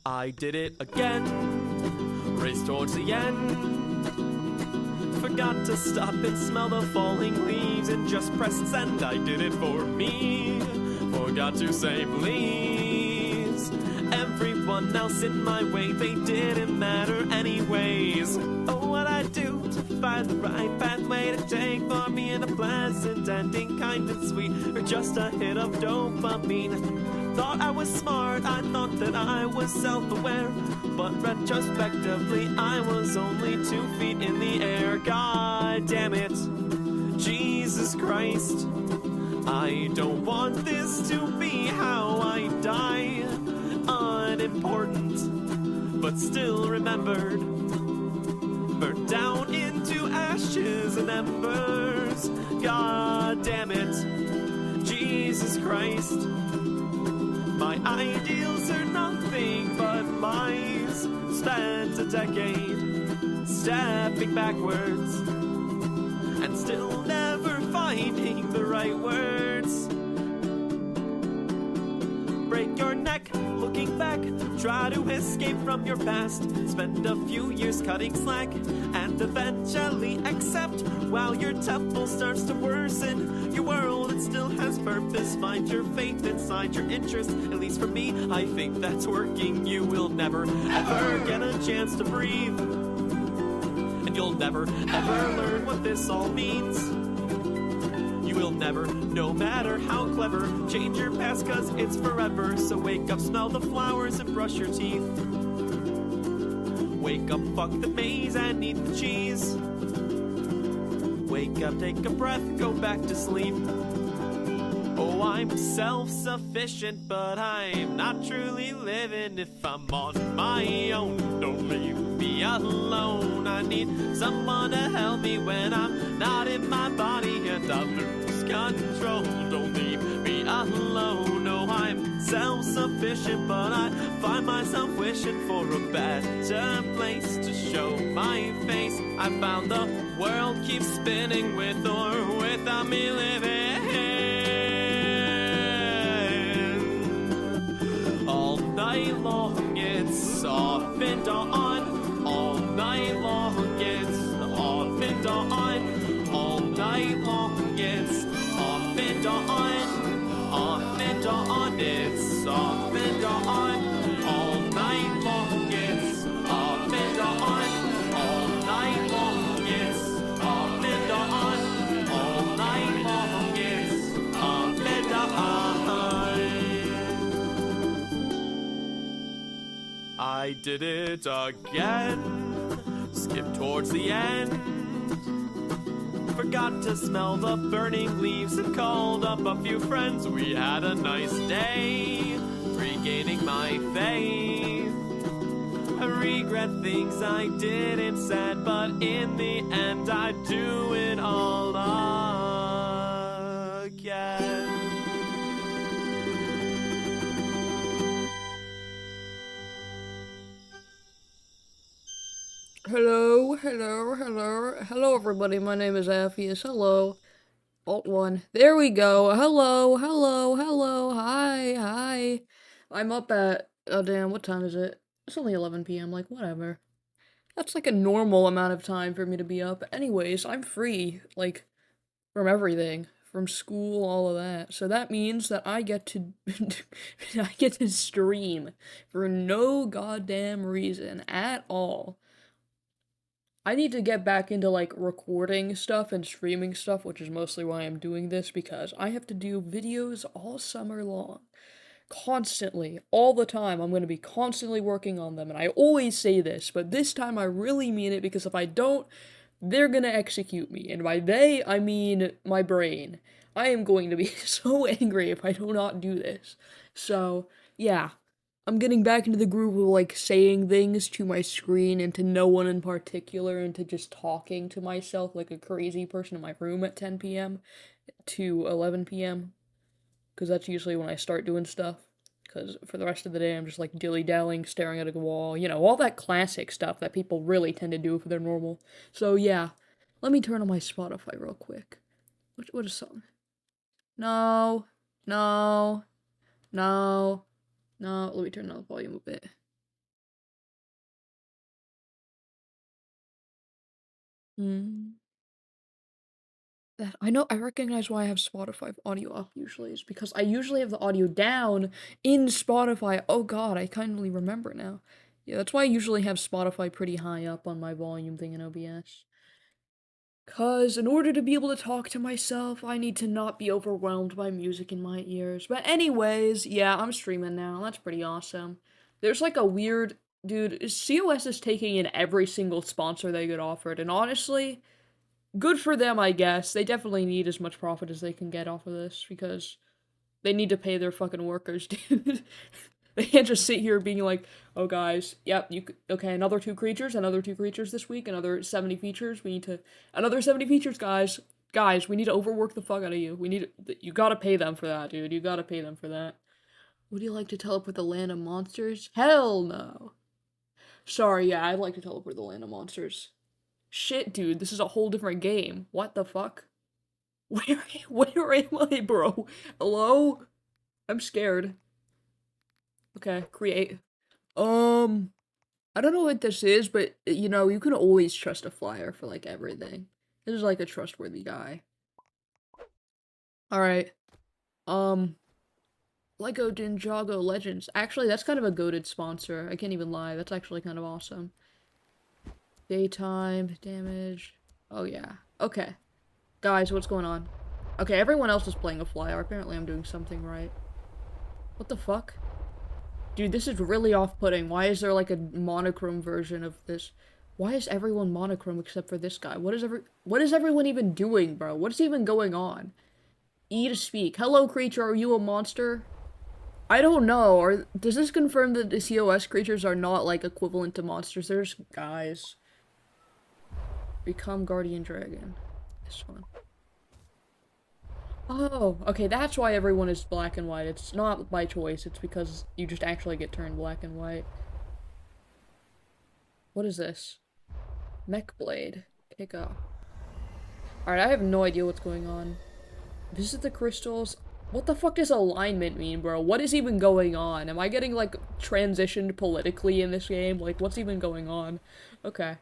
I did it again, raced towards the end. Forgot to stop and smell the falling leaves and just pressed send. I did it for me, forgot to say please. Everyone else in my way, they didn't matter anyways. Oh, what I do to find the right pathway to take for me in a pleasant ending, kind and sweet, or just a hit of dopamine. Thought I was smart, I thought that I was self-aware, but retrospectively I was only 2 feet in the air. God damn it, Jesus Christ, I don't want this to be how I die. Unimportant, but still remembered, burned down into ashes and embers. God damn it, Jesus Christ, my ideals are nothing but lies. Spent a decade stepping backwards and still never finding the right words. Break your neck looking back, try to escape from your past, spend a few years cutting slack, and eventually accept while your temple starts to worsen. Your world, it still has purpose, find your faith inside your interest. At least for me, I think that's working. You will never ever get a chance to breathe, and you'll never ever learn what this all means. You will never, no matter how clever, change your past cause it's forever. So wake up, smell the flowers and brush your teeth. Wake up, fuck the maze and eat the cheese. Wake up, take a breath, go back to sleep. Oh, I'm self-sufficient, but I'm not truly living if I'm on my own. Don't leave me alone. I need someone to help me when I'm not in my body and I lose control. Don't leave me alone. No, I'm self-sufficient, but I find myself wishing for a better place to show my face. I found the world keeps spinning with or without me living. All night long it's off and on. All night long it's off and on. All night long it's off and on. Off and on, it's off and on. All night long it's off and on. All night long it's off and on. All night long it's off and on. I did it again, skipped towards the end, forgot to smell the burning leaves and called up a few friends. We had a nice day, regaining my faith. I regret things I didn't said, but in the end I do it all again. Hello, everybody. My name is Appius. Hello. Alt 1. There we go. Hello. Hi. I'm up at, oh damn, what time is it? It's only 11 p.m., like, whatever. That's like a normal amount of time for me to be up. Anyways, I'm free, like, from everything. From school, all of that. So that means that I get to, I get to stream for no goddamn reason at all. I need to get back into, like, recording stuff and streaming stuff, which is mostly why I'm doing this, because I have to do videos all summer long. Constantly, all the time, I'm going to be constantly working on them, and I always say this, but this time I really mean it, because if I don't, they're gonna execute me, and by they, I mean my brain. I am going to be so angry if I do not do this. So, yeah. I'm getting back into the groove of, like, saying things to my screen and to no one in particular and to just talking to myself like a crazy person in my room at 10 p.m. to 11 p.m. Because that's usually when I start doing stuff. Because for the rest of the day, I'm just, like, dilly-dallying, staring at a wall. You know, all that classic stuff that people really tend to do if they're normal. So, yeah. Let me turn on my Spotify real quick. What is song? No. Let me turn down the volume a bit. Hmm. That I know I recognize why I have Spotify audio up usually is because I usually have the audio down in Spotify. Oh god, I kindly remember now. Yeah, that's why I usually have Spotify pretty high up on my volume thing in OBS. Cause in order to be able to talk to myself, I need to not be overwhelmed by music in my ears. But anyways, yeah, I'm streaming now. That's pretty awesome. There's like a weird dude, COS is taking in every single sponsor they get offered, and honestly, good for them, I guess. They definitely need as much profit as they can get off of this because they need to pay their fucking workers, dude. They can't just sit here being like, "Oh, guys, yep, okay, another two creatures this week, another 70 features. We need to another 70 features, guys. Guys, we need to overwork the fuck out of you. You gotta pay them for that, dude. You gotta pay them for that. Would you like to teleport the land of monsters? Hell no. Sorry, yeah, I'd like to teleport the land of monsters. Shit, dude, this is a whole different game. What the fuck? Where am I, bro? Hello? I'm scared. Okay, create. I don't know what this is, but you know, you can always trust a flyer for like everything. This is like a trustworthy guy. Alright. Um, Lego Ninjago Legends. Actually, that's kind of a goated sponsor. I can't even lie. That's actually kind of awesome. Daytime, damage. Oh yeah. Okay. Guys, what's going on? Okay, everyone else is playing a flyer. Apparently I'm doing something right. What the fuck? Dude, this is really off-putting. Why is there like a monochrome version of this? Why is everyone monochrome except for this guy? What is everyone even doing, bro? What's even going on? E to speak. Hello, creature, are you a monster? I don't know. Or does this confirm that the COS creatures are not like equivalent to monsters? There's guys. Become guardian dragon. This one. Oh, okay, that's why everyone is black and white. It's not by choice, it's because you just actually get turned black and white. What is this? Mech blade. Pick up. Alright, I have no idea what's going on. Visit the crystals. What the fuck does alignment mean, bro? What is even going on? Am I getting, like, transitioned politically in this game? Like, what's even going on? Okay.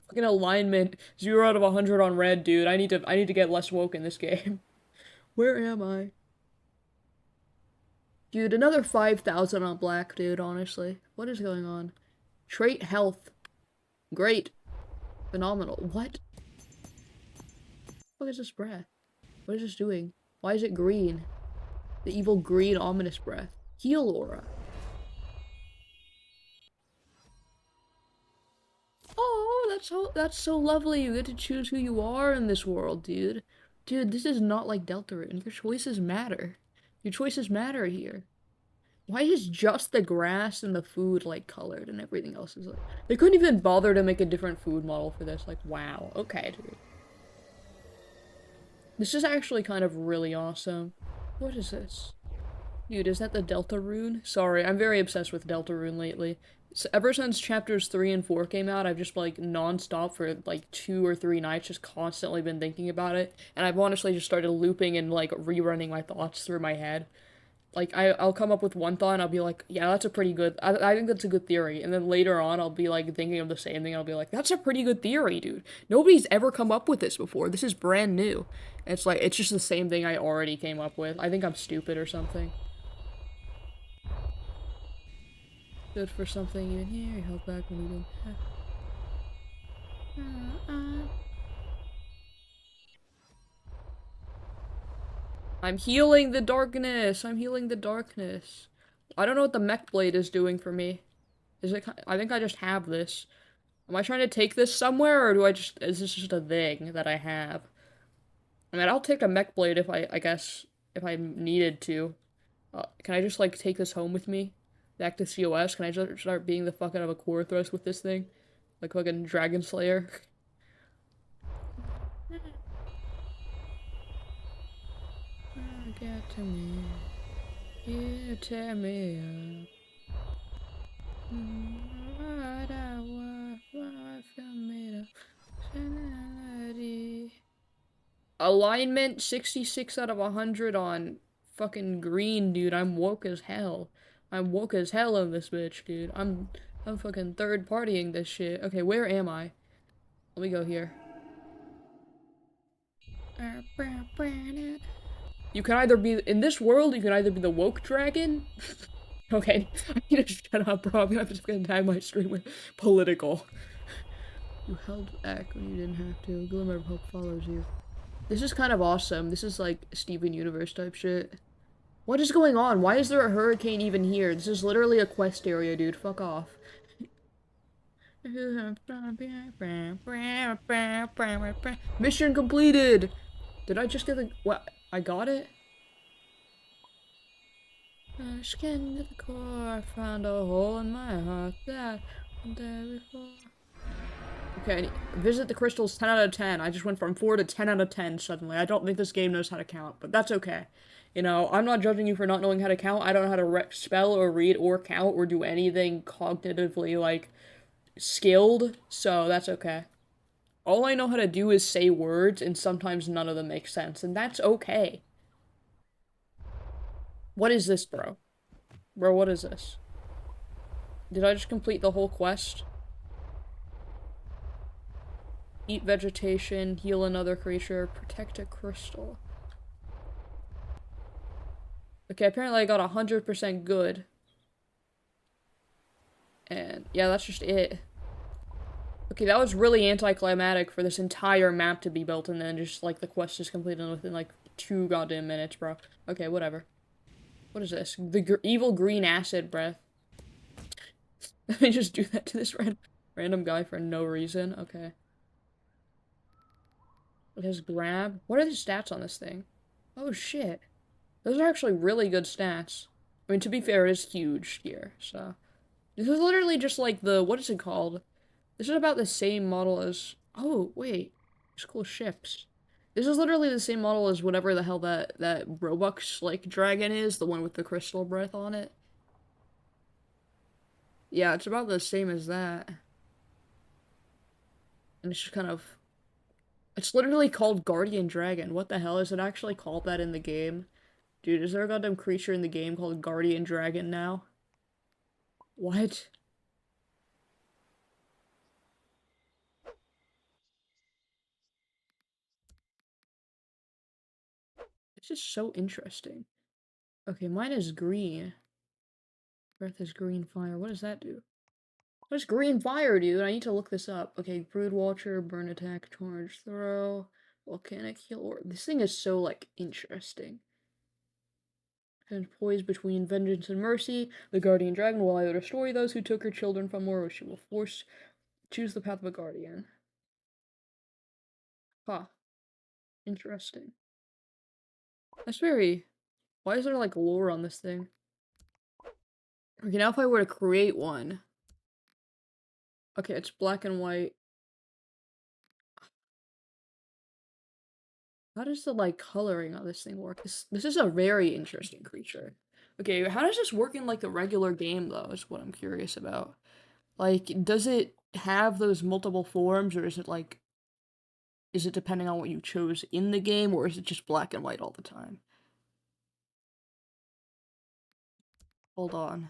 Fucking alignment. 0 out of 100 on red, dude. I need to get less woke in this game. Where am I? Dude, another 5,000 on black, dude, honestly. What is going on? Trait health. Great. Phenomenal. What? What is this breath? What is this doing? Why is it green? The evil green ominous breath. Heal aura. Oh, that's so lovely. You get to choose who you are in this world, dude. Dude, this is not like Deltarune. Your choices matter. Your choices matter here. Why is just the grass and the food, like, colored and everything else is, like... They couldn't even bother to make a different food model for this. Like, wow. Okay, dude. This is actually kind of really awesome. What is this? Dude, is that the Deltarune? Sorry, I'm very obsessed with Deltarune lately. So ever since chapters 3 and 4 came out, I've just, like, non-stop for, like, 2 or 3 nights just constantly been thinking about it. And I've honestly just started looping and, like, rerunning my thoughts through my head. Like, I'll come up with one thought and I'll be like, yeah, that's a pretty good, I think that's a good theory. And then later on, I'll be, like, thinking of the same thing and I'll be like, that's a pretty good theory, dude. Nobody's ever come up with this before. This is brand new. It's like, it's just the same thing I already came up with. I think I'm stupid or something. Good for something even here. You held back when you didn't have. I'm healing the darkness. I'm healing the darkness. I don't know what the mech blade is doing for me. Is it? I think I just have this. Am I trying to take this somewhere, or is this just a thing that I have? I mean, I'll take a mech blade if I guess, if I needed to. Can I just, like, take this home with me? Back to COS? Can I just start being the fuck out of a core thrust with this thing? Like fucking Dragon Slayer? Get to me. You tear me up. What I want, what I feel made of. Personality. Alignment 66 out of 100 on fucking green, dude. I'm woke as hell. I'm woke as hell in this bitch, dude. I'm fucking third partying this shit. Okay, where am I? Let me go here. You can either be in this world. You can either be the woke dragon. Okay, I need to shut up, bro. I'm just gonna tag my stream with political. You held back when you didn't have to. A glimmer of hope follows you. This is kind of awesome. This is like Steven Universe type shit. What is going on? Why is there a hurricane even here? This is literally a quest area, dude. Fuck off. Mission completed! Did I just get the- what? I got it? Skin to the core, I found a hole in my heart that wasn't there before. Okay, visit the crystals 10 out of 10. I just went from 4 to 10 out of 10 suddenly. I don't think this game knows how to count, but that's okay. You know, I'm not judging you for not knowing how to count. I don't know how to spell or read or count or do anything cognitively, like, skilled, so that's okay. All I know how to do is say words, and sometimes none of them make sense, and that's okay. What is this, bro? Bro, what is this? Did I just complete the whole quest? Eat vegetation, heal another creature, protect a crystal. Okay, apparently I got 100% good. And yeah, that's just it. Okay, that was really anticlimactic for this entire map to be built and then just like the quest is completed within like 2 goddamn minutes, bro. Okay, whatever. What is this? The evil green acid breath. Let me just do that to this random guy for no reason. Okay. It has grab. What are the stats on this thing? Oh shit. Those are actually really good stats. I mean, to be fair, it is huge here, so. This is literally just like the, what is it called? This is about the same model as, oh, wait. These cool ships. This is literally the same model as whatever the hell that Robux, like, dragon is, the one with the crystal breath on it. Yeah, it's about the same as that. And it's just kind of, it's literally called Guardian Dragon. What the hell? Is it actually called that in the game? Dude, is there a goddamn creature in the game called Guardian Dragon now? What? This is so interesting. Okay, mine is green. Breath is green fire. What does that do? What does green fire do? I need to look this up. Okay, Brood Watcher, burn attack, charge, throw, volcanic heal. Or this thing is so like interesting. And poised between vengeance and mercy, the guardian dragon will either destroy those who took her children from her, or she will force choose the path of a guardian. Huh. Interesting. That's very. Why is there like lore on this thing? Okay, now if I were to create one. Okay, it's black and white. How does the like coloring on this thing work? This is a very interesting creature. Okay, how does this work in like the regular game though, is what I'm curious about. Like, does it have those multiple forms, or is it like, is it depending on what you chose in the game, or is it just black and white all the time? Hold on.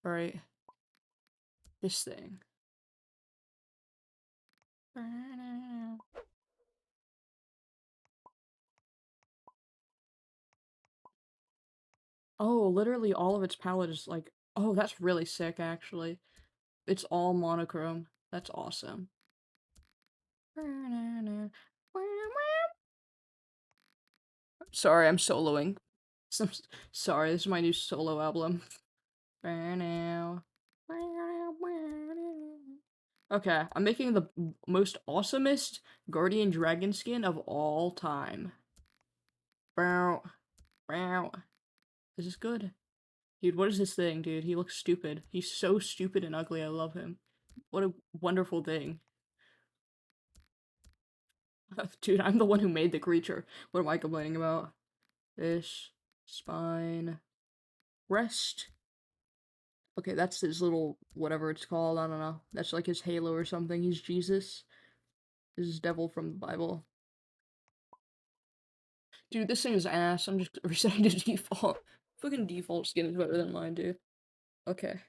Alright. This thing. Oh, literally all of its palette is like, oh, that's really sick actually. It's all monochrome. That's awesome. Sorry, I'm soloing. Sorry, this is my new solo album. Okay, I'm making the most awesomest Guardian Dragon skin of all time. This is good. Dude, what is this thing, dude? He looks stupid. He's so stupid and ugly, I love him. What a wonderful thing. Dude, I'm the one who made the creature. What am I complaining about? This. Spine. Rest. Okay, that's his little, whatever it's called, I don't know. That's like his halo or something. He's Jesus. This is devil from the Bible. Dude, this thing is ass. I'm just resetting to default. Fucking default skin is better than mine, dude. Okay.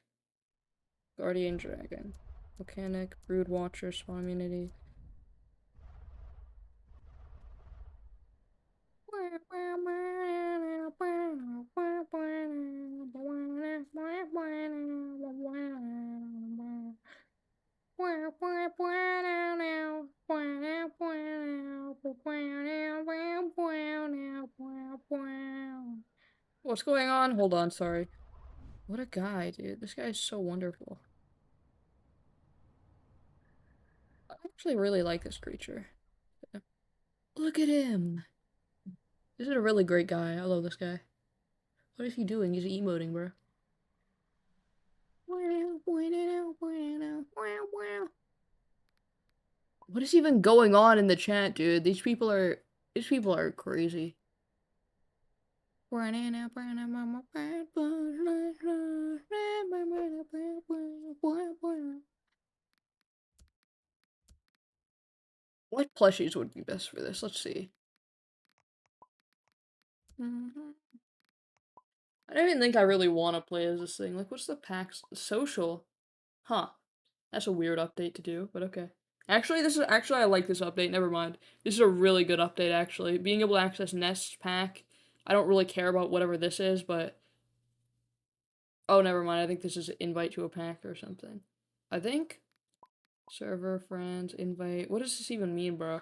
Guardian Dragon. Volcanic, Brood Watcher, Spawn Immunity. What's going on? Hold on, sorry. What a guy, dude. This guy is so wonderful. I actually really like this creature. Look at him. This is a really great guy. I love this guy. What is he doing? He's emoting, bro. What is even going on in the chat, dude? These people are crazy. What plushies would be best for this? Let's see. I don't even think I really want to play as this thing. Like, what's the PAX social? Huh. That's a weird update to do, but okay. Actually I like this update. Never mind. This is a really good update actually. Being able to access Nest pack. I don't really care about whatever this is, but oh, never mind. I think this is invite to a pack or something. I think server friends invite. What does this even mean, bro?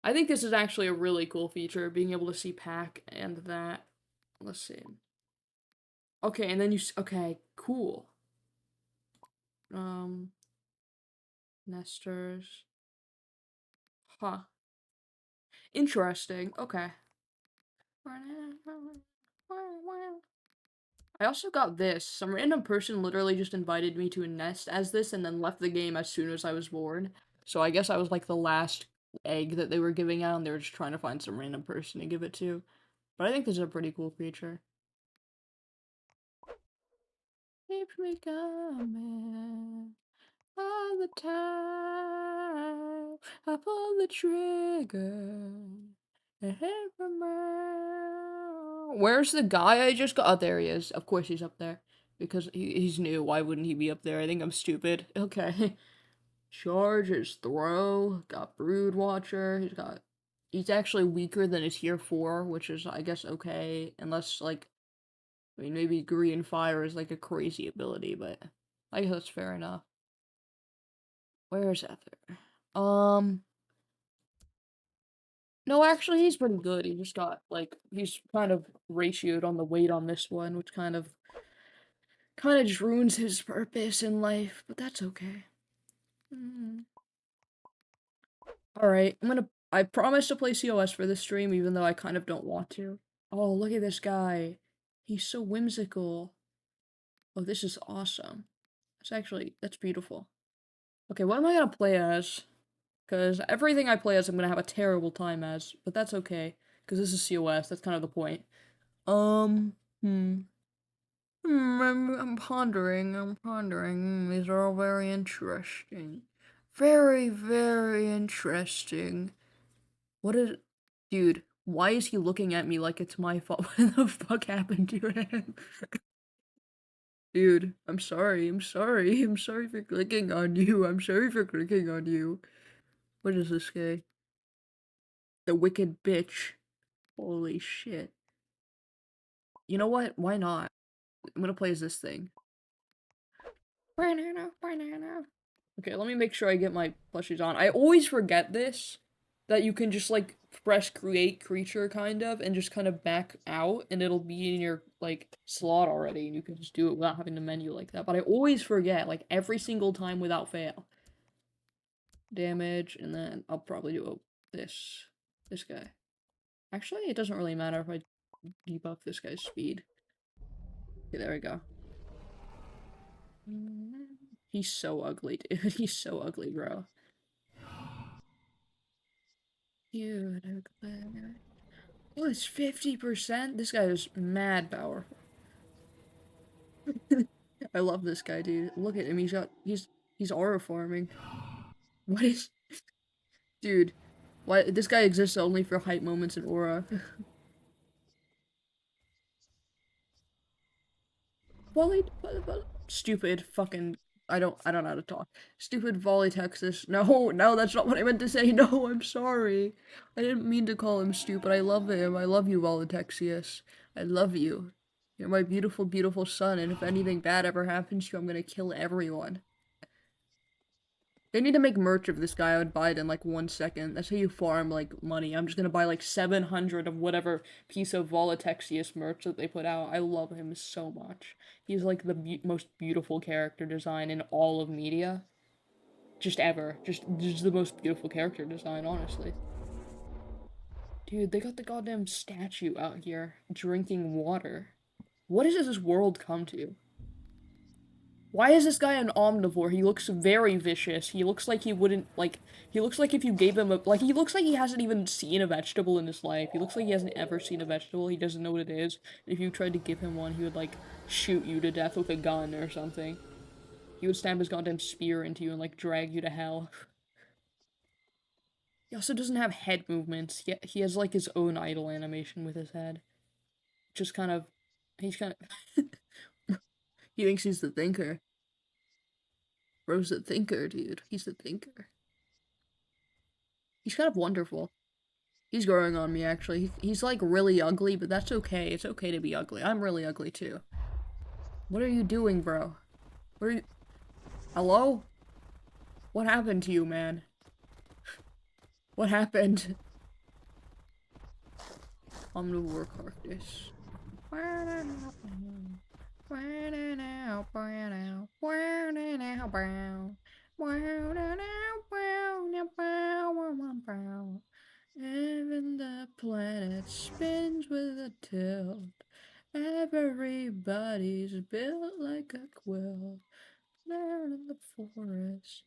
I think this is actually a really cool feature, being able to see pack and that. Let's see. Okay, and then okay, cool. Nesters. Huh. Interesting. Okay. I also got this. Some random person literally just invited me to a nest as this and then left the game as soon as I was born. So I guess I was like the last egg that they were giving out and they were just trying to find some random person to give it to. But I think this is a pretty cool feature. Keeps me coming all the time. I pull the trigger. Where's the guy I just got? Oh, there he is. Of course he's up there. Because he's new. Why wouldn't he be up there? I think I'm stupid. Okay. Charge his throw. Got Brood Watcher. He's actually weaker than his tier 4, which is, I guess, okay. Unless, like, I mean, maybe Green Fire is, like, a crazy ability, but I guess that's fair enough. Where is Ether? No, actually, he's pretty good. He just got, like, he's kind of ratioed on the weight on this one, which kind of just ruins his purpose in life, but that's okay. Alright, I promise to play COS for this stream, even though I kind of don't want to. Oh, look at this guy. He's so whimsical. Oh, this is awesome. That's beautiful. Okay, what am I gonna play as? Because everything I play as, I'm gonna have a terrible time as, but that's okay. Because this is COS, that's kind of the point. Hmm. I'm pondering. These are all very interesting. Very, very interesting. What is... Dude, why is he looking at me like it's my fault? What the fuck happened to him? Dude, I'm sorry. I'm sorry for clicking on you. What is this guy? The wicked bitch. Holy shit. You know what? Why not? I'm gonna play as this thing. Okay, let me make sure I get my plushies on. I always forget this, that you can just, like, press create creature, kind of, and just kind of back out, and it'll be in your, like, slot already, and you can just do it without having to menu like that. But I always forget, like, every single time without fail. Damage, and then I'll probably do this guy. Actually, it doesn't really matter if I debuff this guy's speed. Okay, there we go. He's so ugly, dude. He's so ugly, bro. Dude, oh, it's 50%? This guy is mad powerful. I love this guy, dude. Look at him. He's aura farming. What is... Dude, why... This guy exists only for hype moments in aura. Stupid fucking... I don't know how to talk. Stupid volley Texas. No, that's not what I meant to say. No, I'm sorry. I didn't mean to call him stupid. I love him. I love you, volley Texius. I love you. You're my beautiful, beautiful son, and if anything bad ever happens to you, I'm gonna kill everyone. They need to make merch of this guy. I would buy it in like 1 second. That's how you farm like money. I'm just gonna buy like 700 of whatever piece of Volatexius merch that they put out. I love him so much. He's like the most beautiful character design in all of media. Just ever. Just the most beautiful character design, honestly. Dude, they got the goddamn statue out here drinking water. What has this world come to? Why is this guy an omnivore? He looks very vicious. He looks like he wouldn't, like, he looks like if you gave him a, like, he looks like he hasn't even seen a vegetable in his life. He looks like he hasn't ever seen a vegetable. He doesn't know what it is. If you tried to give him one, he would, like, shoot you to death with a gun or something. He would stab his goddamn spear into you and, like, drag you to hell. He also doesn't have head movements. He has, like, his own idle animation with his head. Just kind of, he's kind of, he thinks he's the thinker. Bro's the thinker, dude. He's the thinker. He's kind of wonderful. He's growing on me, actually. He's like really ugly, but that's okay. It's okay to be ugly. I'm really ugly, too. What are you doing, bro? What are you... Hello? What happened to you, man? What happened? Omnivore carcass. Even the planet spins with a tilt. Everybody's built like a quilt. Down in the forest.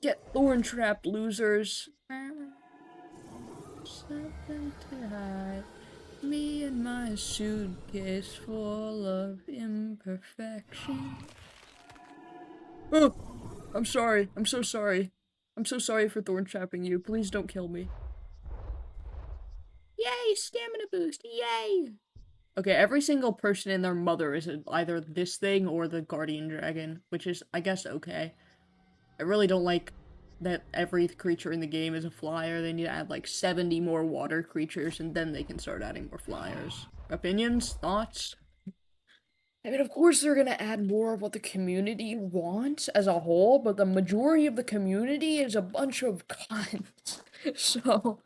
Get thorn trapped, losers. Something to hide. Me and my suitcase full of imperfection. Oh, I'm sorry. I'm so sorry. I'm so sorry for thorn trapping you. Please don't kill me. Yay, stamina boost. Yay. Okay, every single person and their mother is either this thing or the guardian dragon, which is, I guess, okay. I really don't like that every creature in the game is a flyer. They need to add like 70 more water creatures and then they can start adding more flyers. Opinions? Thoughts? I mean, of course they're gonna add more of what the community wants as a whole, but the majority of the community is a bunch of cunts. So...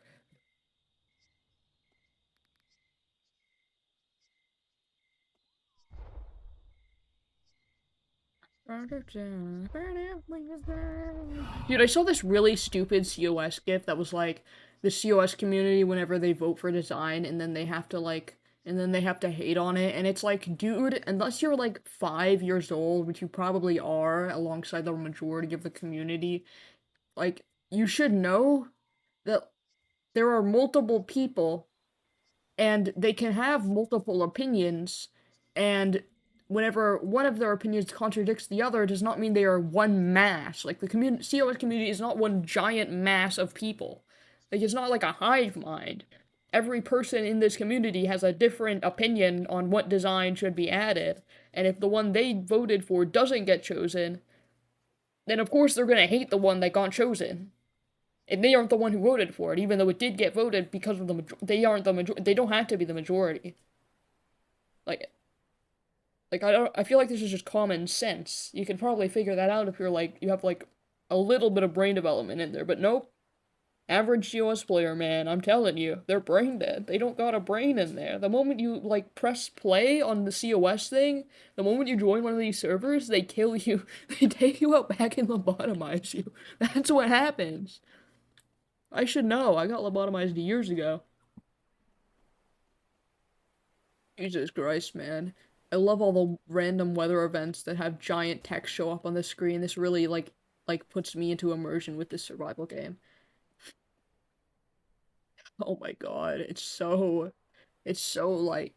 Dude, I saw this really stupid COS gif that was like, the COS community whenever they vote for design and then they have to like, and then they have to hate on it, and it's like, dude, unless you're like 5 years old, which you probably are alongside the majority of the community, like, you should know that there are multiple people and they can have multiple opinions, and whenever one of their opinions contradicts the other, does not mean they are one mass. Like, the COS community is not one giant mass of people. Like, it's not like a hive mind. Every person in this community has a different opinion on what design should be added, and if the one they voted for doesn't get chosen, then of course they're gonna hate the one that got chosen. And they aren't the one who voted for it, even though it did get voted because of they aren't the majority. They don't have to be the majority. Like, I feel like this is just common sense. You can probably figure that out if you're like, you have like a little bit of brain development in there, but nope. Average COS player, man, I'm telling you, they're brain dead. They don't got a brain in there. The moment you, like, press play on the COS thing, the moment you join one of these servers, they kill you. They take you out back and lobotomize you. That's what happens. I should know. I got lobotomized years ago. Jesus Christ, man. I love all the random weather events that have giant text show up on the screen. This really, like puts me into immersion with this survival game. Oh my god, it's so, like,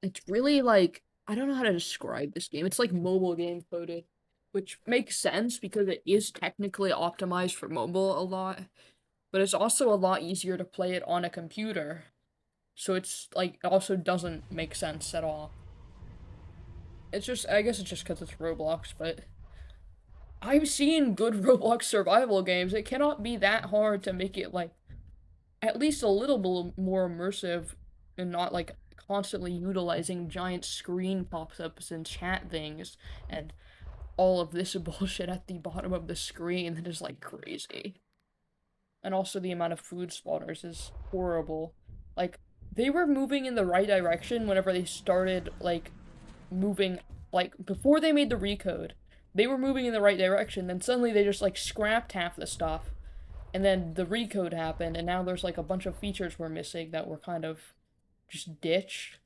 it's really, like, I don't know how to describe this game. It's like mobile game coded, which makes sense because it is technically optimized for mobile a lot, but it's also a lot easier to play it on a computer. So it's, like, it also doesn't make sense at all. It's just, I guess it's just because it's Roblox, but I've seen good Roblox survival games. It cannot be that hard to make it, like, at least a little bit more immersive and not, like, constantly utilizing giant screen pop-ups and chat things and all of this bullshit at the bottom of the screen that is like crazy. And also the amount of food spawners is horrible. Like, they were moving in the right direction whenever they started, like, moving, like, before they made the recode. They were moving in the right direction, then suddenly they just, like, scrapped half the stuff. And then the recode happened, and now there's, like, a bunch of features we're missing that were kind of just ditched.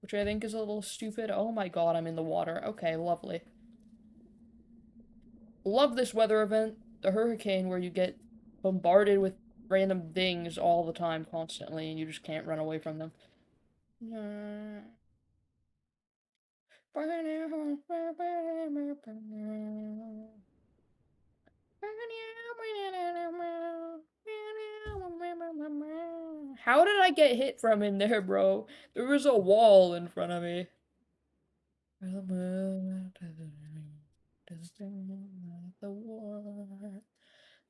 Which I think is a little stupid. Oh my god, I'm in the water. Okay, lovely. Love this weather event, the hurricane, where you get bombarded with random things all the time, constantly, and you just can't run away from them. How did I get hit from in there, bro? There was a wall in front of me.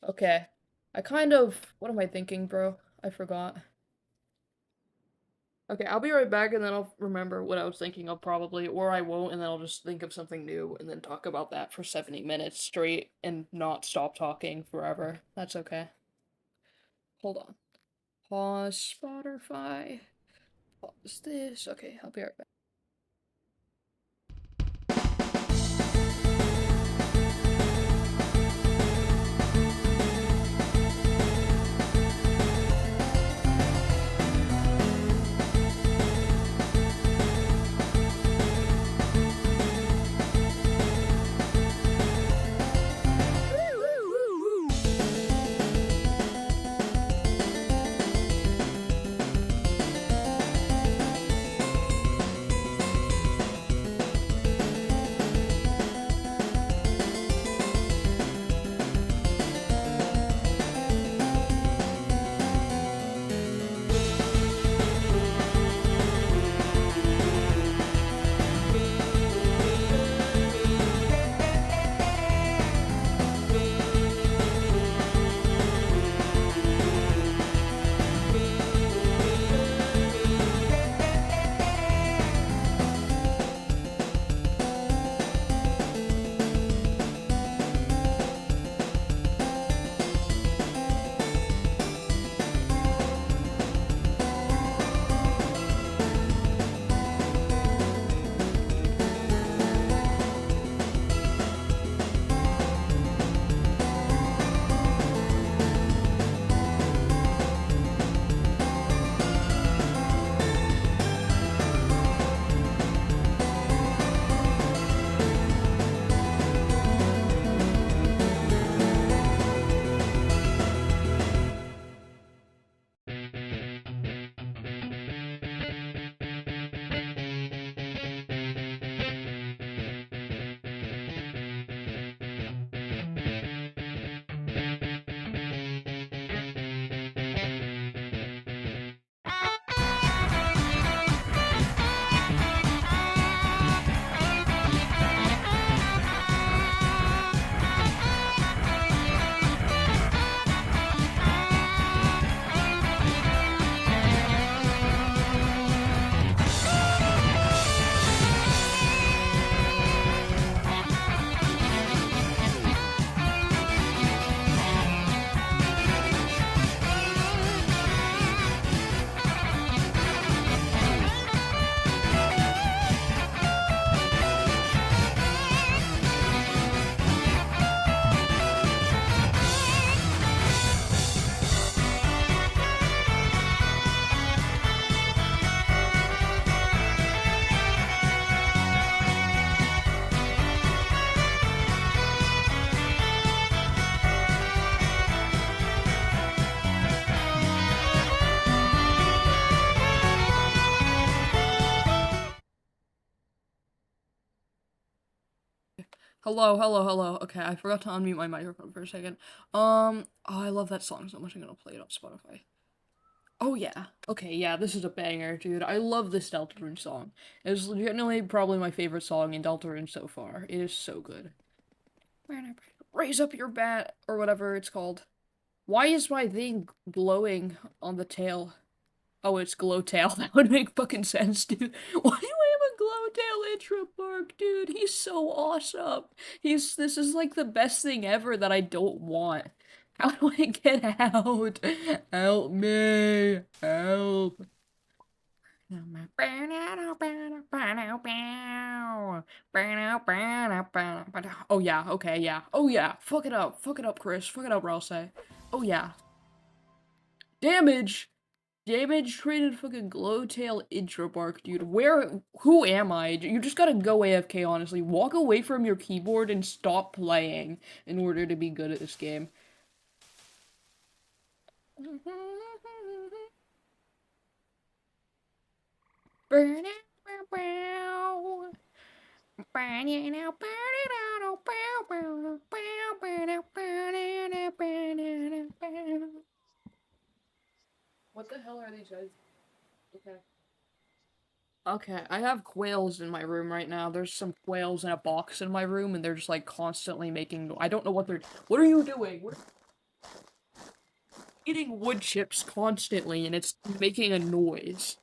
Okay. What am I thinking, bro? I forgot. Okay, I'll be right back and then I'll remember what I was thinking of probably, or I won't, and then I'll just think of something new and then talk about that for 70 minutes straight and not stop talking forever. That's okay. Hold on. Pause Spotify. Pause this. Okay, I'll be right back. Hello, hello, hello. Okay, I forgot to unmute my microphone for a second. Oh, I love that song so much. I'm gonna play it on Spotify. Oh yeah. Okay, yeah, this is a banger, dude. I love this Deltarune song. It's legitimately probably my favorite song in Deltarune so far. It is so good. Raise up your bat, or whatever it's called. Why is my thing glowing on the tail? Oh, it's glow tail. That would make fucking sense, dude. Why do I have a glow tail intro bark, dude? He He's so awesome. This is like the best thing ever that I don't want. How do I get out? Help me. Help. Oh yeah, okay, yeah. Oh yeah. Fuck it up. Fuck it up, Chris. Fuck it up, Ralsei. Oh yeah. Damage! Damage traded fucking Glowtail intro bark, dude. Who am I? You just gotta go AFK, honestly. Walk away from your keyboard and stop playing in order to be good at this game. What the hell are these guys? Okay. Okay, I have quails in my room right now. There's some quails in a box in my room, and they're just like constantly making. I don't know what they're. What are you doing? What... Eating wood chips constantly, and it's making a noise.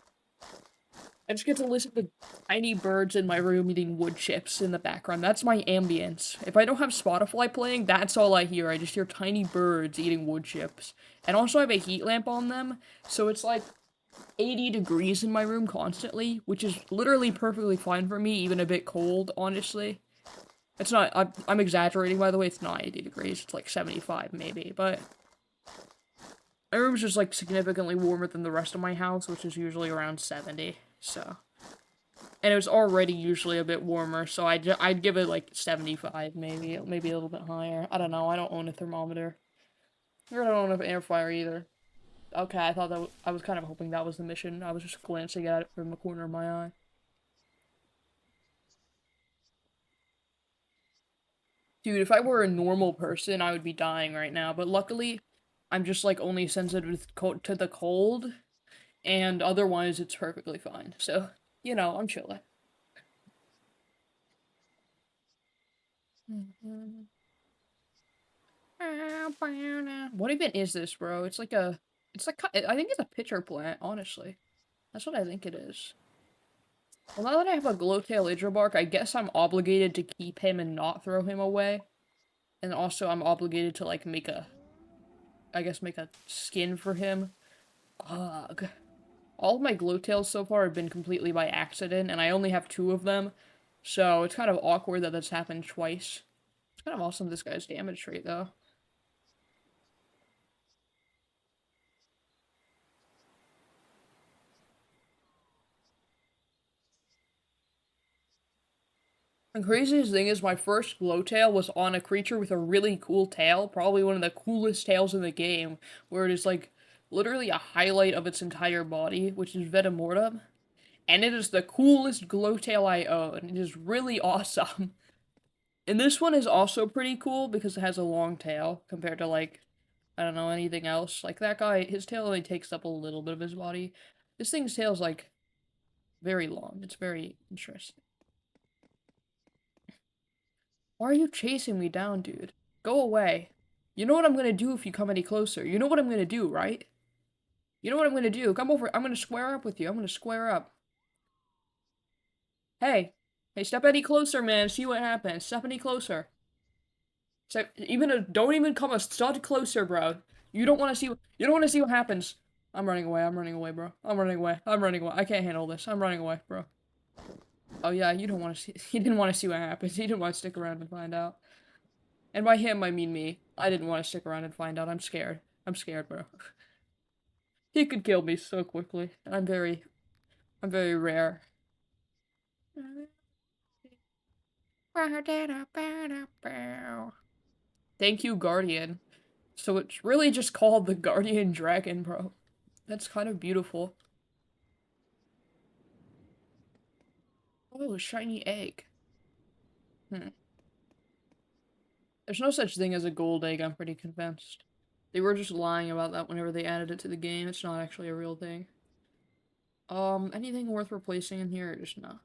I just get to listen to tiny birds in my room eating wood chips in the background. That's my ambience. If I don't have Spotify playing, that's all I hear. I just hear tiny birds eating wood chips. And also I have a heat lamp on them, so it's like 80 degrees in my room constantly, which is literally perfectly fine for me, even a bit cold, honestly. It's not, I'm exaggerating, by the way, it's not 80 degrees, it's like 75 maybe, but my room's just like significantly warmer than the rest of my house, which is usually around 70, so. And it was already usually a bit warmer, so I'd give it like 75 maybe a little bit higher. I don't know, I don't own a thermometer. I don't own an air fryer either. Okay, I thought that I was kind of hoping that was the mission. I was just glancing at it from the corner of my eye. Dude, if I were a normal person, I would be dying right now. But luckily, I'm just like only sensitive to the cold, and otherwise it's perfectly fine. So, you know, I'm chilling. What even is this, bro? It's like, I think it's a pitcher plant, honestly. That's what I think it is. Well, now that I have a Glowtail Idribark, I guess I'm obligated to keep him and not throw him away. And also, I'm obligated to, like, I guess make a skin for him. Ugh. All of my Glowtails so far have been completely by accident, and I only have 2 of them. So, it's kind of awkward that that's happened twice. It's kind of awesome this guy's damage rate, though. The craziest thing is my first Glowtail was on a creature with a really cool tail, probably one of the coolest tails in the game, where it is like literally a highlight of its entire body, which is Venomortem. And it is the coolest Glowtail I own. It is really awesome. And this one is also pretty cool because it has a long tail compared to like, I don't know, anything else. Like that guy, his tail only takes up a little bit of his body. This thing's tail's like very long. It's very interesting. Why are you chasing me down, dude? Go away. You know what I'm gonna do if you come any closer. You know what I'm gonna do, right? You know what I'm gonna do. Come over. I'm gonna square up with you. I'm gonna square up. Hey. Hey, step any closer, man. See what happens. Step any closer. Don't even come a stud closer, bro. You don't want to see. You don't want to see what happens. I'm running away. I'm running away, bro. I'm running away. I'm running away. I can't handle this. I'm running away, bro. Oh yeah, you don't want to see. He didn't want to see what happens. He didn't want to stick around and find out. And by him, I mean me. I didn't want to stick around and find out. I'm scared. I'm scared, bro. He could kill me so quickly. I'm very rare. Thank you, Guardian. So it's really just called the Guardian Dragon, bro. That's kind of beautiful. Oh, a shiny egg. There's no such thing as a gold egg, I'm pretty convinced. They were just lying about that whenever they added it to the game. It's not actually a real thing. Anything worth replacing in here? Just no.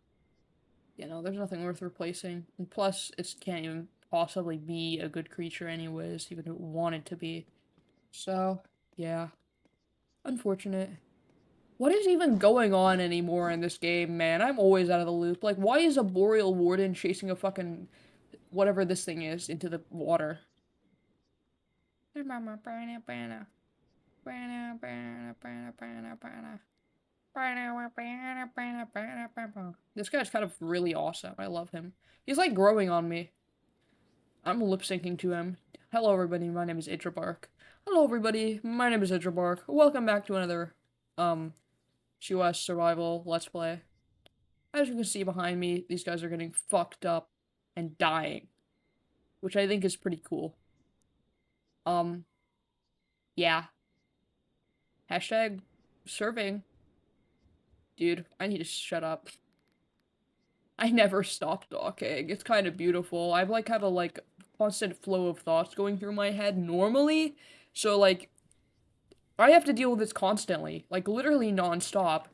You know, there's nothing worth replacing. And plus, it can't even possibly be a good creature anyways, even if it wanted to be. So, yeah. Unfortunate. What is even going on anymore in this game, man? I'm always out of the loop. Like, why is a boreal warden chasing a fucking whatever this thing is into the water? This guy's kind of really awesome. I love him. He's like growing on me. I'm lip syncing to him. Hello, everybody. My name is Idrabark. Hello, everybody. My name is Idrabark. Welcome back to another, COS survival let's play. As you can see behind me, these guys are getting fucked up and dying, which I think is pretty cool. Um, yeah. Hashtag serving. Dude, I need to shut up. I never stop talking. It's kind of beautiful. I like have a like constant flow of thoughts going through my head normally. So like I have to deal with this constantly, like literally non-stop.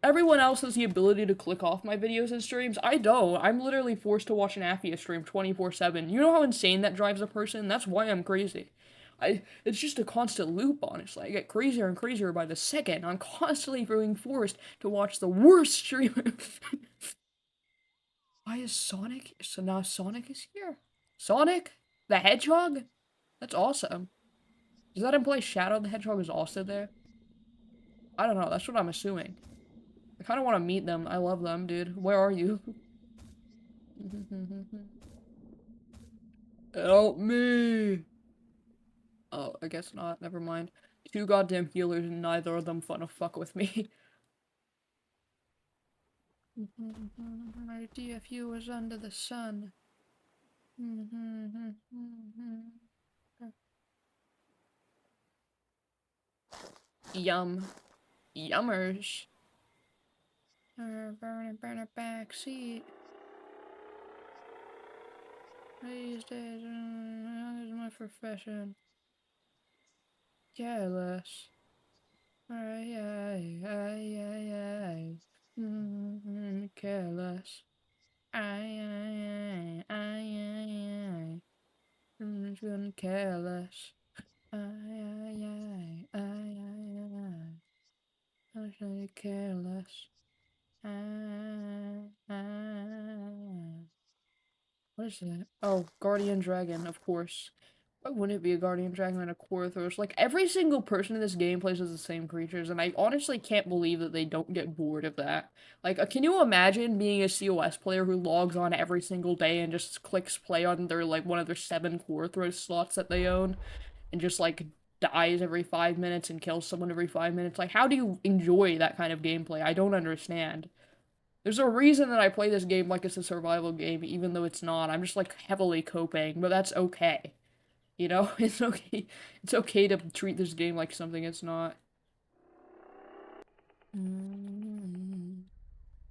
Everyone else has the ability to click off my videos and streams. I don't. I'm literally forced to watch an Aphia stream 24/7. You know how insane that drives a person? That's why I'm crazy. It's just a constant loop, honestly. I get crazier and crazier by the second. I'm constantly being forced to watch the worst streamer. Why is Sonic? So now Sonic is here. Sonic the Hedgehog? That's awesome. Does that imply Shadow the Hedgehog is also there? I don't know. That's what I'm assuming. I kind of want to meet them. I love them, dude. Where are you? Help me! Oh, I guess not. Never mind. Two goddamn healers and neither of them fun to fuck with me. My DFU was under the sun. Yum. Yummers. Burn a back seat. These days, is my profession. Careless. Ay, ay, ay, ay, ay. Careless. Ay, ay, ay, ay, ay, ay. Careless. Ay, ay, ay, ay, ay, ay. I'm so careless. Ay, ay. What is that? Oh, Guardian Dragon, of course. Why wouldn't it be a Guardian Dragon and a Korathos? Like, every single person in this game plays as the same creatures, and I honestly can't believe that they don't get bored of that. Like, can you imagine being a COS player who logs on every single day and just clicks play on their, like, one of their 7 Korathos slots that they own, and just, like, dies every 5 minutes and kills someone every 5 minutes? Like, how do you enjoy that kind of gameplay? I don't understand. There's a reason that I play this game like it's a survival game, even though it's not. I'm just like heavily coping, but that's okay. You know, it's okay. It's okay to treat this game like something it's not.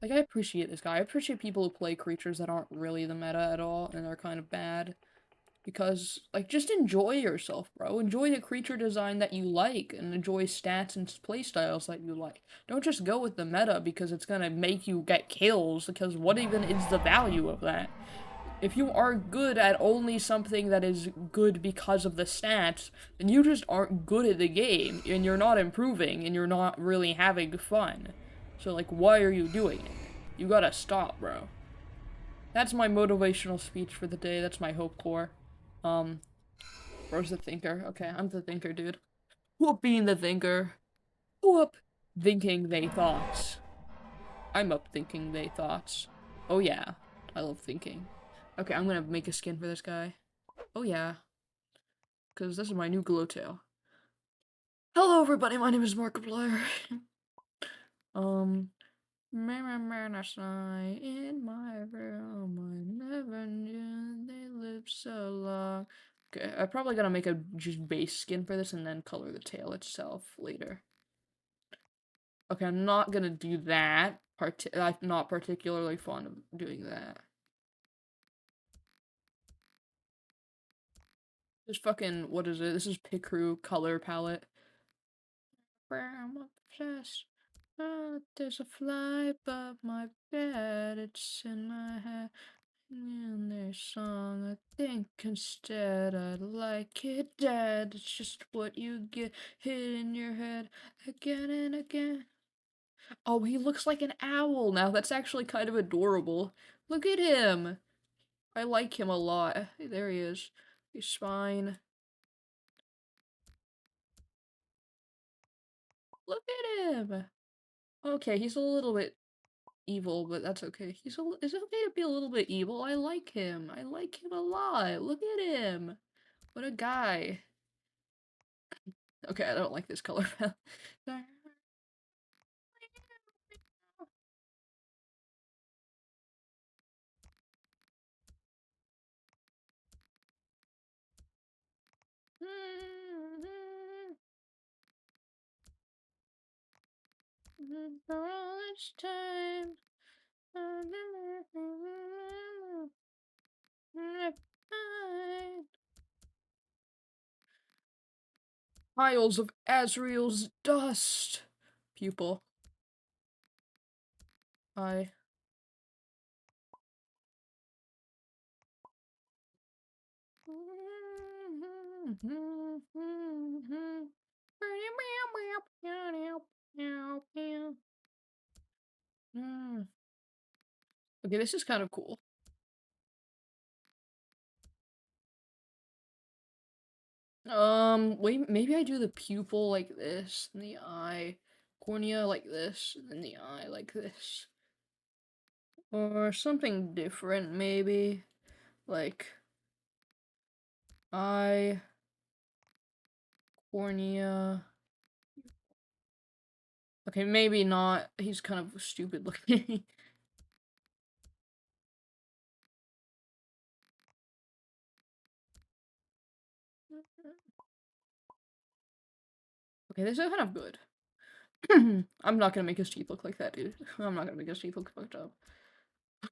Like I appreciate this guy. I appreciate people who play creatures that aren't really the meta at all and are kind of bad. Because, like, just enjoy yourself, bro. Enjoy the creature design that you like, and enjoy stats and playstyles that you like. Don't just go with the meta because it's gonna make you get kills, because what even is the value of that? If you are good at only something that is good because of the stats, then you just aren't good at the game, and you're not improving, and you're not really having fun. So, like, why are you doing it? You gotta stop, bro. That's my motivational speech for the day. That's my hope core. Bro's the thinker. Okay, I'm the thinker, dude. Whoop being the thinker. Whoop thinking they thoughts. I'm up thinking they thoughts. Oh yeah, I love thinking. Okay, I'm gonna make a skin for this guy. Oh yeah, because this is my new glow tail. Hello everybody, my name is Markiplier. Last night in my room, I never knew they lived so long. Okay, I'm probably gonna make a just base skin for this and then color the tail itself later. Okay, I'm not gonna do that. I'm not particularly fond of doing that. This fucking, what is it? This is Picrew color palette. I'm obsessed. There's a fly above my bed. It's in my head. And their song, I think instead I'd like it dead. It's just what you get hit in your head again and again. Oh, he looks like an owl now. That's actually kind of adorable. Look at him. I like him a lot. Hey, there he is. His spine. Look at him. Okay, he's a little bit evil, but that's okay. It's okay to be a little bit evil. I like him. I like him a lot. Look at him. What a guy. Okay, I don't like this color. For all this time. Piles of Azrael's dust. Pupil. I. Okay, this is kind of cool. Wait, maybe I do the pupil like this, and the eye, cornea like this, and then the eye like this. Or something different, maybe. Like, eye, cornea. Okay, maybe not. He's kind of stupid looking. Okay, this is kind of good. I'm not gonna make his teeth look like that, dude. I'm not gonna make his teeth look fucked up. What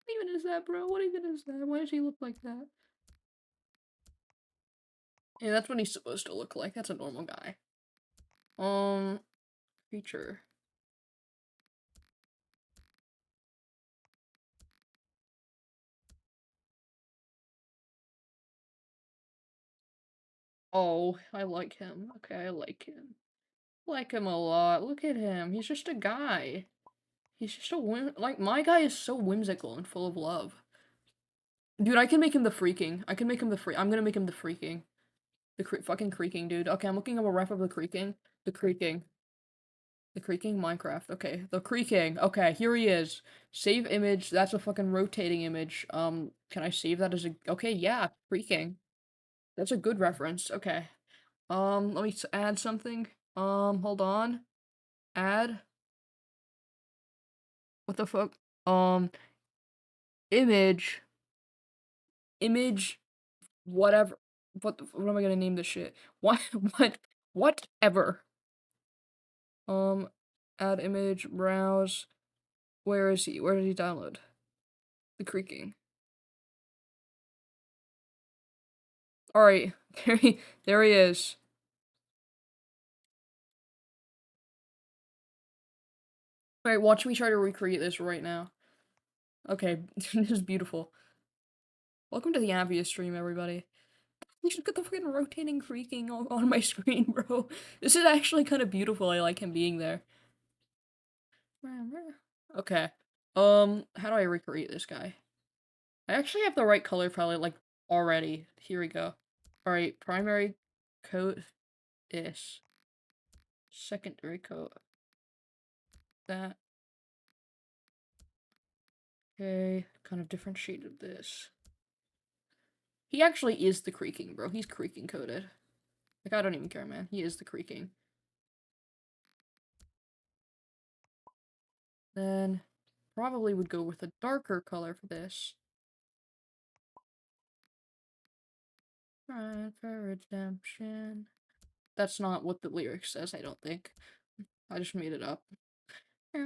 even is that, bro? What even is that? Why does he look like that? Yeah, that's what he's supposed to look like. That's a normal guy. Creature. Oh, I like him. Okay, I like him. Like him a lot. Look at him. He's just a guy. He's just a like, my guy is so whimsical and full of love. Dude, I can make him the freaking. I can make him the I'm gonna make him the freaking. The fucking creaking, dude. Okay, I'm looking up a ref of the creaking. The creaking. The creaking Minecraft. Okay, the creaking. Okay, here he is. Save image. That's a fucking rotating image. Can I save that as a... Okay, yeah, creaking. That's a good reference. Okay. Let me add something. Hold on. Add. What the fuck? Image. Image. Whatever. What am I gonna name this shit? What? Whatever. Um, add image. Browse. Where is he? Where did he download? The creaking. Alright. There he is. Alright, watch me try to recreate this right now. Okay, this is beautiful. Welcome to the Avia stream, everybody. You should get the freaking rotating creaking on my screen, bro. This is actually kind of beautiful. I like him being there. Okay. How do I recreate this guy? I actually have the right color palette, like, already. Here we go. Alright, primary coat is. Secondary coat. That. Okay, kind of different shade of this. He actually is the creaking, bro. He's creaking coded. Like, I don't even care, man. He is the creaking. Then, probably would go with a darker color for this. Crying for redemption. That's not what the lyric says, I don't think. I just made it up. Okay,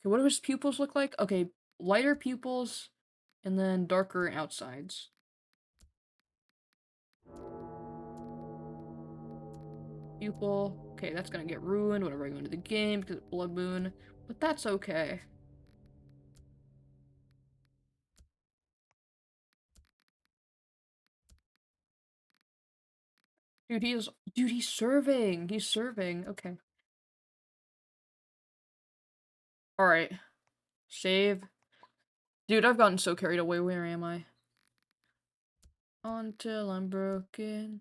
what do his pupils look like? Okay, lighter pupils, and then darker outsides. Pupil. Okay, that's gonna get ruined whenever I go into the game because it's Blood Moon, but that's okay. Dude, dude, he's serving. He's serving. Okay. Alright. Save. Dude, I've gotten so carried away. Where am I? Until I'm broken.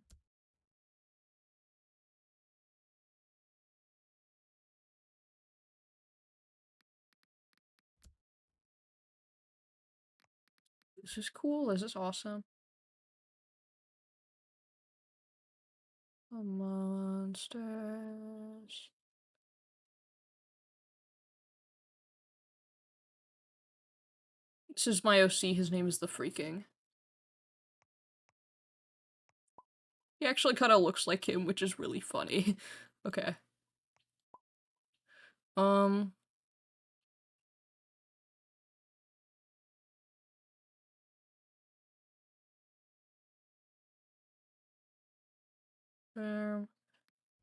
This is cool. This is awesome. The monsters. This is my OC. His name is the Freaking. He actually kind of looks like him, which is really funny. Okay. Um.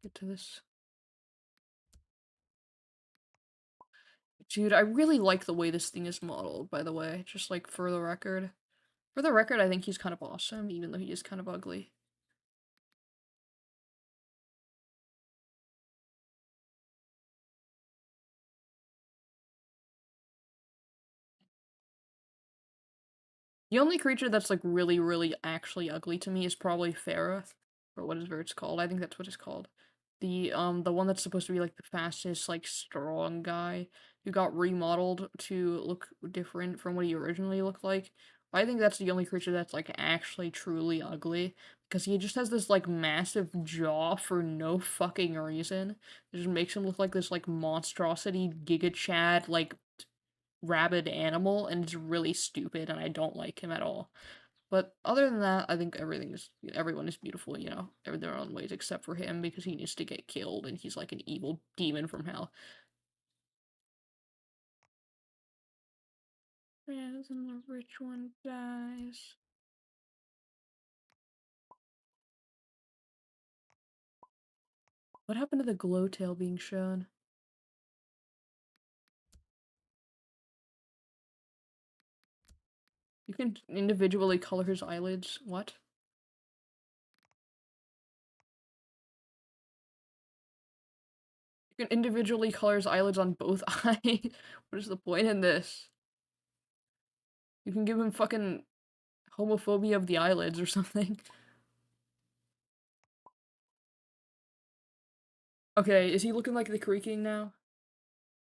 Get to this. Dude, I really like the way this thing is modeled, by the way. Just like for the record. For the record, I think he's kind of awesome, even though he is kind of ugly. The only creature that's like really, really actually ugly to me is probably Farah, or whatever it's called. I think that's what it's called. The one that's supposed to be like the fastest, like strong guy who got remodeled to look different from what he originally looked like. I think that's the only creature that's like actually truly ugly because he just has this like massive jaw for no fucking reason. It just makes him look like this like monstrosity Giga Chad like rabid animal, and it's really stupid, and I don't like him at all. But other than that, I think everyone is beautiful, you know, in their own ways, except for him because he needs to get killed, and he's like an evil demon from hell. Yes, and the rich one dies. What happened to the glow tail being shown? You can individually color his eyelids. What? You can individually color his eyelids on both eyes. What is the point in this? You can give him fucking homophobia of the eyelids or something. Okay, is he looking like the creaking now?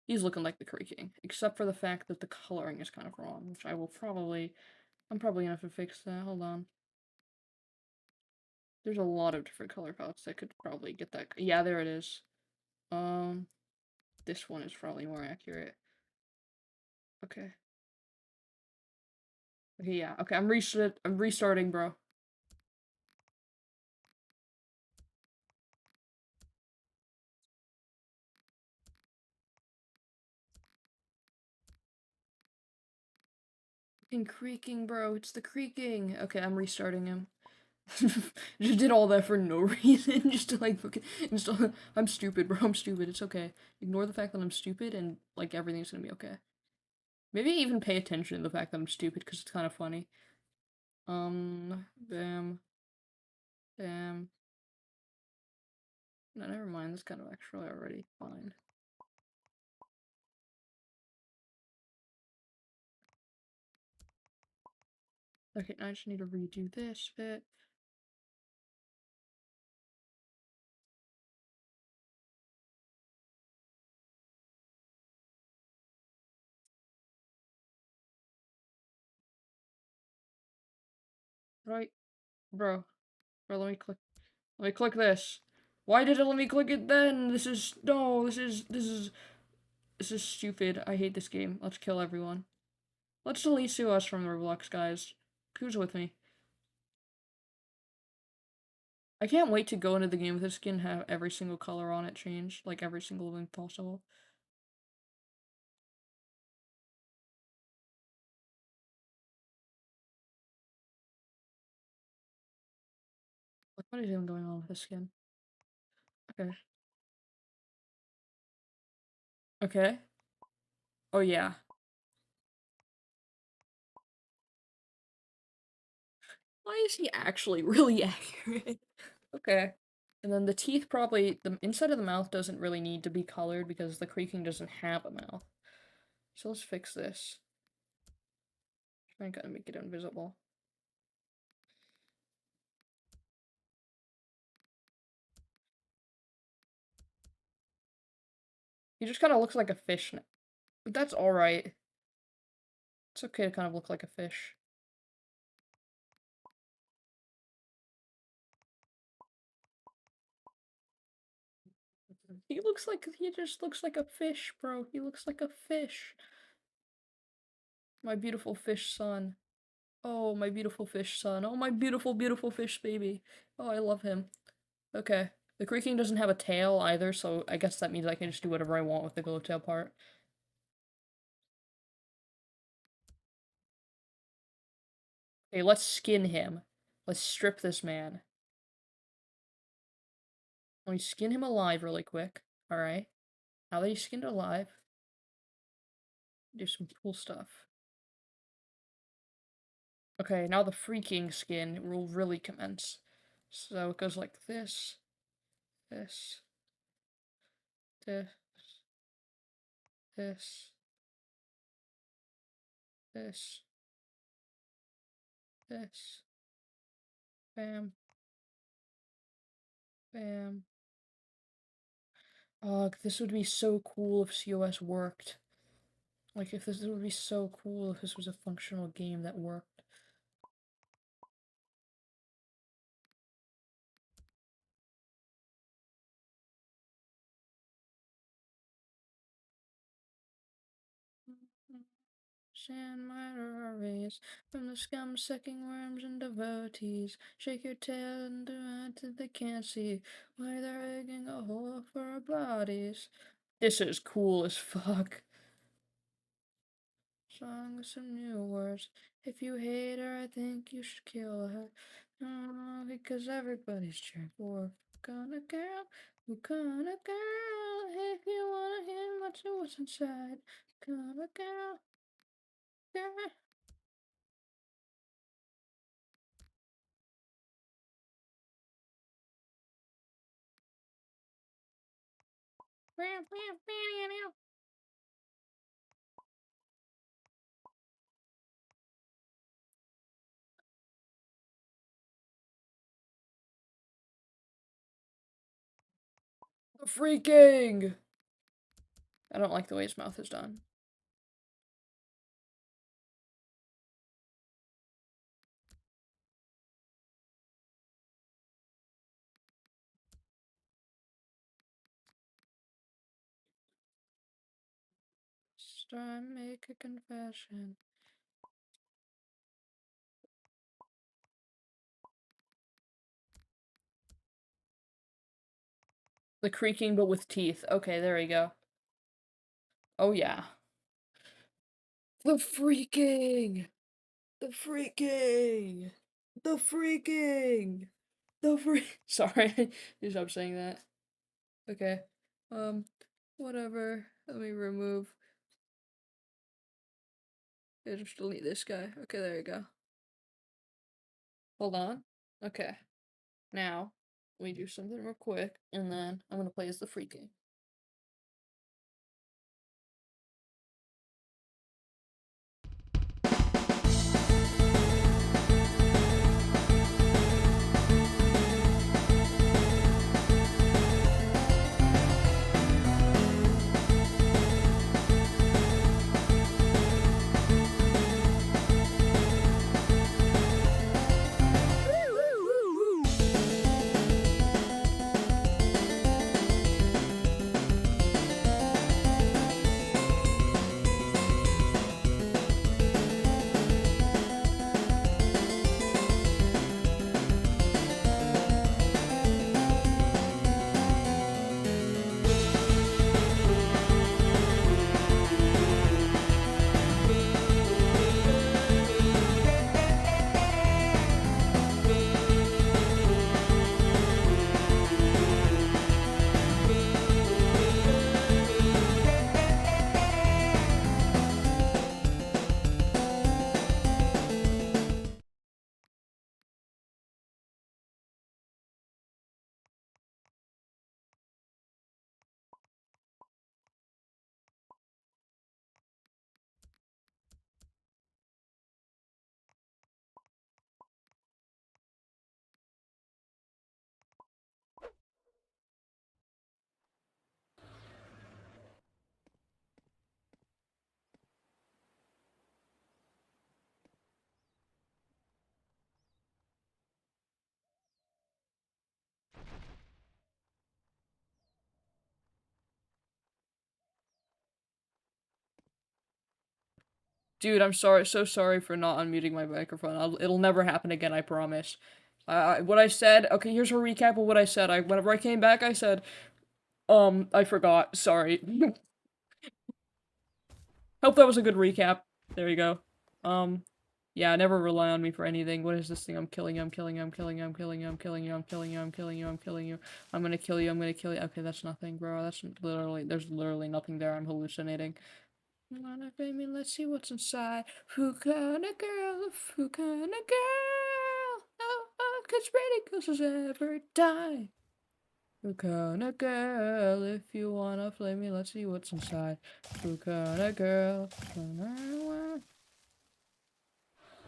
He's looking like the creaking, except for the fact that the coloring is kind of wrong, which I'm probably gonna have to fix that. Hold on. There's a lot of different color palettes that could probably get that. Yeah, there it is. Um, this one is probably more accurate. Okay. Okay, yeah. Okay, I'm restarting, bro. Fucking creaking, bro. It's the creaking. Okay, I'm restarting him. Just did all that for no reason, just to like fucking install. I'm stupid, bro. I'm stupid. It's okay. Ignore the fact that I'm stupid, and like everything's gonna be okay. Maybe even pay attention to the fact that I'm stupid because it's kind of funny. Bam, bam. No, never mind. That's kind of actually already fine. Okay, now I just need to redo this bit. Right, bro. Bro, let me click this. Why did it let me click it then? This is, no, this is stupid. I hate this game. Let's kill everyone. Let's delete sue us from Roblox, guys. Who's with me? I can't wait to go into the game with this skin, have every single color on it change, like every single thing possible. Like, what is even going on with this skin? Okay. Okay. Oh yeah. Why is he actually really accurate? Okay. And then the teeth probably, the inside of the mouth doesn't really need to be colored because the creaking doesn't have a mouth. So let's fix this. I gotta make it invisible. He just kind of looks like a fish now. But that's alright. It's okay to kind of look like a fish. He just looks like a fish, bro. He looks like a fish. My beautiful fish son. Oh, my beautiful fish son. Oh, my beautiful, beautiful fish baby. Oh, I love him. Okay. The creaking doesn't have a tail either, so I guess that means I can just do whatever I want with the glow tail part. Okay, let's skin him. Let's strip this man. Let me skin him alive really quick. Alright. Now that he's skinned alive, do some cool stuff. Okay, now the freaking skin will really commence. So it goes like this, this, this, this, this, this, bam, bam. Oh, this would be so cool if COS worked. Like, if this would be so cool if this was a functional game that worked. Sand miner rays from the scum sucking worms and devotees. Shake your tail and do it till they can't see why they're digging a hole for our bodies. This is cool as fuck. Song some new words. If you hate her, I think you should kill her. Because everybody's cheering for Gonna girl, gonna girl. If you wanna hear what's inside, gonna girl, girl. The freaking! I don't like the way his mouth is done. Just try and make a confession. The creaking, but with teeth. Okay, there we go. Oh, yeah. The freaking! The freaking! The freaking! The freak. Sorry, you stop saying that. Okay. Whatever. Let me remove. Yeah, just delete this guy. Okay, there you go. Hold on. Okay. Now, let me do something real quick, and then I'm gonna play as the freaking. Dude, I'm sorry, so sorry for not unmuting my microphone. It'll never happen again, I promise. What I said, okay, here's a recap of what I said. Whenever I came back, I said, I forgot, sorry. Hope that was a good recap. There you go. Yeah, never rely on me for anything. What is this thing? I'm killing you, I'm killing you, I'm killing you, I'm killing you, I'm killing you, I'm killing you, I'm killing you, I'm killing you. I'm gonna kill you, I'm gonna kill you. Okay, that's nothing, bro. There's literally nothing there. I'm hallucinating. Wanna baby, let's see what's inside. Who kind of girl? Who kind of girl? Oh, 'cause pretty girls ever die. Who kind of girl? If you wanna play me, let's see what's inside. Who kind of girl?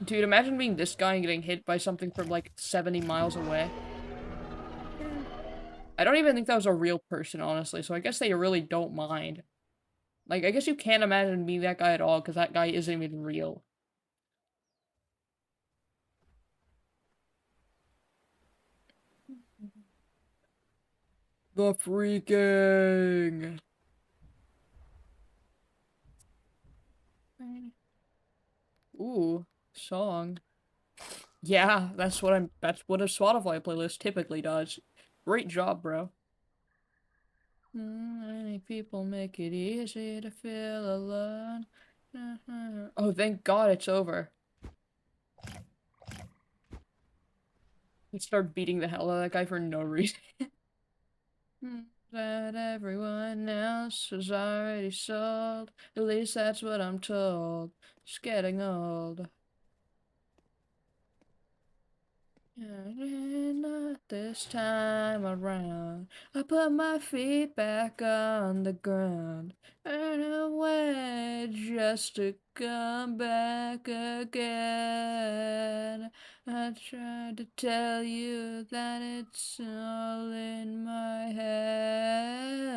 Dude, imagine being this guy and getting hit by something from like 70 miles away. I don't even think that was a real person, honestly, so I guess they really don't mind. Like, I guess you can't imagine being that guy at all, because that guy isn't even real. The freaking. Ooh, song. Yeah, that's what a Spotify playlist typically does. Great job, bro. Many people make it easy to feel alone. Oh, thank God it's over. Let's start beating the hell out of that guy for no reason. That everyone else is already sold. At least that's what I'm told. It's getting old. Not this time around. I put my feet back on the ground. Earn away just to come back again. I tried to tell you that it's all in my head.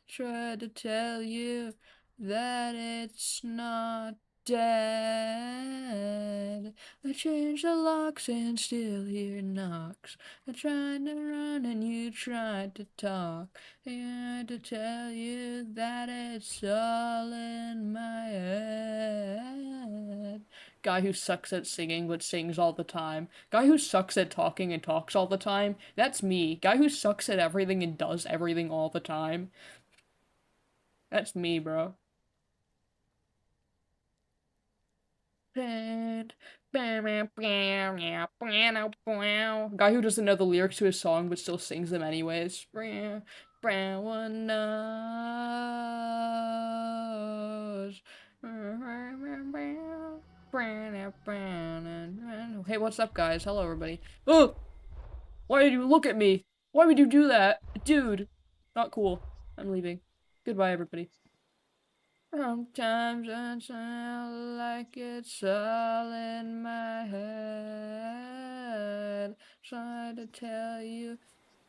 Tried to tell you that it's not dead. I changed the locks and still hear knocks. I tried to run and you tried to talk. I had to tell you that it's all in my head. Guy who sucks at singing but sings all the time. Guy who sucks at talking and talks all the time. That's me. Guy who sucks at everything and does everything all the time. That's me, bro. Guy who doesn't know the lyrics to his song but still sings them anyways. One knows. Hey, what's up, guys? Hello, everybody. Oh! Why did you look at me? Why would you do that? Dude. Not cool. I'm leaving. Goodbye, everybody. Sometimes I sound like it's all in my head. Trying to tell you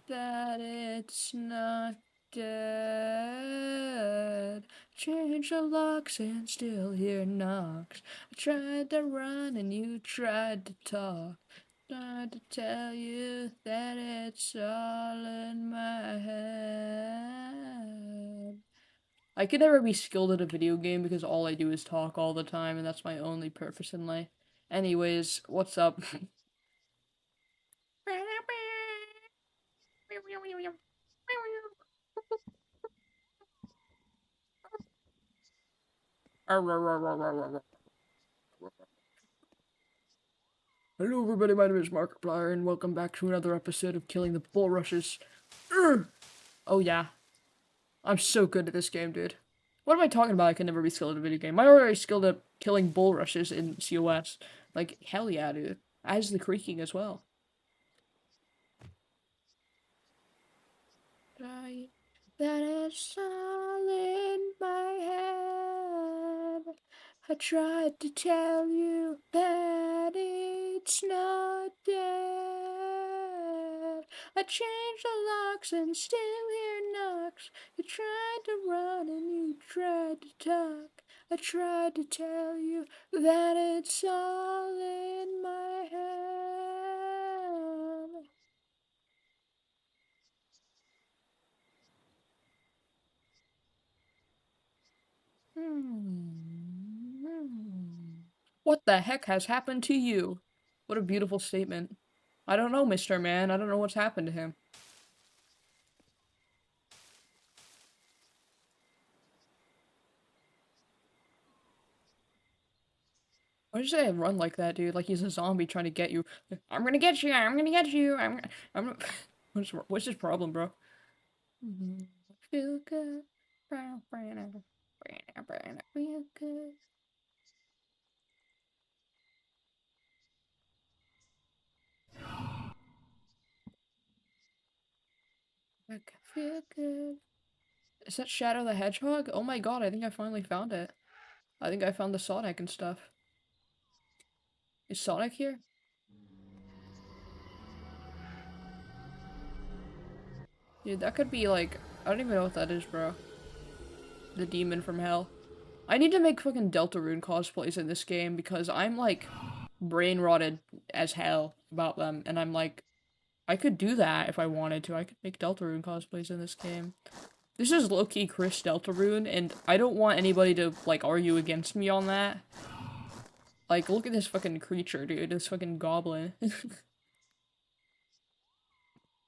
that it's not dead. Change the locks and still hear knocks. I tried to run and you tried to talk. Tried to tell you that it's all in my head. I could never be skilled at a video game because all I do is talk all the time, and that's my only purpose in life. Anyways, what's up? Hello everybody, my name is Markiplier, and welcome back to another episode of Killing the Bulrushes. Oh yeah, I'm so good at this game, dude. What am I talking about? I can never be skilled at a video game. I'm already skilled at killing bulrushes in COS. Like, hell yeah, dude. As the creaking as well. Right. That it's all in my head. I tried to tell you that it's not dead. I changed the locks and still hear knocks. You tried to run and you tried to talk. I tried to tell you that it's all in my head. What the heck has happened to you? What a beautiful statement. I don't know, Mr. Man. I don't know what's happened to him. Why did you say run like that, dude? Like he's a zombie trying to get you. I'm gonna get you. I'm gonna get you. I'm. What's his problem, bro? Feel good. Feel good. I can feel good. Is that Shadow the Hedgehog? Oh my god, I think I finally found it. I think I found the Sonic and stuff. Is Sonic here? Dude, that could be like, I don't even know what that is, bro. The demon from hell. I need to make fucking Deltarune cosplays in this game because I'm like brain rotted as hell about them, and I'm like, I could do that if I wanted to. I could make Deltarune cosplays in this game. This is low-key Chris Deltarune, and I don't want anybody to like argue against me on that. Like, look at this fucking creature, dude. This fucking goblin.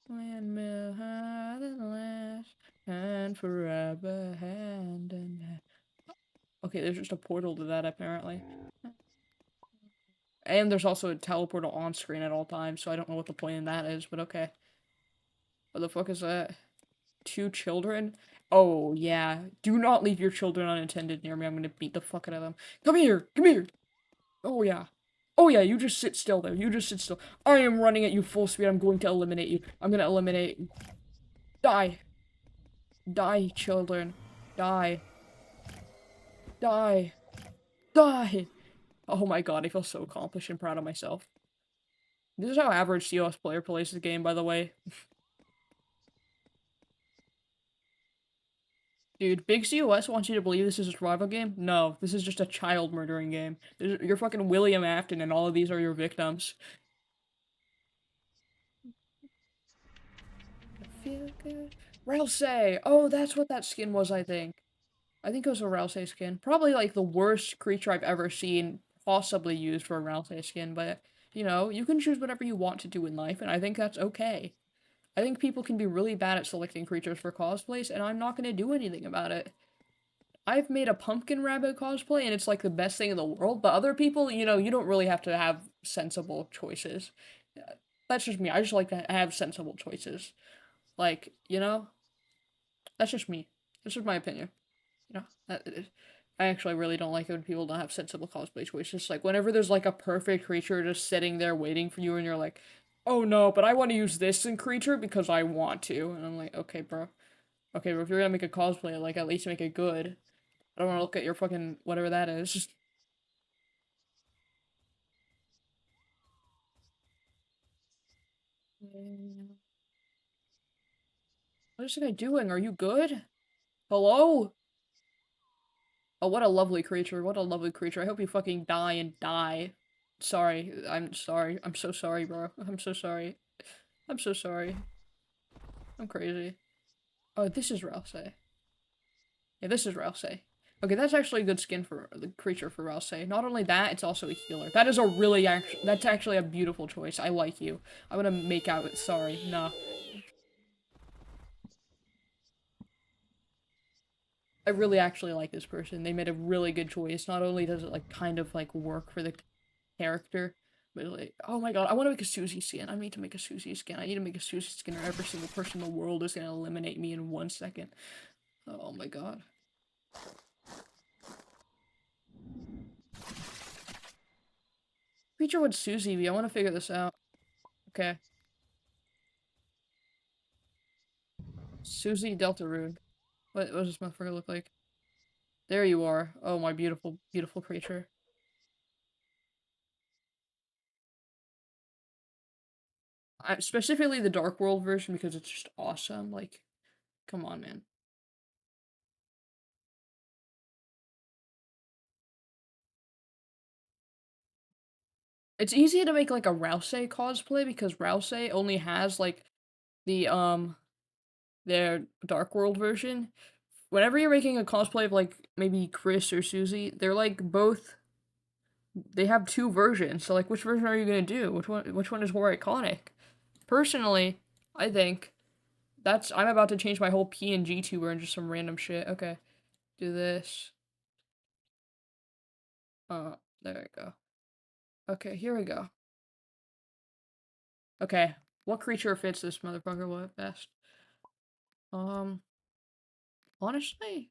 Windmill hard and last, and forever hand in hand. Okay, there's just a portal to that, apparently. And there's also a teleportal on screen at all times, so I don't know what the point in that is, but okay. What the fuck is that? 2 children? Oh, yeah. Do not leave your children unattended near me. I'm gonna beat the fuck out of them. Come here! Come here! Oh, yeah. Oh, yeah, you just sit still there. You just sit still. I am running at you full speed. I'm going to eliminate you. I'm gonna eliminate. Die. Die, children. Die. Die. Die! Oh my god, I feel so accomplished and proud of myself. This is how average COS player plays the game, by the way. Dude, big COS wants you to believe this is a survival game? No, this is just a child murdering game. You're fucking William Afton and all of these are your victims. I feel good. Rousey! Oh, that's what that skin was, I think. I think it was a Rousey skin. Probably like the worst creature I've ever seen possibly used for a Rousey skin, but you know, you can choose whatever you want to do in life, and I think that's okay. I think people can be really bad at selecting creatures for cosplays, and I'm not gonna do anything about it. I've made a pumpkin rabbit cosplay, and it's like the best thing in the world, but other people, you know, you don't really have to have sensible choices. That's just me. I just like to have sensible choices. Like, you know, that's just me. That's just my opinion. You know, I actually really don't like it when people don't have sensible cosplay choices. Like, whenever there's like a perfect creature just sitting there waiting for you, and you're like, oh no, but I want to use this in creature because I want to. And I'm like, okay, bro. Okay, but if you're gonna make a cosplay, like, at least make it good. I don't want to look at your fucking whatever that is. What is this guy doing? Are you good? Hello? Oh, what a lovely creature. What a lovely creature. I hope you fucking die and die. Sorry. I'm sorry. I'm so sorry, bro. I'm so sorry. I'm so sorry. I'm crazy. Oh, this is Rousey. Yeah, this is Rousey. Okay, that's actually a good skin for the creature for Rousey. Not only that, it's also a healer. That is a really that's actually a beautiful choice. I like you. I'm gonna make out with sorry. Nah. I really actually like this person. They made a really good choice. Not only does it like kind of like work for the character, but like, oh my god, I want to make a Susie skin. I need to make a Susie skin. I need to make a Susie skin, or every single person in the world is gonna eliminate me in 1 second. Oh my god. Creature would Susie be? I want to figure this out. Okay. Susie Deltarune. What does this motherfucker look like? There you are. Oh, my beautiful, beautiful creature. Specifically the Dark World version because it's just awesome. Like, come on, man. It's easy to make like a Rousey cosplay because Rousey only has like the their Dark World version. Whenever you're making a cosplay of like maybe Chris or Susie, they're like both they have two versions. So like, which version are you gonna do? Which one is more iconic? Personally, I think I'm about to change my whole PNG tuber into some random shit. Okay, do this. There we go. Okay, here we go. Okay, what creature fits this motherfucker what best? Um, honestly,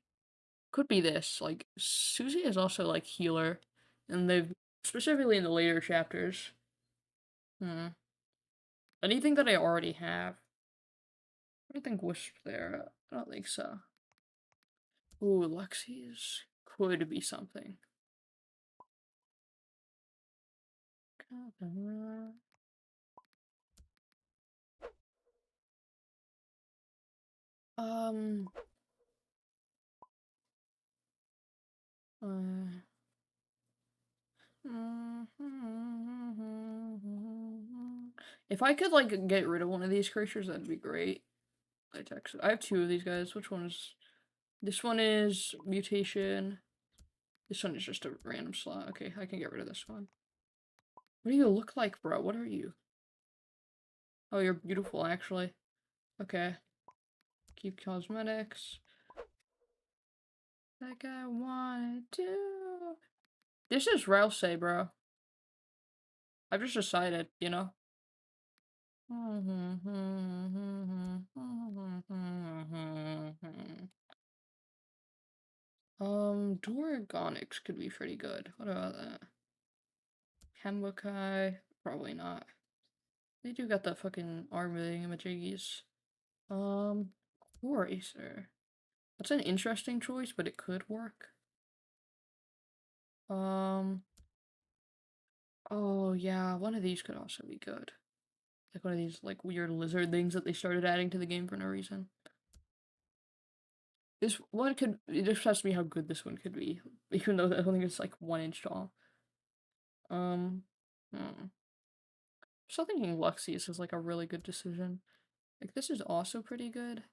could be this. Like, Susie is also like healer, and they've specifically in the later chapters. Hmm. Anything that I already have. I don't think Wisp there. I don't think so. Ooh, Lexi's could be something. Um. Uh, if I could like get rid of one of these creatures, that'd be great. I have two of these guys. Which one is? This one is mutation. This one is just a random slot. Okay, I can get rid of this one. What do you look like, bro? What are you? Oh, you're beautiful, actually. Okay. Keep cosmetics. Like I wanted to. This is Rouse, bro. I've just decided, you know? Doragonics could be pretty good. What about that? Hembukai? Probably not. They do got that fucking arm thingamajiggies. Eraser. That's an interesting choice, but it could work. Um, oh yeah, one of these could also be good. Like one of these like weird lizard things that they started adding to the game for no reason. This one could, it just has to be how good this one could be, even though I don't think it's like 1 inch tall. Um, hmm. Still thinking Luxius is like a really good decision. Like this is also pretty good.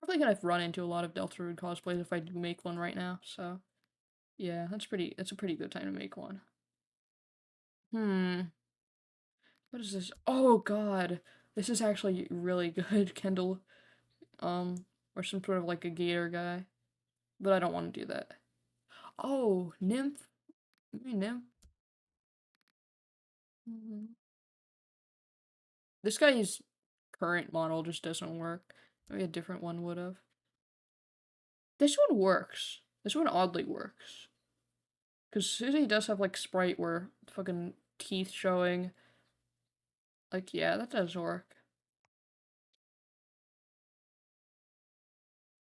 Probably gonna run into a lot of Deltarune cosplays if I do make one right now, so yeah, that's a pretty good time to make one. Hmm. What is this? Oh god. This is actually really good, Kendall. Or some sort of like a gator guy. But I don't want to do that. Oh, Nymph. Maybe Nymph. This guy's current model just doesn't work. Maybe a different one would have. This one works. This one oddly works. Because Susie does have like sprite where fucking teeth showing. Like, yeah, that does work.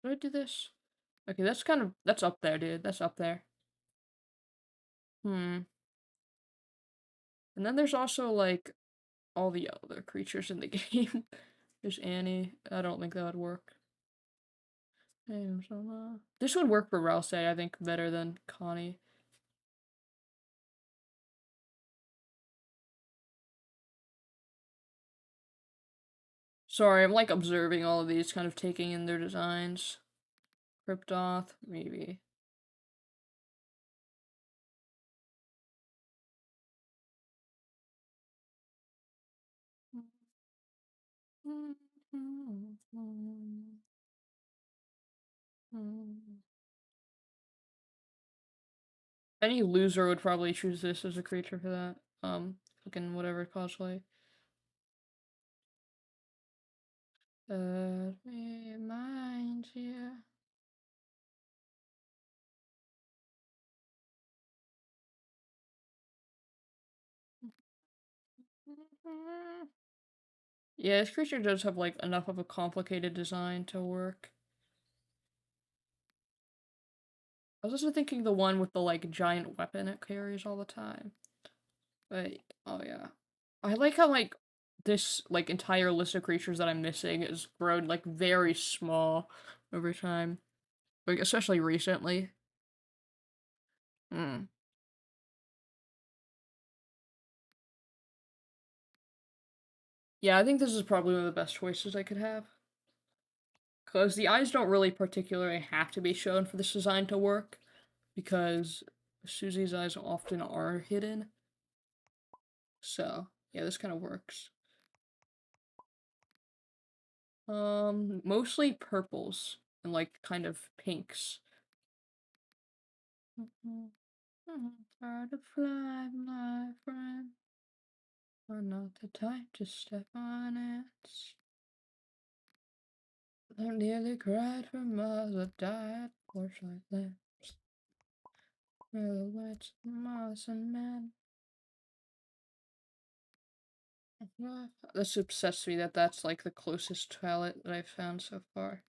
Did I do this? Okay, that's up there, dude. That's up there. Hmm. And then there's also like all the other creatures in the game. There's Annie. I don't think that would work. This would work for Rouse, I think, better than Connie. Sorry, I'm like observing all of these, kind of taking in their designs. Cryptoth, maybe. Any loser would probably choose this as a creature for that. Fucking whatever cosplay. Remind you. Yeah, this creature does have like enough of a complicated design to work. I was also thinking the one with the like giant weapon it carries all the time. But oh yeah. I like how like this like entire list of creatures that I'm missing is grown like very small over time. Like especially recently. Hmm. Yeah, I think this is probably one of the best choices I could have. Because the eyes don't really particularly have to be shown for this design to work. because Susie's eyes often are hidden. So, yeah, this kind of works. Mostly purples and like kind of pinks. Try to fly, my friend. I'm not the type to step on it. I nearly cried for miles, I died, Porsche like lips. The lights, Mars and men. This obsessed me that that's like the closest palette that I've found so far.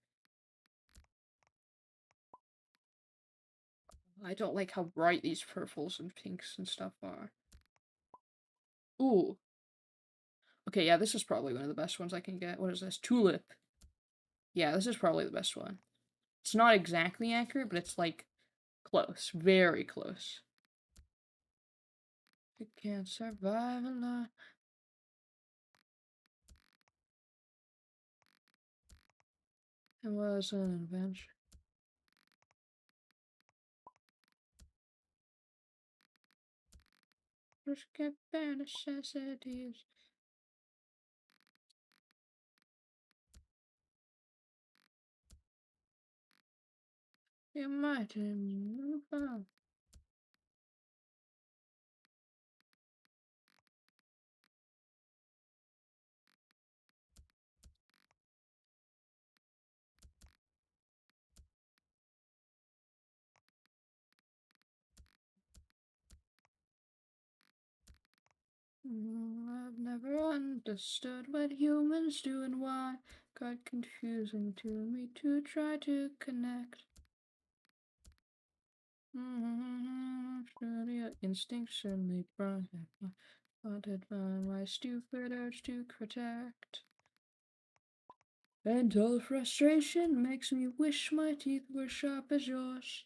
I don't like how bright these purples and pinks and stuff are. Ooh. Okay, yeah, this is probably one of the best ones I can get. What is this? Tulip. Yeah, this is probably the best one. It's not exactly accurate, but it's like close. Very close. I can't survive alone. It was an adventure. Just get bare necessities. You might move on. I've never understood what humans do and why. Got confusing to me to try to connect. Your instincts certainly bright, haunted by my stupid urge to protect. And all frustration makes me wish my teeth were sharp as yours.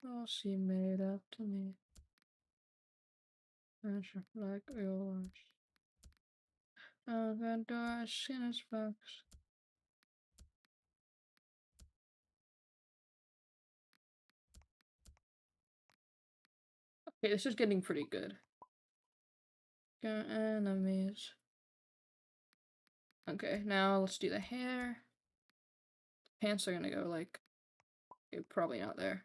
All she made up to me, friendship like yours. Open doors, sinners box. Okay, this is getting pretty good. Got enemies. Okay, now let's do the hair. Pants are gonna go like, okay, probably not there.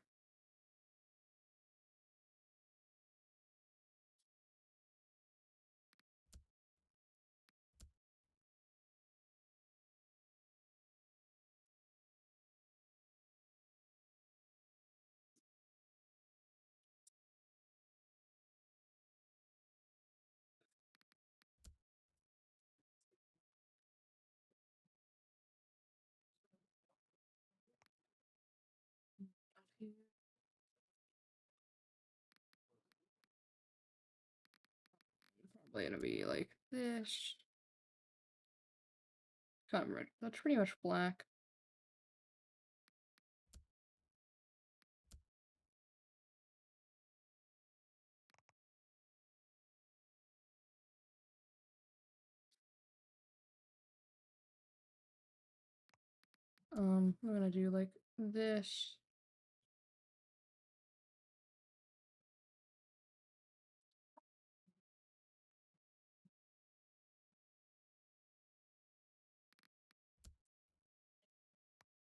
Probably gonna be like this. Kind of red. That's pretty much black. We're gonna do like this.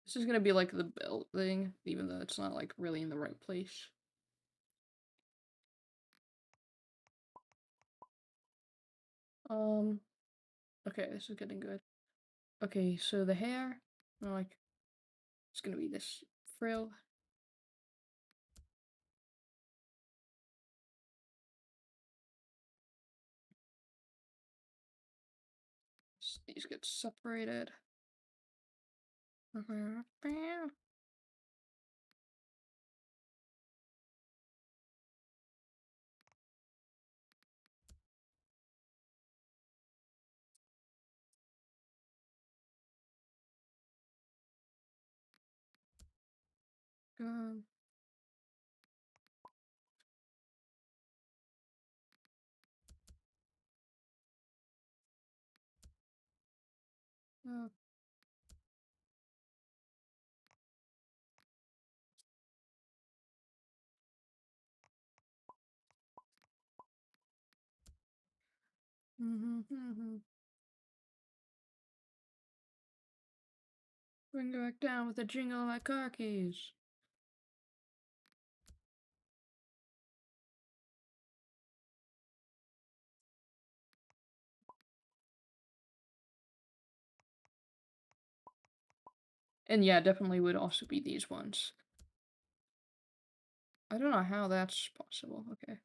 This is gonna be like the belt thing, even though it's not like really in the right place. Okay, this is getting good. Okay, so the hair, like, it's gonna be this frill. These get separated. Um, Uh, Bring it back down with the jingle of my car keys. And yeah, definitely would also be these ones. I don't know how that's possible. Okay.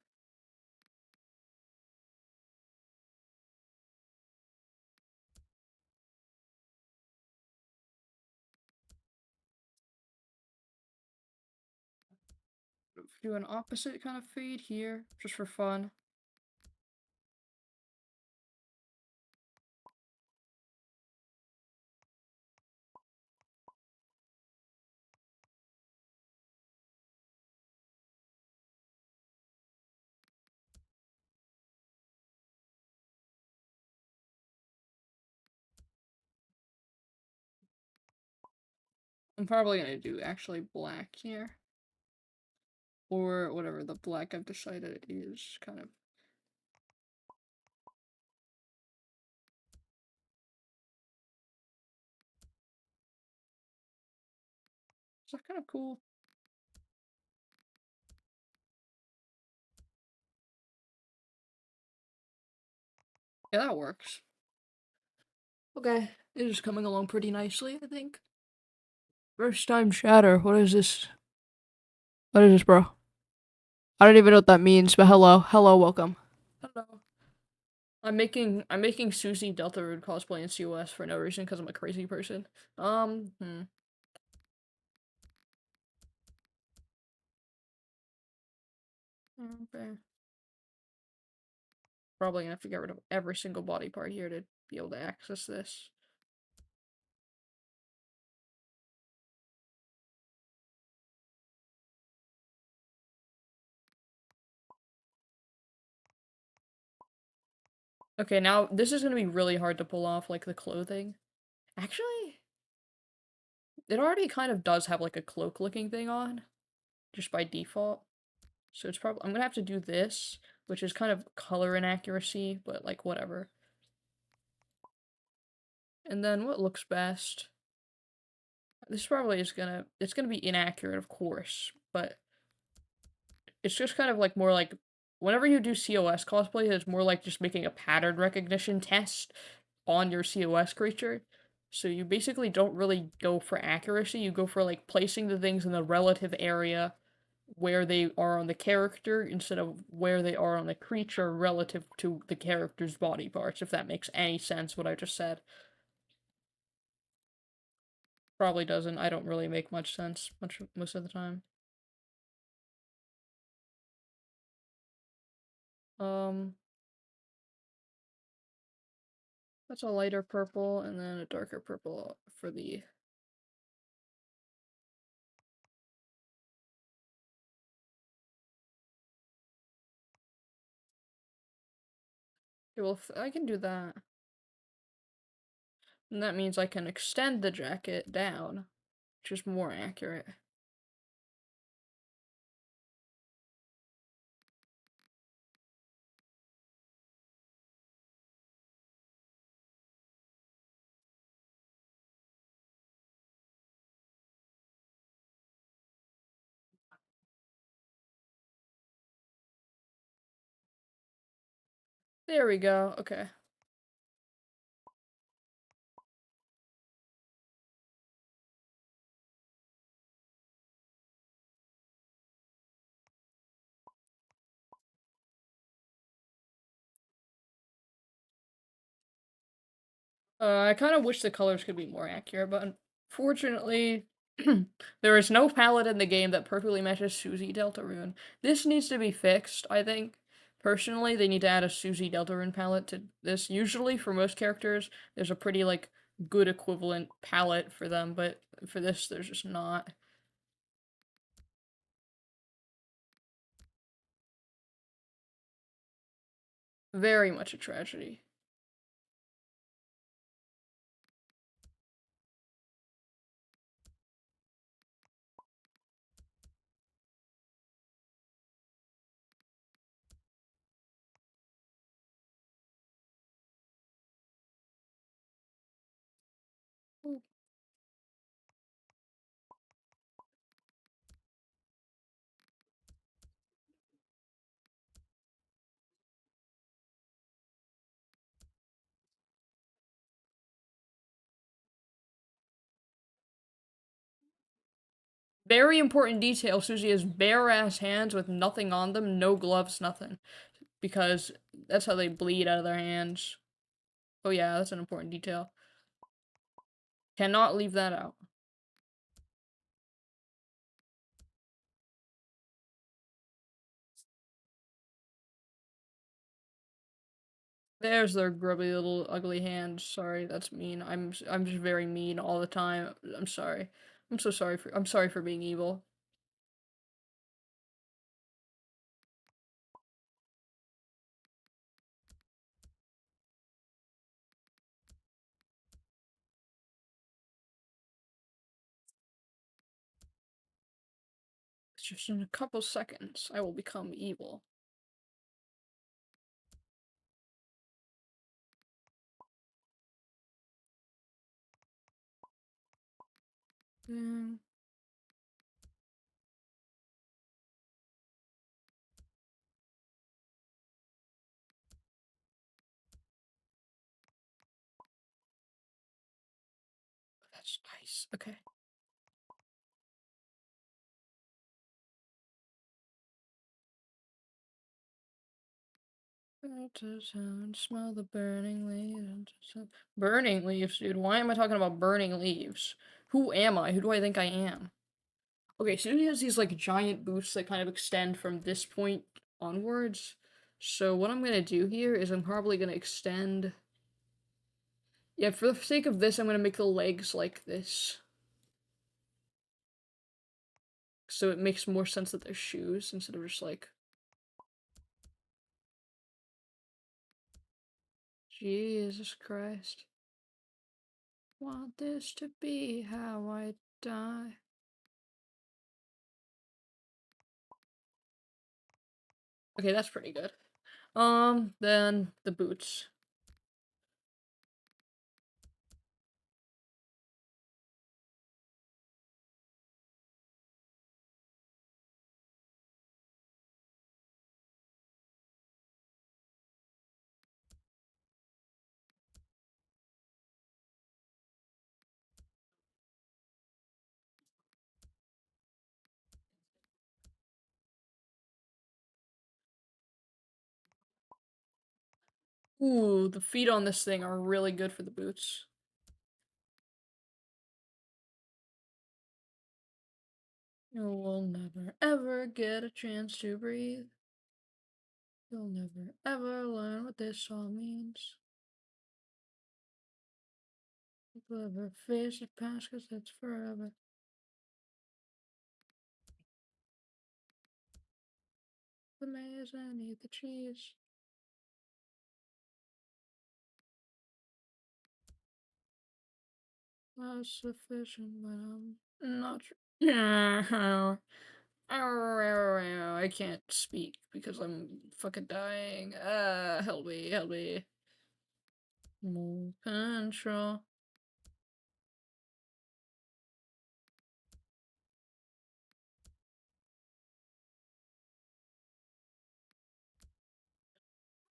Do an opposite kind of fade here, just for fun. I'm probably gonna do actually black here. Or whatever the black I've decided is kind of. Is that kind of cool? Yeah, that works. Okay, it is coming along pretty nicely, I think. First time shatter. What is this? What is this, bro? I don't even know what that means, but hello. Hello, welcome. Hello. I'm making Susie Deltarune cosplay in COS for no reason because I'm a crazy person. Hmm. Okay. Probably gonna have to get rid of every single body part here to be able to access this. Okay, now this is gonna be really hard to pull off, like the clothing. Actually, it already kind of does have like a cloak looking thing on, just by default. So it's probably, I'm gonna have to do this, which is kind of color inaccuracy, but like whatever. And then what looks best? This probably is gonna, it's gonna be inaccurate, of course, but it's just kind of like more like, whenever you do COS cosplay, it's more like just making a pattern recognition test on your COS creature. So you basically don't really go for accuracy, you go for like placing the things in the relative area where they are on the character instead of where they are on the creature relative to the character's body parts, if that makes any sense what I just said. Probably doesn't. I don't really make much sense most of the time. Um that's a lighter purple and then a darker purple for the. Okay, well, I can do that. And that means I can extend the jacket down, which is more accurate. There we go. Okay. I kind of wish the colors could be more accurate, but unfortunately, there is no palette in the game that perfectly matches Susie Deltarune. This needs to be fixed, I think. Personally, they need to add a Susie Deltarune palette to this. Usually, for most characters, there's a pretty, like, good equivalent palette for them, but for this, there's just not. Very much a tragedy. very important detail, Susie has bare ass hands with nothing on them, no gloves, nothing. Because that's how they bleed out of their hands. Oh yeah, that's an important detail. Cannot leave that out. There's their grubby little ugly hands. Sorry, that's mean. I'm just very mean all the time. I'm sorry. I'm sorry for being evil. It's just in a couple seconds I will become evil. Mm. That's nice. Okay. Smell the burning leaves. Burning leaves, dude. Why am I talking about burning leaves? Who am I? Who do I think I am? Okay, so he has these like giant boots that kind of extend from this point onwards. So what I'm gonna do here is I'm probably gonna extend. Yeah, for the sake of this, I'm gonna make the legs like this. So it makes more sense that they're shoes instead of just like. Jesus Christ. Want this to be how I die. Okay, that's pretty good. Then the boots. Ooh, the feet on this thing are really good for the boots. You will never ever get a chance to breathe. You'll never ever learn what this all means. You'll ever face the past cause it's forever. The maze and eat the cheese. Not sufficient, but I'm not sure. I can't speak because I'm fucking dying. Help me, help me. More control.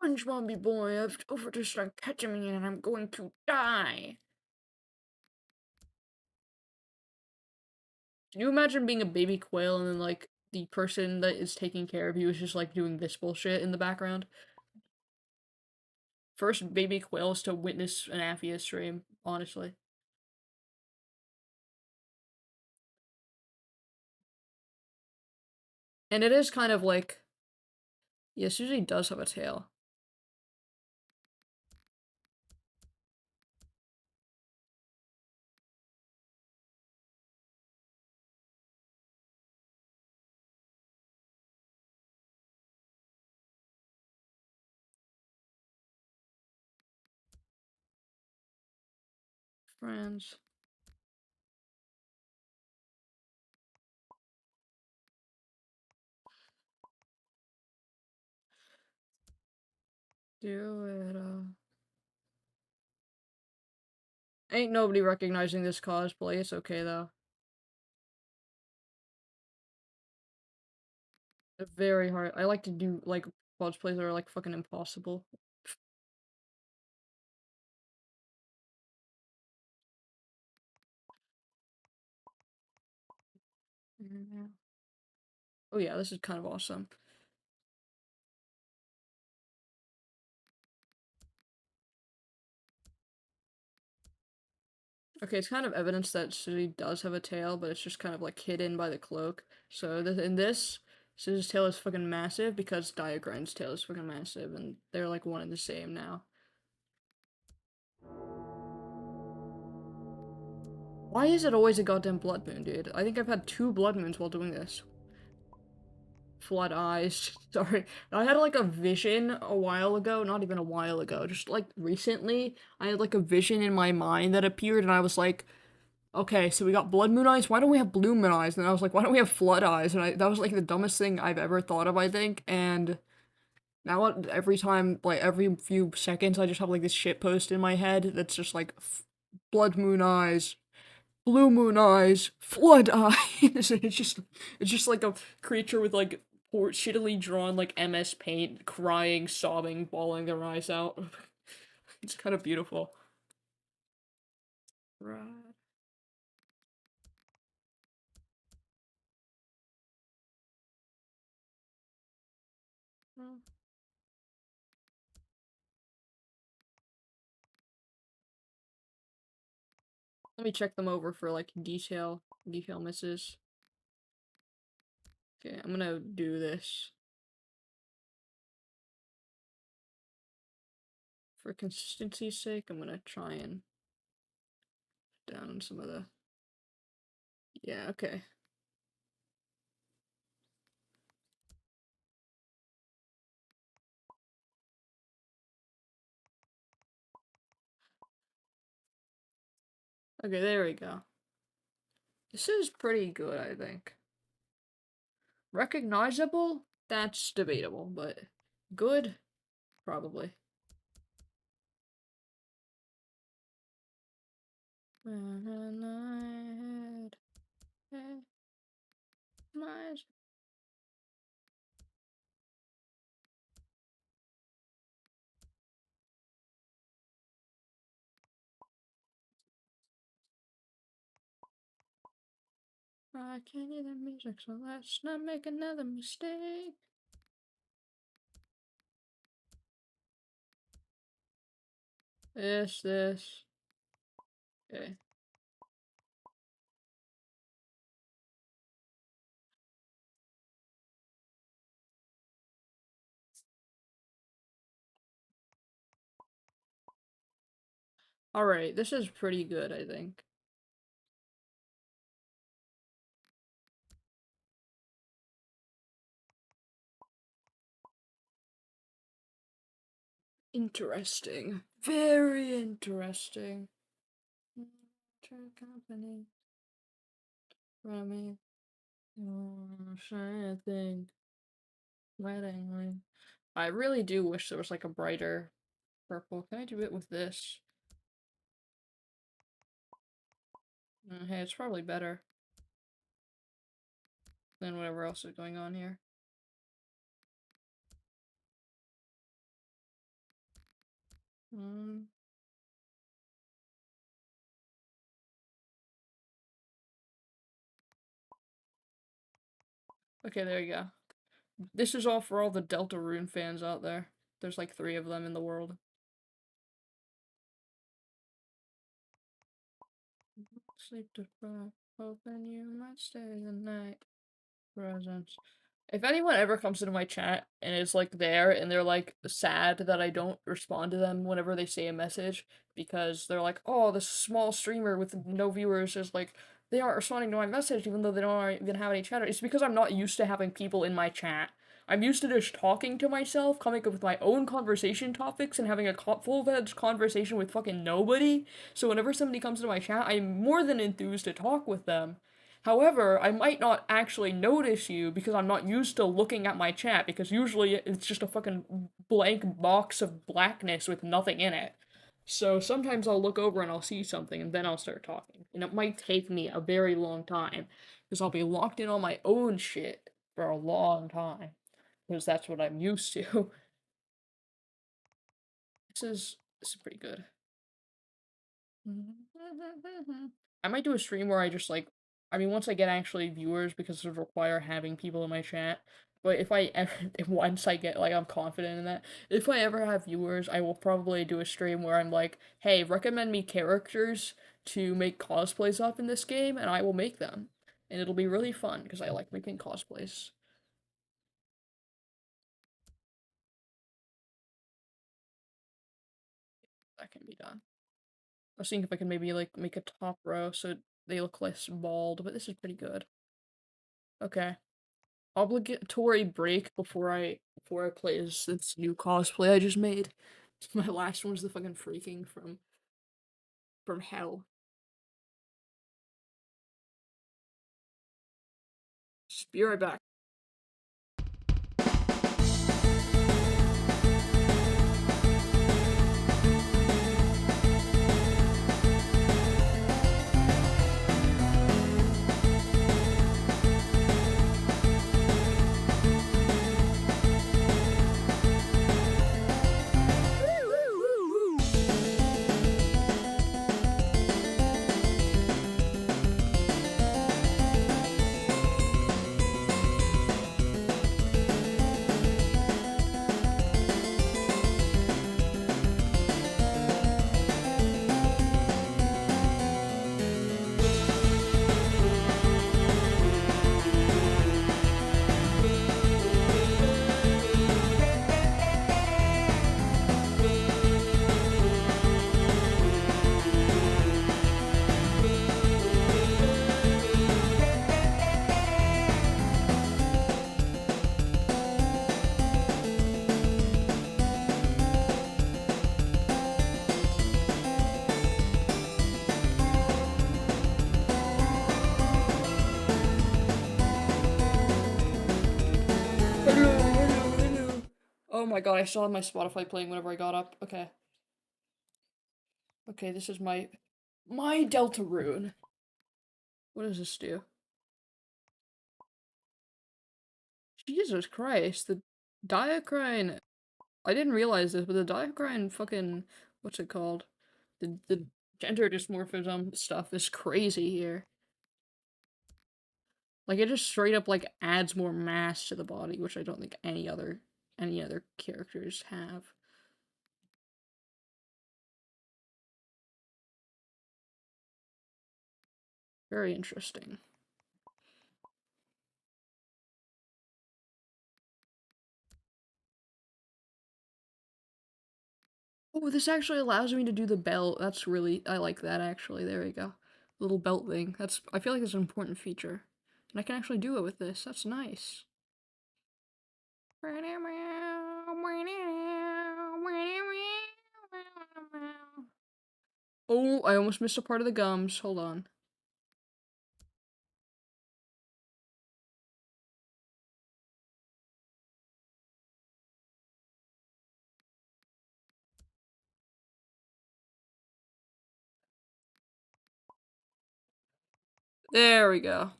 SpongeBob boy, I've overdosed start catching me and I'm going to die. Can you imagine being a baby quail and then like the person that is taking care of you is just like doing this bullshit in the background? First baby quails to witness an Aphia stream, honestly. And it is kind of like, yeah, Susie does have a tail. Friends. Do it all. Ain't nobody recognizing this cosplay, it's okay though. It's very hard. I like to do like cosplays that are like fucking impossible. Oh yeah, this is kind of awesome. Okay, it's kind of evidence that Suzy does have a tail, but it's just kind of like hidden by the cloak. So in this, Suzy's tail is fucking massive because Diagrind's tail is fucking massive, and they're like one and the same now. Why is it always a goddamn blood moon, dude? I think I've had 2 blood moons while doing this. Flood eyes. Sorry. I had like a vision a while ago, not even a while ago, just like recently. I had like a vision in my mind that appeared, and I was like, okay, so we got blood moon eyes. Why don't we have blue moon eyes? And I was like, why don't we have flood eyes? And that was like the dumbest thing I've ever thought of, I think. And now every time, like every few seconds, I just have like this shit post in my head that's just like blood moon eyes, blue moon eyes, flood eyes. It's just like a creature with like poor, shittily drawn like MS Paint, crying, sobbing, bawling their eyes out. It's kind of beautiful. Right. Let me check them over for like detail misses. Okay, I'm gonna do this. For consistency's sake, I'm gonna try and down some of the. Yeah, okay. Okay, there we go. This is pretty good, I think. Recognizable? That's debatable, but good? Probably. I can't hear the music, so let's not make another mistake. This. Okay. Alright, this is pretty good, I think. Interesting. Very interesting. Company. From me. Thing. Wedding. I really do wish there was like a brighter purple. Can I do it with this? Hey, it's probably better than whatever else is going on here. Okay, there you go. This is all for all the Deltarune fans out there. There's like 3 of them in the world. Sleep deprived, hoping you might stay the night. Presents. If anyone ever comes into my chat and is like there and they're like sad that I don't respond to them whenever they say a message because they're like, oh, this small streamer with no viewers is like, they aren't responding to my message even though they don't even have any chatter. It's because I'm not used to having people in my chat. I'm used to just talking to myself, coming up with my own conversation topics, and having a full-fledged conversation with fucking nobody. So whenever somebody comes into my chat, I'm more than enthused to talk with them. However, I might not actually notice you because I'm not used to looking at my chat because usually it's just a fucking blank box of blackness with nothing in it. So sometimes I'll look over and I'll see something and then I'll start talking. And it might take me a very long time because I'll be locked in on my own shit for a long time because that's what I'm used to. This is pretty good. I might do a stream where I just like I mean, once I get actually viewers, because it would require having people in my chat. But if I ever, once I get, like, I'm confident in that, if I ever have viewers, I will probably do a stream where I'm like, hey, recommend me characters to make cosplays up in this game, and I will make them. And it'll be really fun, because I like making cosplays. That can be done. I was seeing if I can maybe, like, make a top row so they look less bald, but this is pretty good. Okay. Obligatory break before I play this new cosplay I just made. My last one's the fucking freaking from hell. Just be right back. Hello, hello, hello. Oh my god, I still have my Spotify playing whenever I got up. Okay. Okay, this is my Delta Rune. What does this do? Jesus Christ, the Diacrine. I didn't realize this, but the Diacrine fucking what's it called? The gender dysmorphism stuff is crazy here. Like it just straight up like adds more mass to the body, which I don't think any other characters have. Very interesting. Oh, this actually allows me to do the belt. That's really, I like that actually. There we go. Little belt thing. I feel like it's an important feature. And I can actually do it with this. That's nice. Oh, I almost missed a part of the gums. Hold on. There we go.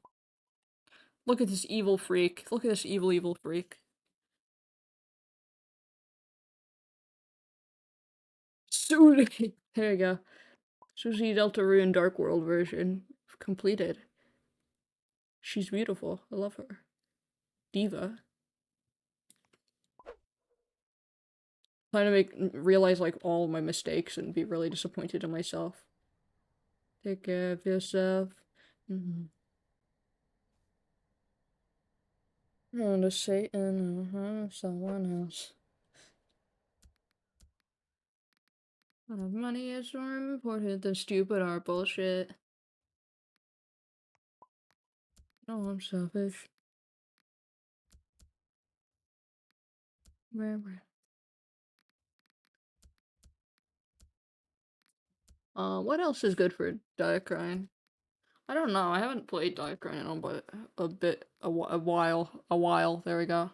Look at this evil freak. Look at this evil freak. Susie! There you go. Susie Deltarune Dark World version. Completed. She's beautiful. I love her. Diva. Trying to realize like all my mistakes and be really disappointed in myself. Take care of yourself. Mm-hmm. On to Satan, someone else. Money is more important than stupid art bullshit. No, I'm selfish. What else is good for Diacrine? I don't know. I haven't played Diacrine in a while. There we go.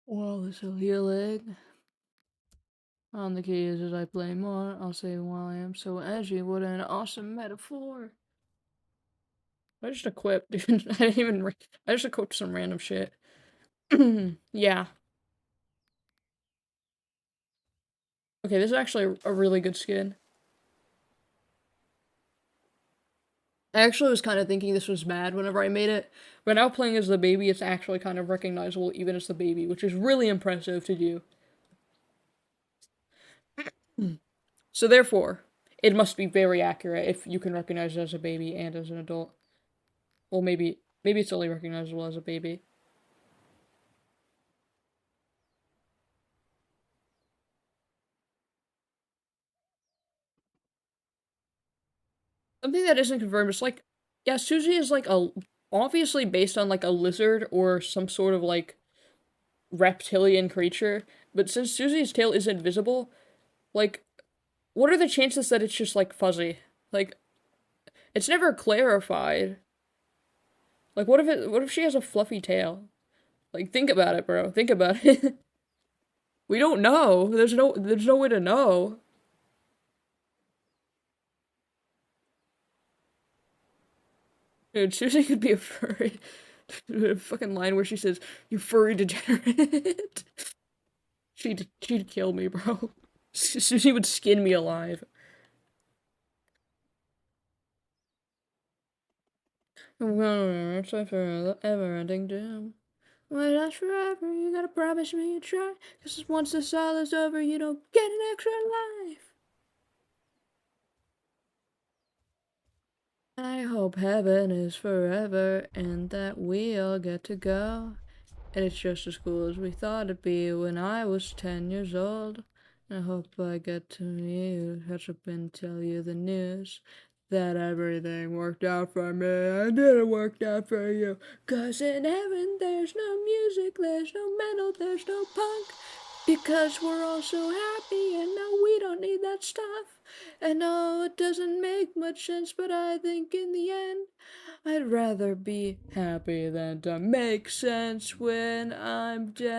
Well, this will healing. On the keys as I play more, I'll say while I am so edgy. What an awesome metaphor. I just equipped, dude. I just equipped some random shit. Yeah. Okay, this is actually a really good skin. I actually was kind of thinking this was bad whenever I made it, but now playing as the baby, it's actually kind of recognizable even as the baby, which is really impressive to do. So therefore, it must be very accurate if you can recognize it as a baby and as an adult. Well, maybe it's only recognizable as a baby. Something that isn't confirmed is like, yeah, Susie is like a obviously based on like a lizard or some sort of like reptilian creature, but since Susie's tail isn't visible, like, what are the chances that it's just like fuzzy? Like, it's never clarified. Like, what if she has a fluffy tail? Like, think about it, bro. Think about it. We don't know. There's no way to know. Dude, Susie could be a furry. A fucking line where she says, "You furry degenerate." She'd kill me, bro. Susie would skin me alive. I'm gonna try for the ever-ending doom. When that's forever, you gotta promise me you try. Cause once this all is over, you don't get an extra life. I hope heaven is forever and that we all get to go. And it's just as cool as we thought it'd be when I was 10 years old. I hope I get to meet you, catch up and tell you the news that everything worked out for me and it worked out for you. 'Cause in heaven there's no music, there's no metal, there's no punk. Because we're all so happy and now we don't need that stuff. And no, it doesn't make much sense, but I think in the end, I'd rather be happy than to make sense when I'm dead.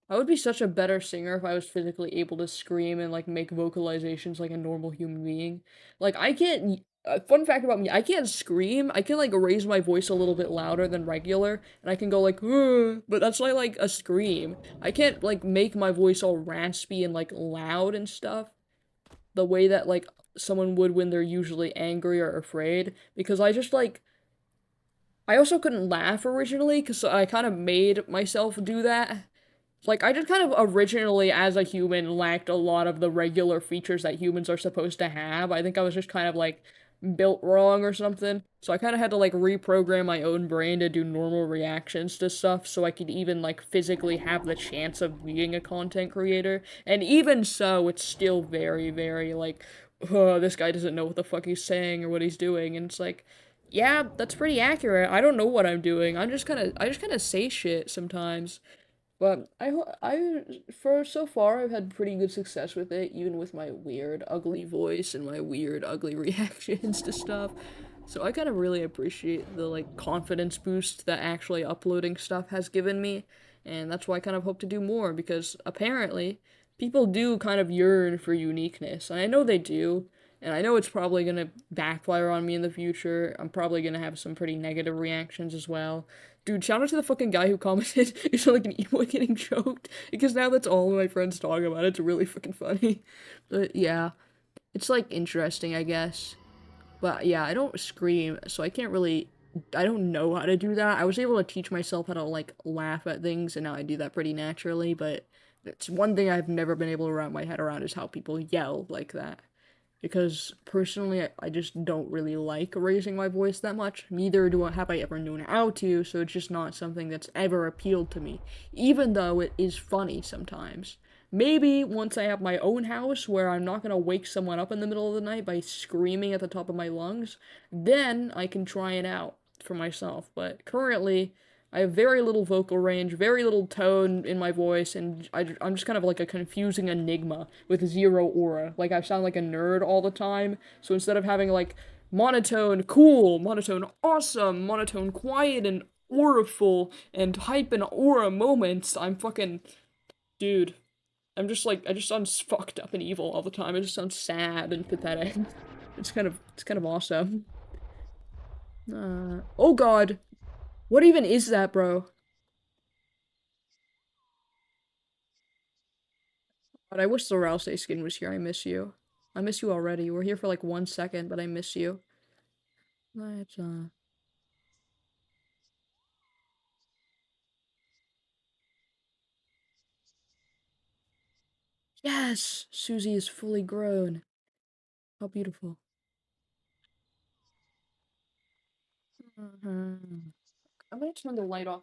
I would be such a better singer if I was physically able to scream and like make vocalizations like a normal human being. Like I can't. Fun fact about me: I can't scream. I can like raise my voice a little bit louder than regular, and I can go like, but that's like a scream. I can't like make my voice all raspy and like loud and stuff the way that like someone would when they're usually angry or afraid because I just like I also couldn't laugh originally because I kind of made myself do that. Like I just kind of originally as a human lacked a lot of the regular features that humans are supposed to have. I think I was just kind of like built wrong or something. So I kind of had to like reprogram my own brain to do normal reactions to stuff so I could even like physically have the chance of being a content creator. And even so, it's still very, very like, oh, this guy doesn't know what the fuck he's saying or what he's doing. And it's like, yeah, that's pretty accurate. I don't know what I'm doing. I just kind of say shit sometimes. But for so far, I've had pretty good success with it, even with my weird, ugly voice and my weird, ugly reactions to stuff. So I kind of really appreciate the like confidence boost that actually uploading stuff has given me, and that's why I kind of hope to do more because apparently people do kind of yearn for uniqueness, and I know they do, and I know it's probably gonna backfire on me in the future. I'm probably gonna have some pretty negative reactions as well. Dude, shout out to the fucking guy who commented it's like an emo getting choked because now that's all my friends talk about. It's really fucking funny. But yeah, it's like interesting, I guess. But yeah, I don't scream, so I can't really. I don't know how to do that. I was able to teach myself how to like laugh at things, and now I do that pretty naturally. But it's one thing I've never been able to wrap my head around is how people yell like that because personally I just don't really like raising my voice that much. Neither do I have I ever known how to, so it's just not something that's ever appealed to me, even though it is funny sometimes. Maybe once I have my own house where I'm not gonna wake someone up in the middle of the night by screaming at the top of my lungs, then I can try it out for myself. But currently, I have very little vocal range, very little tone in my voice, and I'm just kind of like a confusing enigma with zero aura. Like, I sound like a nerd all the time, so instead of having like monotone cool, monotone awesome, monotone quiet and auraful, and hype and aura moments, I'm fucking. Dude, I'm just like, I just sound fucked up and evil all the time. I just sound sad and pathetic. It's kind of awesome. Oh god. What even is that, bro? But I wish the Rousey skin was here. I miss you. I miss you already. We're here for like 1 second, but I miss you. Let's Yes! Susie is fully grown. How beautiful. Mhm. I'm gonna turn the light off.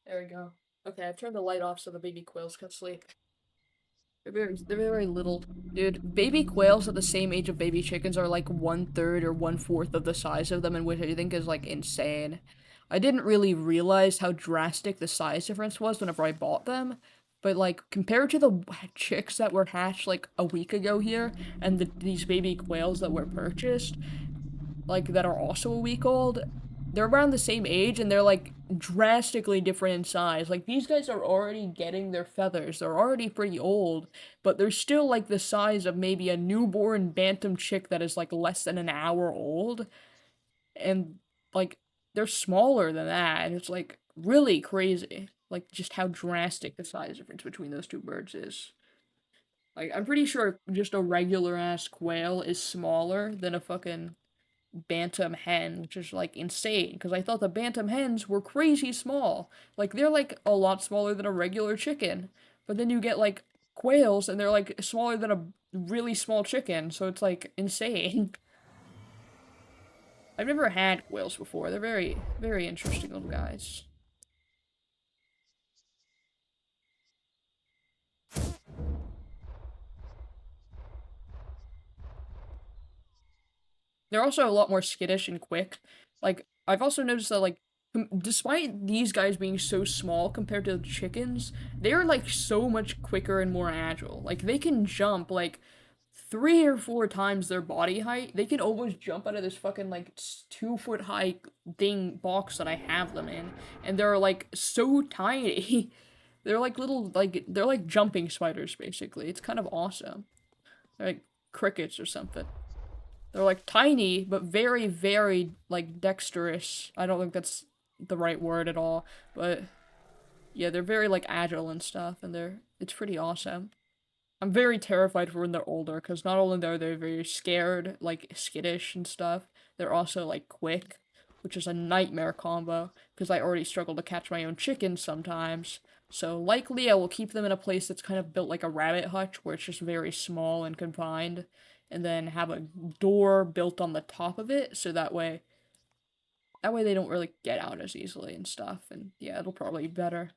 There we go. Okay, I've turned the light off so the baby quails can sleep. They're very little. Dude, baby quails at the same age of baby chickens are like 1/3 or 1/4 of the size of them, and which I think is like insane. I didn't really realize how drastic the size difference was whenever I bought them, but like compared to the chicks that were hatched like a week ago here, and these baby quails that were purchased, like that are also a week old, they're around the same age and they're like drastically different in size. Like these guys are already getting their feathers. They're already pretty old, but they're still like the size of maybe a newborn bantam chick that is like less than an hour old. And like they're smaller than that. And it's like really crazy. Like just how drastic the size difference between those two birds is. Like I'm pretty sure just a regular ass quail is smaller than a fucking bantam hen, which is like insane because I thought the bantam hens were crazy small. Like they're like a lot smaller than a regular chicken. But then you get like quails and they're like smaller than a really small chicken, so it's like insane. I've never had quails before. They're very, very interesting little guys. They're also a lot more skittish and quick. Like I've also noticed that like despite these guys being so small compared to the chickens, they are like so much quicker and more agile. Like they can jump like 3 or 4 times their body height. They can almost jump out of this fucking like 2 foot high thing box that I have them in, and they're like so tiny. They're like little like they're like jumping spiders basically. It's kind of awesome. They're like crickets or something. They're like tiny, but very, very like dexterous. I don't think that's the right word at all, but yeah, they're very like agile and stuff, and it's pretty awesome. I'm very terrified for when they're older, because not only are they very scared, like skittish and stuff, they're also like quick, which is a nightmare combo, because I already struggle to catch my own chickens sometimes. So likely I will keep them in a place that's kind of built like a rabbit hutch, where it's just very small and confined, and then have a door built on the top of it, so that way they don't really get out as easily and stuff, and yeah, it'll probably be better.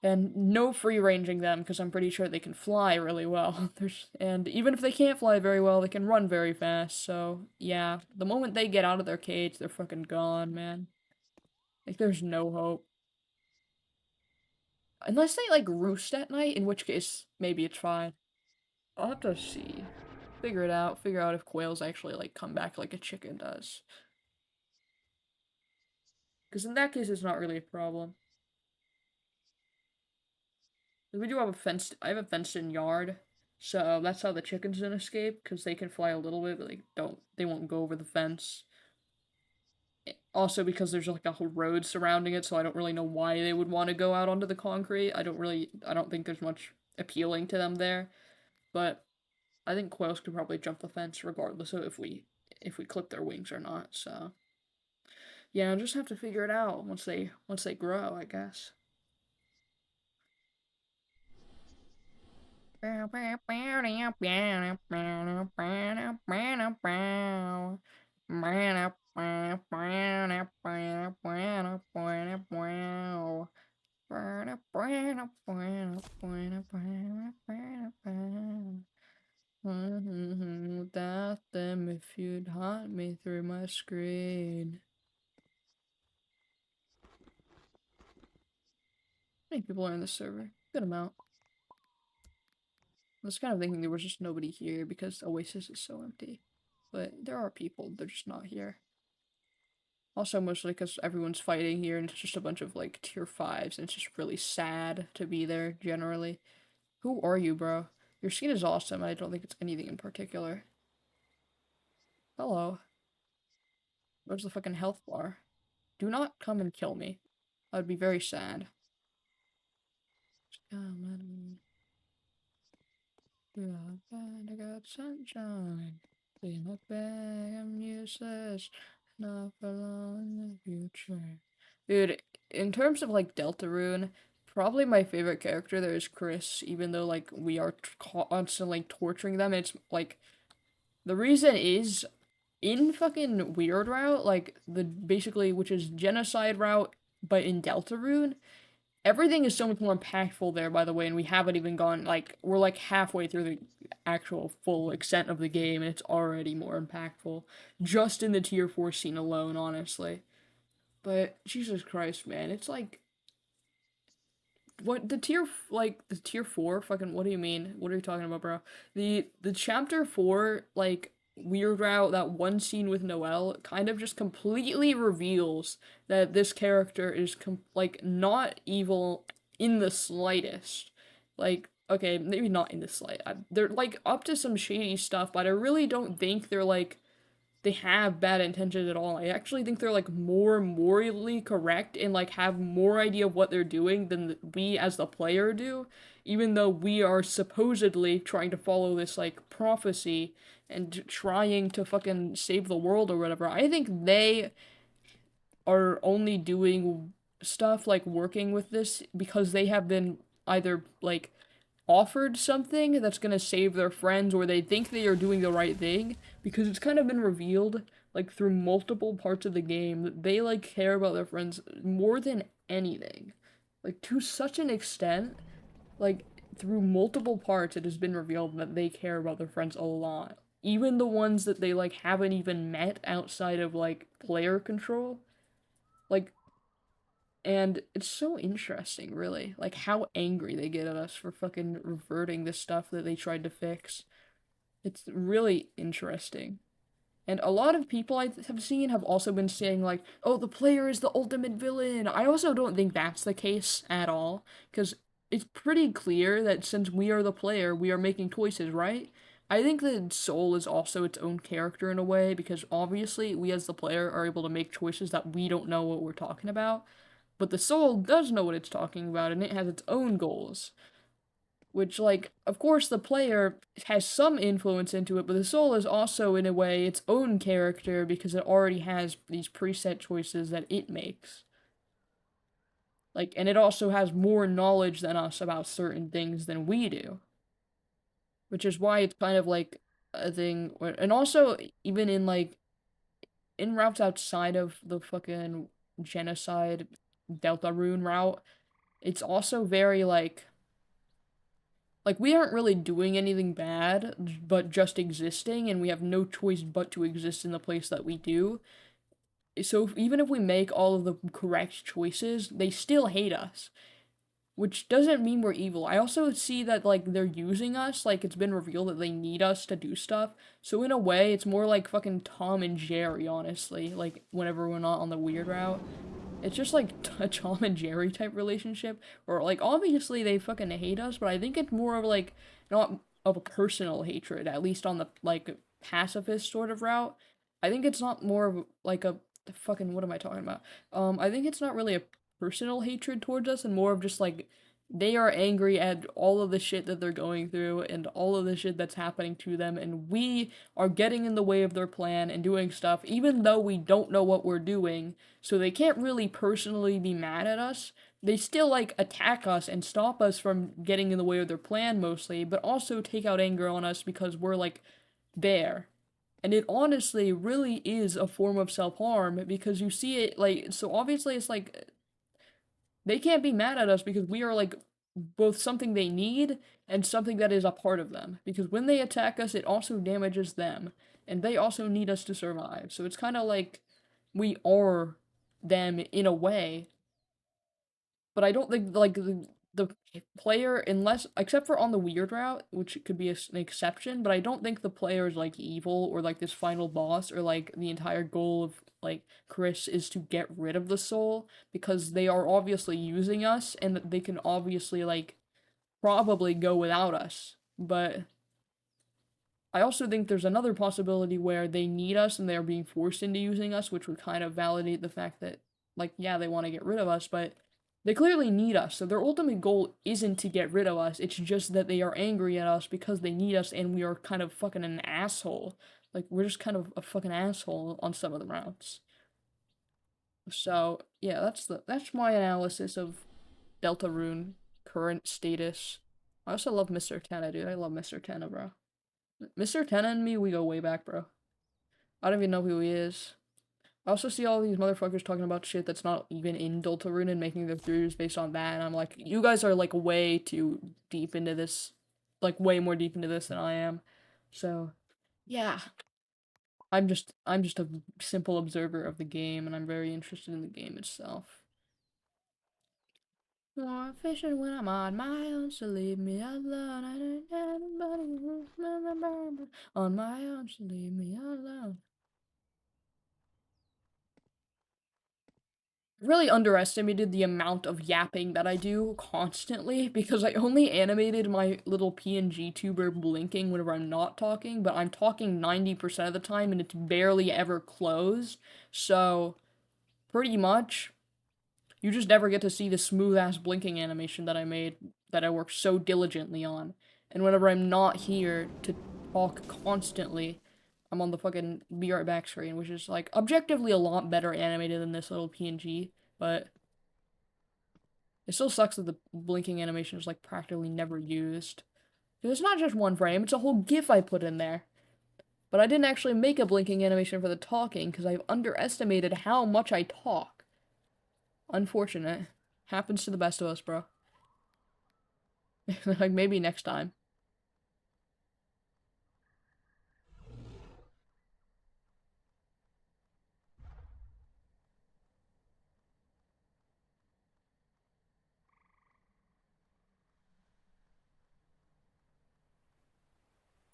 And no free ranging them because I'm pretty sure they can fly really well. And even if they can't fly very well, they can run very fast. So yeah, the moment they get out of their cage, they're fucking gone, man. Like there's no hope unless they like roost at night, in which case maybe it's fine. I'll have to see, figure it out, figure out if quails actually like come back like a chicken does. Because in that case, it's not really a problem. We do have a fenced. I have a fenced-in yard, so that's how the chickens don't escape because they can fly a little bit, but they won't go over the fence. Also, because there's like a whole road surrounding it, so I don't really know why they would want to go out onto the concrete. I don't think there's much appealing to them there. But I think quails could probably jump the fence regardless of if we clip their wings or not. So yeah, I'll just have to figure it out once they grow, I guess. Without them, if you'd haunt me through my screen. How many people are in the server? Good amount. I was kind of thinking there was just nobody here because Oasis is so empty. But there are people, they're just not here. Also, mostly because everyone's fighting here and it's just a bunch of like tier 5s and it's just really sad to be there generally. Who are you, bro? Your skin is awesome. I don't think it's anything in particular. Hello. Where's the fucking health bar? Do not come and kill me. I would be very sad. coming. I got sunshine. See my bag, I'm useless. Not for long in the future. Dude, in terms of like Deltarune, probably my favorite character there is Chris, even though like we are constantly torturing them. It's like the reason is in fucking Weird Route, like the basically which is Genocide Route, but in Deltarune, everything is so much more impactful there, by the way, and we haven't even gone, like, we're like halfway through the actual full extent of the game, and it's already more impactful. Just in the tier 4 scene alone, honestly. But, Jesus Christ, man, it's like, what, the tier 4? Fucking, what do you mean? What are you talking about, bro? The chapter 4, like, Weird Route, that one scene with Noelle, kind of just completely reveals that this character is, like, not evil in the slightest. Like, okay, maybe not in the slight. They're, like, up to some shady stuff, but I really don't think they're, like, they have bad intentions at all. I actually think they're like more morally correct and like have more idea of what they're doing than we as the player do, even though we are supposedly trying to follow this like prophecy and trying to fucking save the world or whatever. I think they are only doing stuff like working with this because they have been either like offered something that's gonna save their friends or they think they are doing the right thing because it's kind of been revealed like through multiple parts of the game that they like care about their friends more than anything, like to such an extent, like through multiple parts it has been revealed that they care about their friends a lot, even the ones that they like haven't even met outside of like player control, like. And it's so interesting, really, like how angry they get at us for fucking reverting this stuff that they tried to fix. It's really interesting. And a lot of people I have seen have also been saying, like, oh, the player is the ultimate villain. I also don't think that's the case at all, because it's pretty clear that since we are the player, we are making choices, right? I think that Soul is also its own character in a way, because obviously we as the player are able to make choices that we don't know what we're talking about. But the soul does know what it's talking about, and it has its own goals. Which, like, of course, the player has some influence into it, but the soul is also, in a way, its own character because it already has these preset choices that it makes. Like, and it also has more knowledge than us about certain things than we do. Which is why it's kind of like a thing where, and also, even in, like, in routes outside of the fucking genocide Deltarune route, it's also very, like, we aren't really doing anything bad, but just existing, and we have no choice but to exist in the place that we do. So even if we make all of the correct choices, they still hate us. Which doesn't mean we're evil. I also see that, like, they're using us, like, it's been revealed that they need us to do stuff. So in a way, it's more like fucking Tom and Jerry, honestly, like, whenever we're not on the weird route. It's just like a Tom and Jerry type relationship, or like obviously they fucking hate us, but I think it's more of like not of a personal hatred, at least on the like pacifist sort of route. I think it's not more of like a fucking what am I talking about? I think it's not really a personal hatred towards us, and more of just like they are angry at all of the shit that they're going through and all of the shit that's happening to them, and we are getting in the way of their plan and doing stuff, even though we don't know what we're doing, so they can't really personally be mad at us. They still, like, attack us and stop us from getting in the way of their plan mostly, but also take out anger on us because we're, like, there. And it honestly really is a form of self harm because you see it, like, so obviously it's like they can't be mad at us because we are like both something they need and something that is a part of them. Because when they attack us, it also damages them, and they also need us to survive. So it's kind of like we are them in a way, but I don't think like the player, unless except for on the weird route, which could be an exception, but I don't think the player is like evil or like this final boss or like the entire goal of like Chris is to get rid of the soul, because they are obviously using us and they can obviously like probably go without us. But I also think there's another possibility where they need us and they're being forced into using us, which would kind of validate the fact that like yeah, they want to get rid of us, but They clearly need us, so their ultimate goal isn't to get rid of us, it's just that they are angry at us because they need us and we are kind of fucking an asshole. Like, we're just kind of a fucking asshole on some of the routes. So, yeah, that's my analysis of Deltarune current status. I also love Mr. Tenna, dude. I love Mr. Tenna, bro. Mr. Tenna and me, we go way back, bro. I don't even know who he is. I also see all these motherfuckers talking about shit that's not even in Deltarune and making their theories based on that, and I'm like, you guys are like way too deep into this, like way more deep into this than I am. So, yeah, I'm just a simple observer of the game, and I'm very interested in the game itself. More fishing when I'm on my own, so leave me alone. I don't have anybody on my own, so leave me alone. Really underestimated the amount of yapping that I do constantly because I only animated my little PNG tuber blinking whenever I'm not talking, but I'm talking 90% of the time and it's barely ever closed. So, pretty much, you just never get to see the smooth ass blinking animation that I made that I worked so diligently on. And whenever I'm not here to talk constantly, I'm on the fucking be right back screen, which is like objectively a lot better animated than this little PNG, but it still sucks that the blinking animation is like practically never used. Because it's not just one frame, it's a whole GIF I put in there. But I didn't actually make a blinking animation for the talking because I've underestimated how much I talk. Unfortunate. Happens to the best of us, bro. Like maybe next time.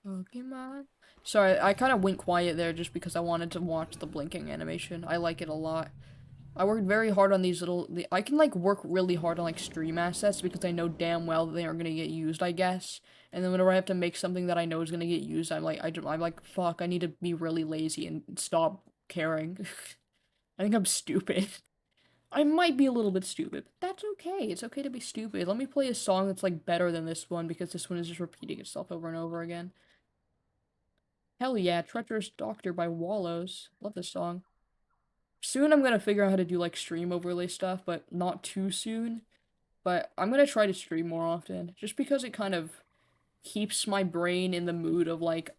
Pokemon. Sorry, I kind of went quiet there just because I wanted to watch the blinking animation. I like it a lot. I worked very hard on these little. I can like work really hard on like stream assets because I know damn well that they aren't gonna get used, I guess. And then whenever I have to make something that I know is gonna get used, I'm like, fuck, I need to be really lazy and stop caring. I think I'm stupid. I might be a little bit stupid, but that's okay. It's okay to be stupid. Let me play a song that's like better than this one because this one is just repeating itself over and over again. Hell yeah, Treacherous Doctor by Wallows. Love this song. Soon I'm gonna figure out how to do like stream overlay stuff, but not too soon. But I'm gonna try to stream more often, just because it kind of keeps my brain in the mood of like,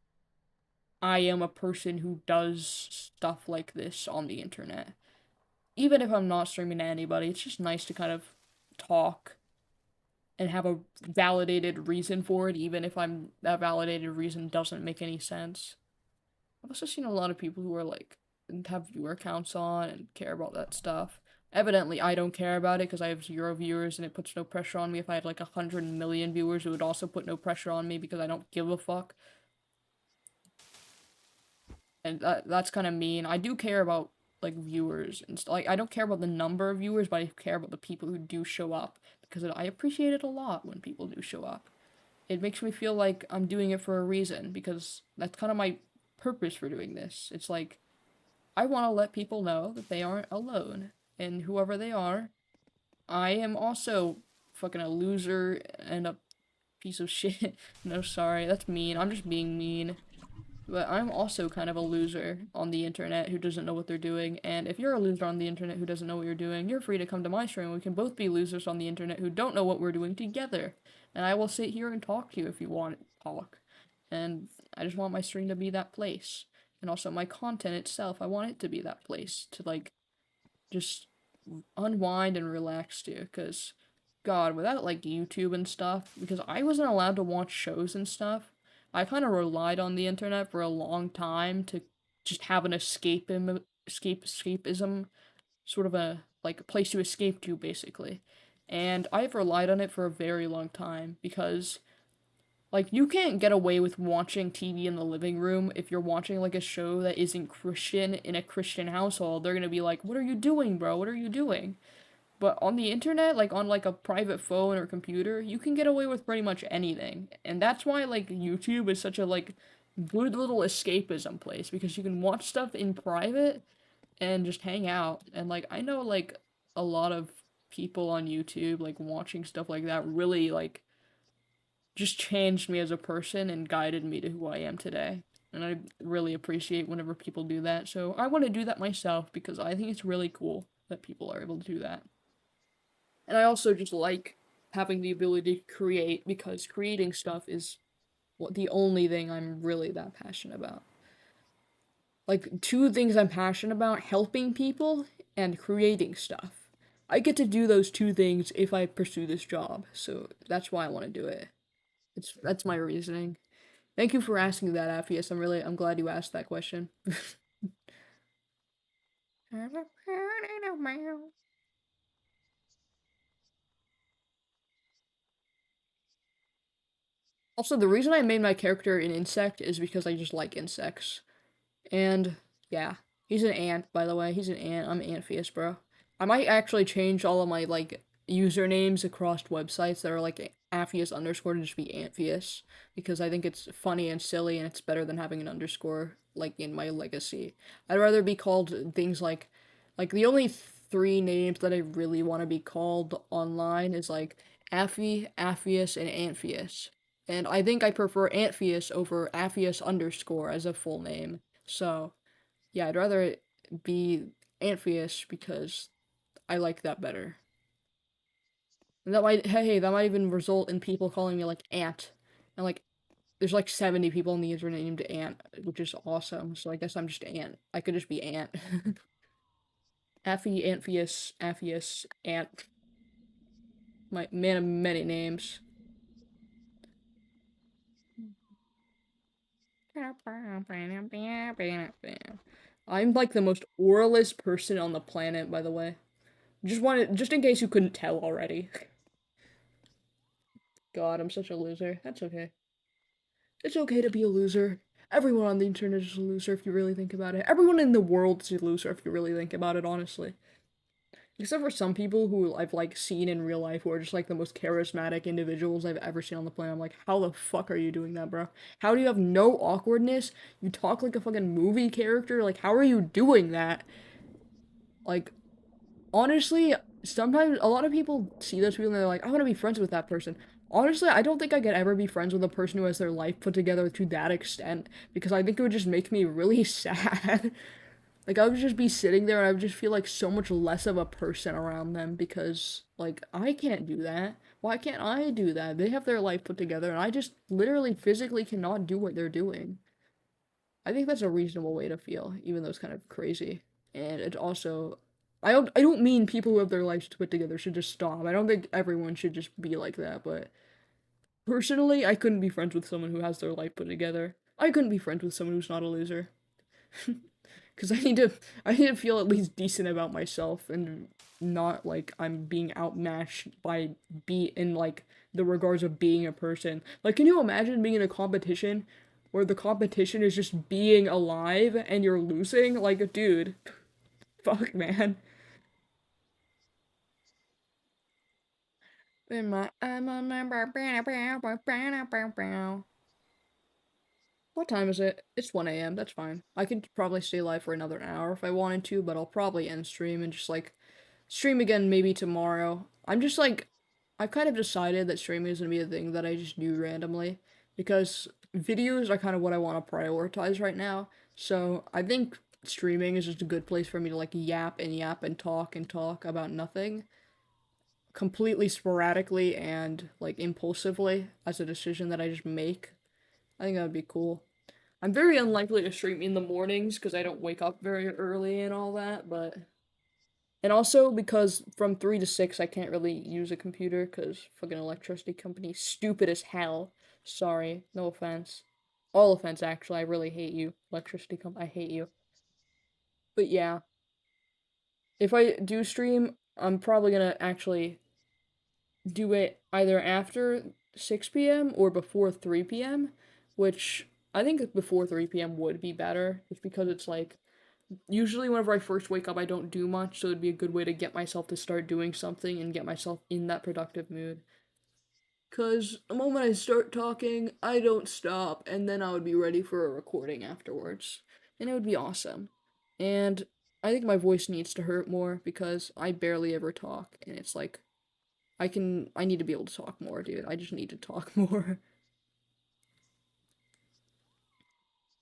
I am a person who does stuff like this on the internet. Even if I'm not streaming to anybody, it's just nice to kind of talk and have a validated reason for it, even if that validated reason doesn't make any sense. I've also seen a lot of people who are like have viewer counts on and care about that stuff. Evidently, I don't care about it because I have 0 viewers and it puts no pressure on me. If I had like 100 million viewers, it would also put no pressure on me because I don't give a fuck. And that's kind of mean. I do care about like viewers and like I don't care about the number of viewers, but I care about the people who do show up because I appreciate it a lot when people do show up. It makes me feel like I'm doing it for a reason because that's kind of my purpose for doing this. It's like I want to let people know that they aren't alone, and whoever they are, I am also fucking a loser and a piece of shit. No, sorry, that's mean. I'm just being mean. But I'm also kind of a loser on the internet who doesn't know what they're doing. And if you're a loser on the internet who doesn't know what you're doing, you're free to come to my stream. We can both be losers on the internet who don't know what we're doing together. And I will sit here and talk to you if you want to talk. And I just want my stream to be that place. And also my content itself, I want it to be that place to like just unwind and relax to. Because, God, without like YouTube and stuff, because I wasn't allowed to watch shows and stuff, I kind of relied on the internet for a long time to just have an escapism, sort of a like a place to escape to, basically. And I've relied on it for a very long time because like you can't get away with watching TV in the living room if you're watching like a show that isn't Christian in a Christian household. They're gonna be like, "What are you doing, bro? What are you doing?" But on the internet, like on like a private phone or computer, you can get away with pretty much anything. And that's why like YouTube is such a like good little escapism place because you can watch stuff in private and just hang out. And like I know like a lot of people on YouTube, like watching stuff like that, really like just changed me as a person and guided me to who I am today. And I really appreciate whenever people do that. So I want to do that myself because I think it's really cool that people are able to do that. And I also just like having the ability to create because creating stuff is what the only thing I'm really that passionate about. Like two things I'm passionate about, helping people and creating stuff. I get to do those two things if I pursue this job. So that's why I want to do it. That's my reasoning. Thank you for asking that, Appius. I'm glad you asked that question. Also, the reason I made my character an insect is because I just like insects. And yeah, he's an ant, by the way. He's an ant. I'm Anthius, bro. I might actually change all of my like usernames across websites that are like Aphius underscore to just be Anthius because I think it's funny and silly and it's better than having an underscore like in my legacy. I'd rather be called things like the only three names that I really want to be called online is like Affy, Aphius, and Anthius. And I think I prefer Anthius over Aphius underscore as a full name. So, yeah, I'd rather it be Amphius because I like that better. And that might, hey, that might even result in people calling me like Ant. And like, there's like 70 people on the internet named Ant, which is awesome. So I guess I'm just Ant. I could just be Ant. Affy, Amphius, Aphius, Ant. My man of many names. I'm like the most oralist person on the planet, by the way. Just in case you couldn't tell already. God, I'm such a loser. That's okay. It's okay to be a loser. Everyone on the internet is a loser if you really think about it. Everyone in the world is a loser if you really think about it, honestly. Except for some people who I've like seen in real life who are just like the most charismatic individuals I've ever seen on the planet. I'm like, how the fuck are you doing that, bro? How do you have no awkwardness? You talk like a fucking movie character? Like, how are you doing that? Like, honestly, sometimes a lot of people see those people and they're like, I want to be friends with that person. Honestly, I don't think I could ever be friends with a person who has their life put together to that extent because I think it would just make me really sad. Like I would just be sitting there and I would just feel like so much less of a person around them because like I can't do that. Why can't I do that? They have their life put together and I just literally physically cannot do what they're doing. I think that's a reasonable way to feel, even though it's kind of crazy. And it also I don't mean people who have their lives put together should just stop. I don't think everyone should just be like that, but personally, I couldn't be friends with someone who has their life put together. I couldn't be friends with someone who's not a loser. Cuz I need to feel at least decent about myself and not like I'm being outmatched by be in like the regards of being a person. Like can you imagine being in a competition where the competition is just being alive and you're losing? Like dude, fuck man. In my I'm a member. What time is it? It's 1 a.m. That's fine. I could probably stay live for another hour if I wanted to, but I'll probably end stream and just like stream again maybe tomorrow. I'm just like I've kind of decided that streaming is gonna be a thing that I just do randomly because videos are kind of what I want to prioritize right now. So I think streaming is just a good place for me to like yap and talk about nothing completely sporadically and like impulsively as a decision that I just make. I think that would be cool. I'm very unlikely to stream in the mornings because I don't wake up very early and all that, but and also because from 3 to 6 I can't really use a computer because fucking electricity company stupid as hell. Sorry, no offense. All offense actually, I really hate you. Electricity company, I hate you. But yeah, if I do stream, I'm probably gonna actually do it either after 6 p.m. or before 3 p.m., which I think before 3 p.m. would be better, just because it's like usually whenever I first wake up, I don't do much, so it'd be a good way to get myself to start doing something and get myself in that productive mood. Because the moment I start talking, I don't stop, and then I would be ready for a recording afterwards. And it would be awesome. And I think my voice needs to hurt more because I barely ever talk, and it's like I need to be able to talk more, dude. I just need to talk more.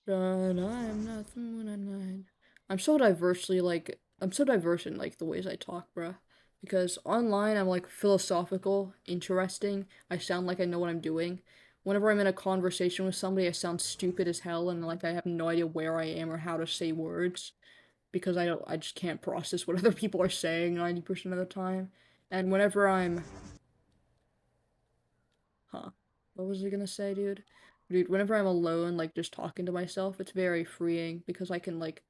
But I'm nothing when I'm not. I'm so diverse in like the ways I talk, bruh. Because online I'm like philosophical, interesting. I sound like I know what I'm doing. Whenever I'm in a conversation with somebody, I sound stupid as hell and like I have no idea where I am or how to say words because I just can't process what other people are saying 90% of the time. And whenever I'm Huh. What was I gonna say, dude? Dude, whenever I'm alone, like just talking to myself, it's very freeing because I can like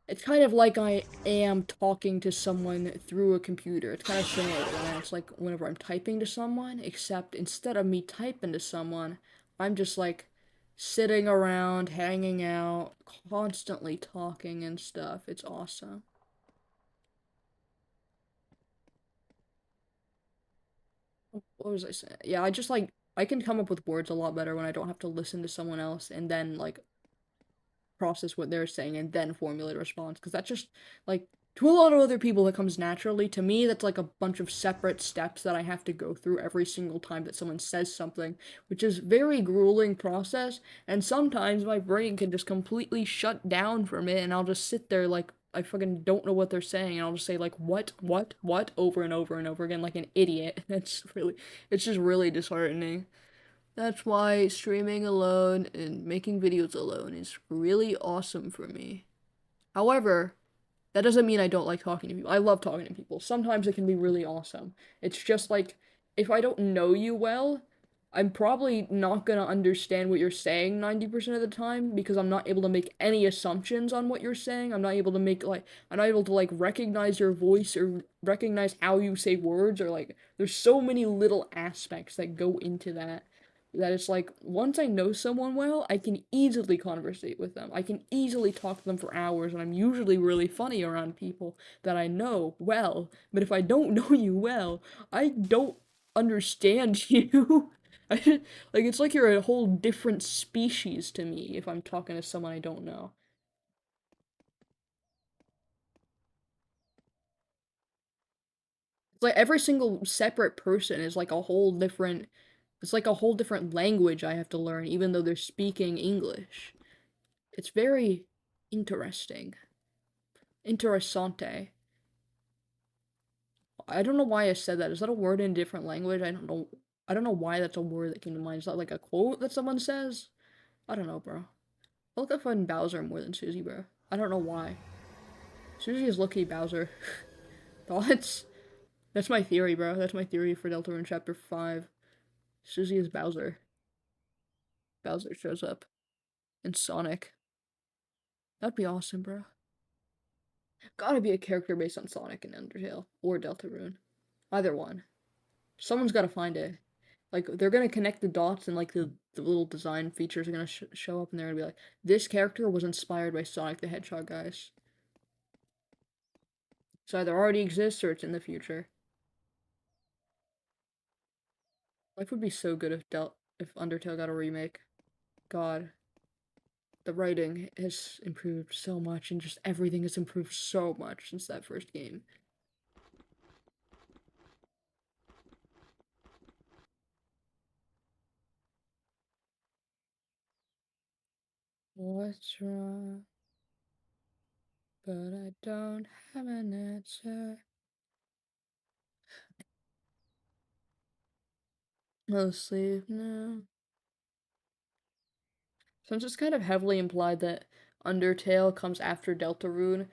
it's kind of like I am talking to someone through a computer. It's kind of similar to that. It's like whenever I'm typing to someone, except instead of me typing to someone, I'm just like sitting around, hanging out, constantly talking and stuff. It's awesome. What was I saying? Yeah, I just like I can come up with words a lot better when I don't have to listen to someone else and then like process what they're saying and then formulate a response because that's just like to a lot of other people that comes naturally. To me that's like a bunch of separate steps that I have to go through every single time that someone says something, which is very grueling process, and sometimes my brain can just completely shut down from it and I'll just sit there like I fucking don't know what they're saying and I'll just say like what over and over and over again like an idiot. It's just really disheartening. That's why streaming alone and making videos alone is really awesome for me. However, that doesn't mean I don't like talking to people. I love talking to people. Sometimes it can be really awesome. It's just like if I don't know you well, I'm probably not gonna understand what you're saying 90% of the time because I'm not able to make any assumptions on what you're saying. I'm not able to like recognize your voice or recognize how you say words or like there's so many little aspects that go into that it's like once I know someone well, I can easily conversate with them. I can easily talk to them for hours, and I'm usually really funny around people that I know well. But if I don't know you well, I don't understand you. Like it's like you're a whole different species to me if I'm talking to someone I don't know. It's like every single separate person is like a whole different it's like a whole different language I have to learn even though they're speaking English. It's very interesting. Interessante. I don't know why I said that. Is that a word in a different language? I don't know. I don't know why that's a word that came to mind. Is that like a quote that someone says? I don't know, bro. I look up on Bowser more than Susie, bro. I don't know why. Susie is lucky Bowser. Thoughts? That's my theory, bro. That's my theory for Deltarune Chapter 5. Susie is Bowser. Bowser shows up. And Sonic. That'd be awesome, bro. Gotta be a character based on Sonic and Undertale. Or Deltarune. Either one. Someone's gotta find it. Like they're gonna connect the dots and like the little design features are gonna show up and they're gonna be like, this character was inspired by Sonic the Hedgehog, guys. So either already exists or it's in the future. Life would be so good if Undertale got a remake. God, the writing has improved so much and just everything has improved so much since that first game. What's wrong? But I don't have an answer. No sleep now. Since it's kind of heavily implied that Undertale comes after Deltarune,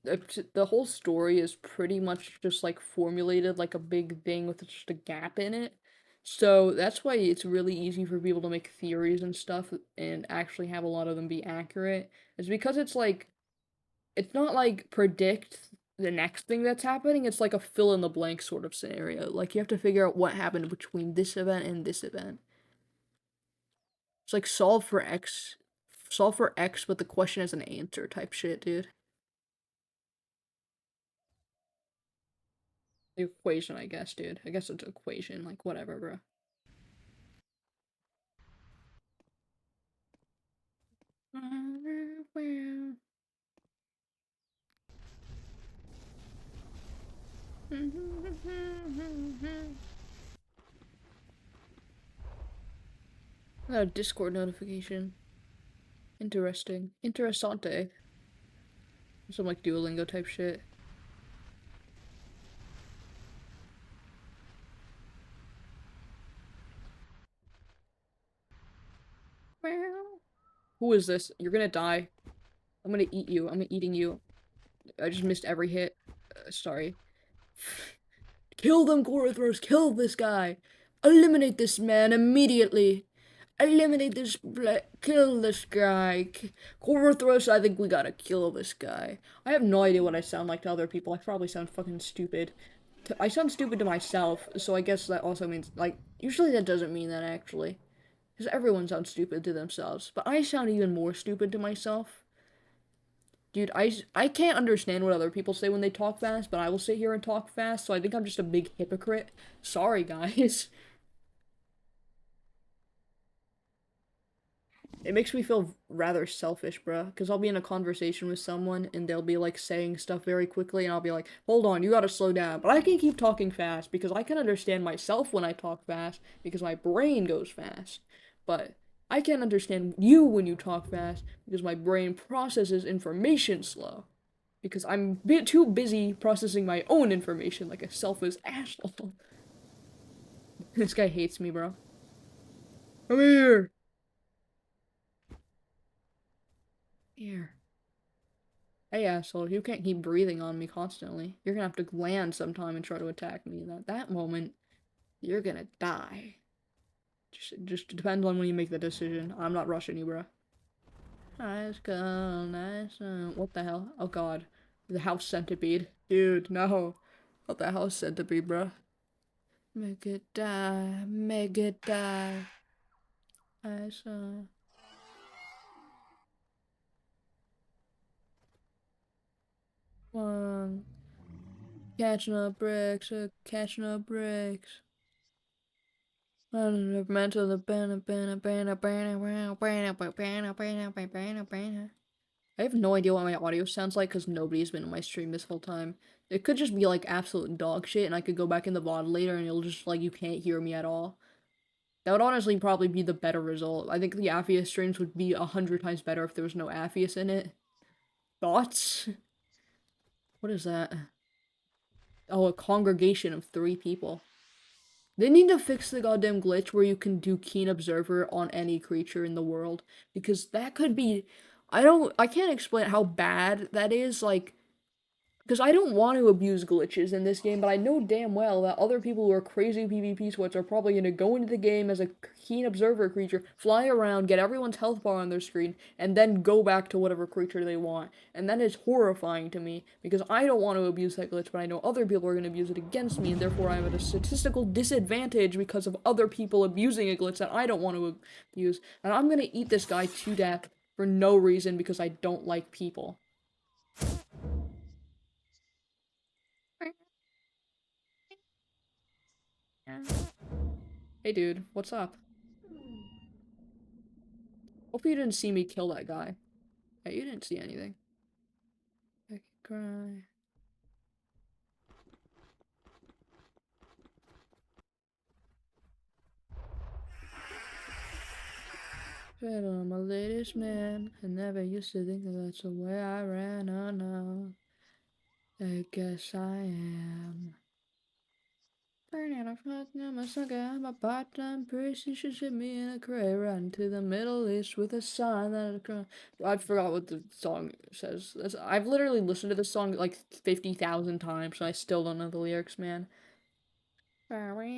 the whole story is pretty much just like formulated like a big thing with just a gap in it. So that's why it's really easy for people to make theories and stuff and actually have a lot of them be accurate. Is because it's like it's not like predict the next thing that's happening, it's like a fill in the blank sort of scenario. Like you have to figure out what happened between this event and this event. It's like solve for X, but the question has an answer type shit, dude. The equation, I guess, dude. I guess it's an equation, like whatever, bro. I got a Discord notification. Interesting. Interessante. Some like Duolingo type shit. Who is this? You're gonna die. I'm gonna eat you. I'm eating you. I just missed every hit. Sorry. Kill them, Gorothros! Kill this guy! Eliminate this man immediately! Eliminate this kill this guy! Gorothros, I think we gotta kill this guy. I have no idea what I sound like to other people. I probably sound fucking stupid. I sound stupid to myself, so I guess that also means, like, usually that doesn't mean that, actually. Because everyone sounds stupid to themselves. But I sound even more stupid to myself. Dude, I can't understand what other people say when they talk fast, but I will sit here and talk fast, so I think I'm just a big hypocrite. Sorry, guys. It makes me feel rather selfish, bruh, because I'll be in a conversation with someone, and they'll be, like, saying stuff very quickly, and I'll be like, hold on, you gotta slow down. But I can keep talking fast, because I can understand myself when I talk fast, because my brain goes fast. But I can't understand you when you talk fast, because my brain processes information slow. Because I'm a bit too busy processing my own information like a selfish asshole. This guy hates me, bro. Come here! Here. Hey, asshole, you can't keep breathing on me constantly. You're gonna have to land sometime and try to attack me, and at that moment, you're gonna die. Just depends on when you make the decision. I'm not rushing you, bro. Nice girl, nice. What the hell? Oh god. The house centipede. Dude, no. What the house centipede, bro? Make it die, make it die. I saw. One. Catching up bricks, catching up bricks. Mental the I have no idea what my audio sounds like because nobody's been in my stream this whole time. It could just be like absolute dog shit and I could go back in the VOD later and it'll just like you can't hear me at all. That would honestly probably be the better result. I think the Apheus streams would be 100 times better if there was no Apheus in it. Thoughts? What is that? Oh, a congregation of 3 people. They need to fix the goddamn glitch where you can do Keen Observer on any creature in the world. Because that could be... I can't explain how bad that is, like... Because I don't want to abuse glitches in this game, but I know damn well that other people who are crazy PvP sweats are probably going to go into the game as a Keen Observer creature, fly around, get everyone's health bar on their screen, and then go back to whatever creature they want. And that is horrifying to me, because I don't want to abuse that glitch, but I know other people are going to abuse it against me, and therefore I am at a statistical disadvantage because of other people abusing a glitch that I don't want to abuse. And I'm going to eat this guy to death for no reason because I don't like people. Hey dude, what's up? Hope you didn't see me kill that guy. Hey, you didn't see anything. I can cry. But I'm a ladies' man. I never used to think that that's the way I ran. Oh no. I guess I am. Burning a fuck, I'm a sucker, I'm a part-time priest. You should ship me in a crate run to the Middle East with a sign that I forgot what the song says. I've literally listened to this song like 50,000 times, and I still don't know the lyrics, man. Me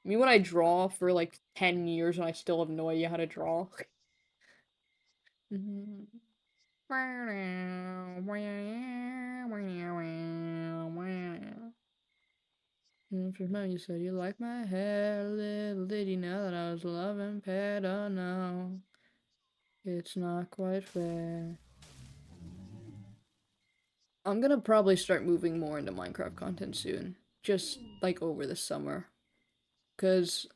when I draw for like 10 years and I still have no idea how to draw. If you remember, you said you like my hair, little did you know that I was love impaired. Oh no, it's not quite fair. I'm gonna probably start moving more into Minecraft content soon, just like over the summer, cause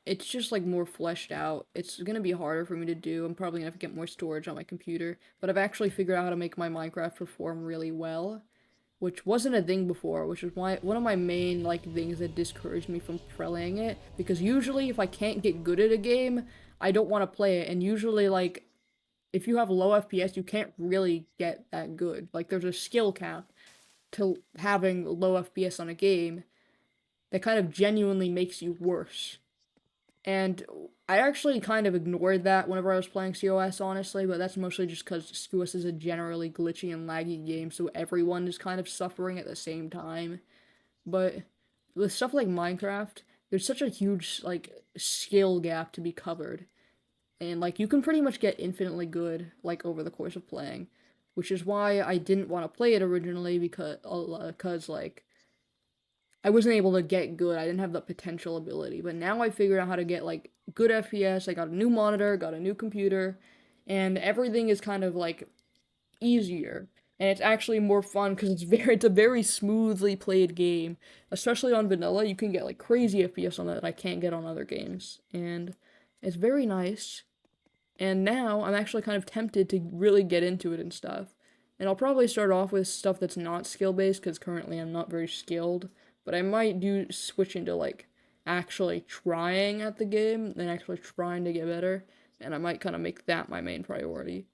it's just like more fleshed out. It's gonna be harder for me to do. I'm probably gonna have to get more storage on my computer, but I've actually figured out how to make my Minecraft perform really well which wasn't a thing before, which is why one of my main like things that discouraged me from playing it. Because usually, if I can't get good at a game, I don't want to play it, and usually like if you have low FPS, you can't really get that good. Like there's a skill cap to having low FPS on a game that kind of genuinely makes you worse. And I actually kind of ignored that whenever I was playing COS, honestly, but that's mostly just because COS is a generally glitchy and laggy game, so everyone is kind of suffering at the same time. But with stuff like Minecraft, there's such a huge, like, skill gap to be covered. And, like, you can pretty much get infinitely good, like, over the course of playing. Which is why I didn't want to play it originally, because like, I wasn't able to get good. I didn't have the potential ability. But now I figured out how to get like good FPS. I got a new monitor, got a new computer, and everything is kind of like easier. And it's actually more fun because it's a very smoothly played game. Especially on vanilla, you can get like crazy FPS on it that I can't get on other games. And it's very nice. And now I'm actually kind of tempted to really get into it and stuff. And I'll probably start off with stuff that's not skill based because currently I'm not very skilled. But I might do switch into like actually trying at the game and actually trying to get better. And I might kind of make that my main priority.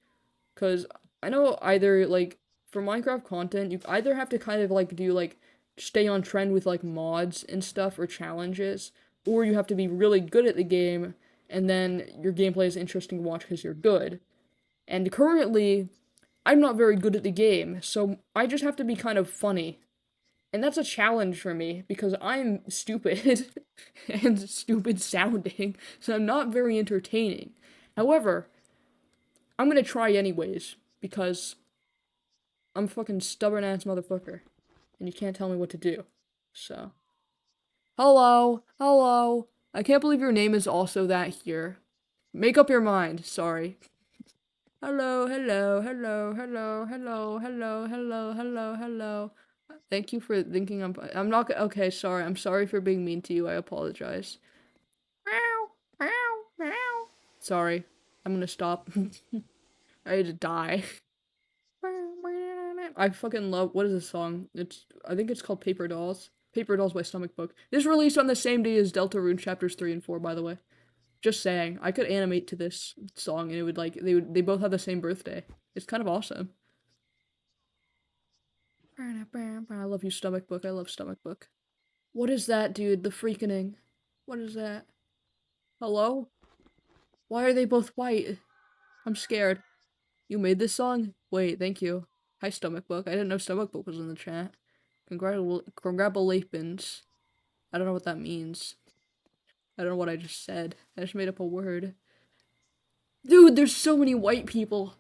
Because I know either like for Minecraft content, you either have to kind of like do like stay on trend with like mods and stuff or challenges, or you have to be really good at the game and then your gameplay is interesting to watch because you're good. And currently, I'm not very good at the game, so I just have to be kind of funny. And that's a challenge for me because I'm stupid and stupid sounding, so I'm not very entertaining. However, I'm gonna try anyways because I'm a fucking stubborn ass motherfucker and you can't tell me what to do. So, hello, hello. I can't believe your name is also that here. Make up your mind, sorry. Hello, hello, hello, hello, hello, hello, hello, hello, hello. Thank you for thinking I'm not okay, sorry. I'm sorry for being mean to you. I apologize. Meow, meow, meow. Sorry. I'm gonna stop. I need to die. I fucking love what is this song? I think it's called Paper Dolls. Paper Dolls by Stomach Book. This released on the same day as Deltarune chapters 3 and 4, by the way. Just saying. I could animate to this song and it would like they both have the same birthday. It's kind of awesome. I love you, Stomach Book. I love Stomach Book. What is that, dude? The freaking. What is that? Hello? Why are they both white? I'm scared. You made this song? Wait, thank you. Hi, Stomach Book. I didn't know Stomach Book was in the chat. Congratulations. I don't know what that means. I don't know what I just said. I just made up a word. Dude, there's so many white people.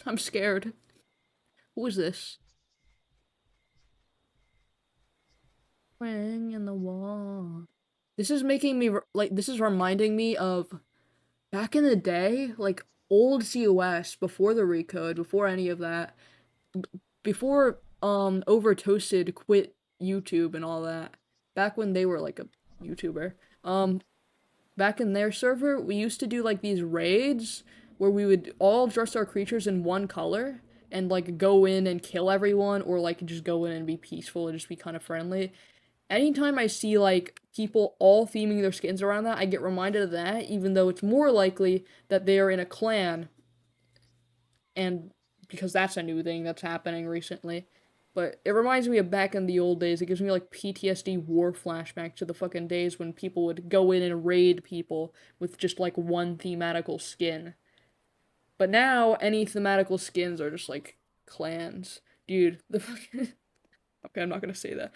I'm scared. Who is this? Ring in the wall. This is making me like this is reminding me of back in the day, like old COS before the recode, before any of that, before Overtoasted quit YouTube and all that. Back when they were like a YouTuber. Back in their server, we used to do like these raids where we would all dress our creatures in one color and like go in and kill everyone or like just go in and be peaceful and just be kind of friendly. Anytime I see like people all theming their skins around that, I get reminded of that, even though it's more likely that they are in a clan, and because that's a new thing that's happening recently. But it reminds me of back in the old days. It gives me like PTSD war flashback to the fucking days when people would go in and raid people with just like one thematical skin. But now any thematical skins are just like clans. Dude, the fucking okay, I'm not gonna say that.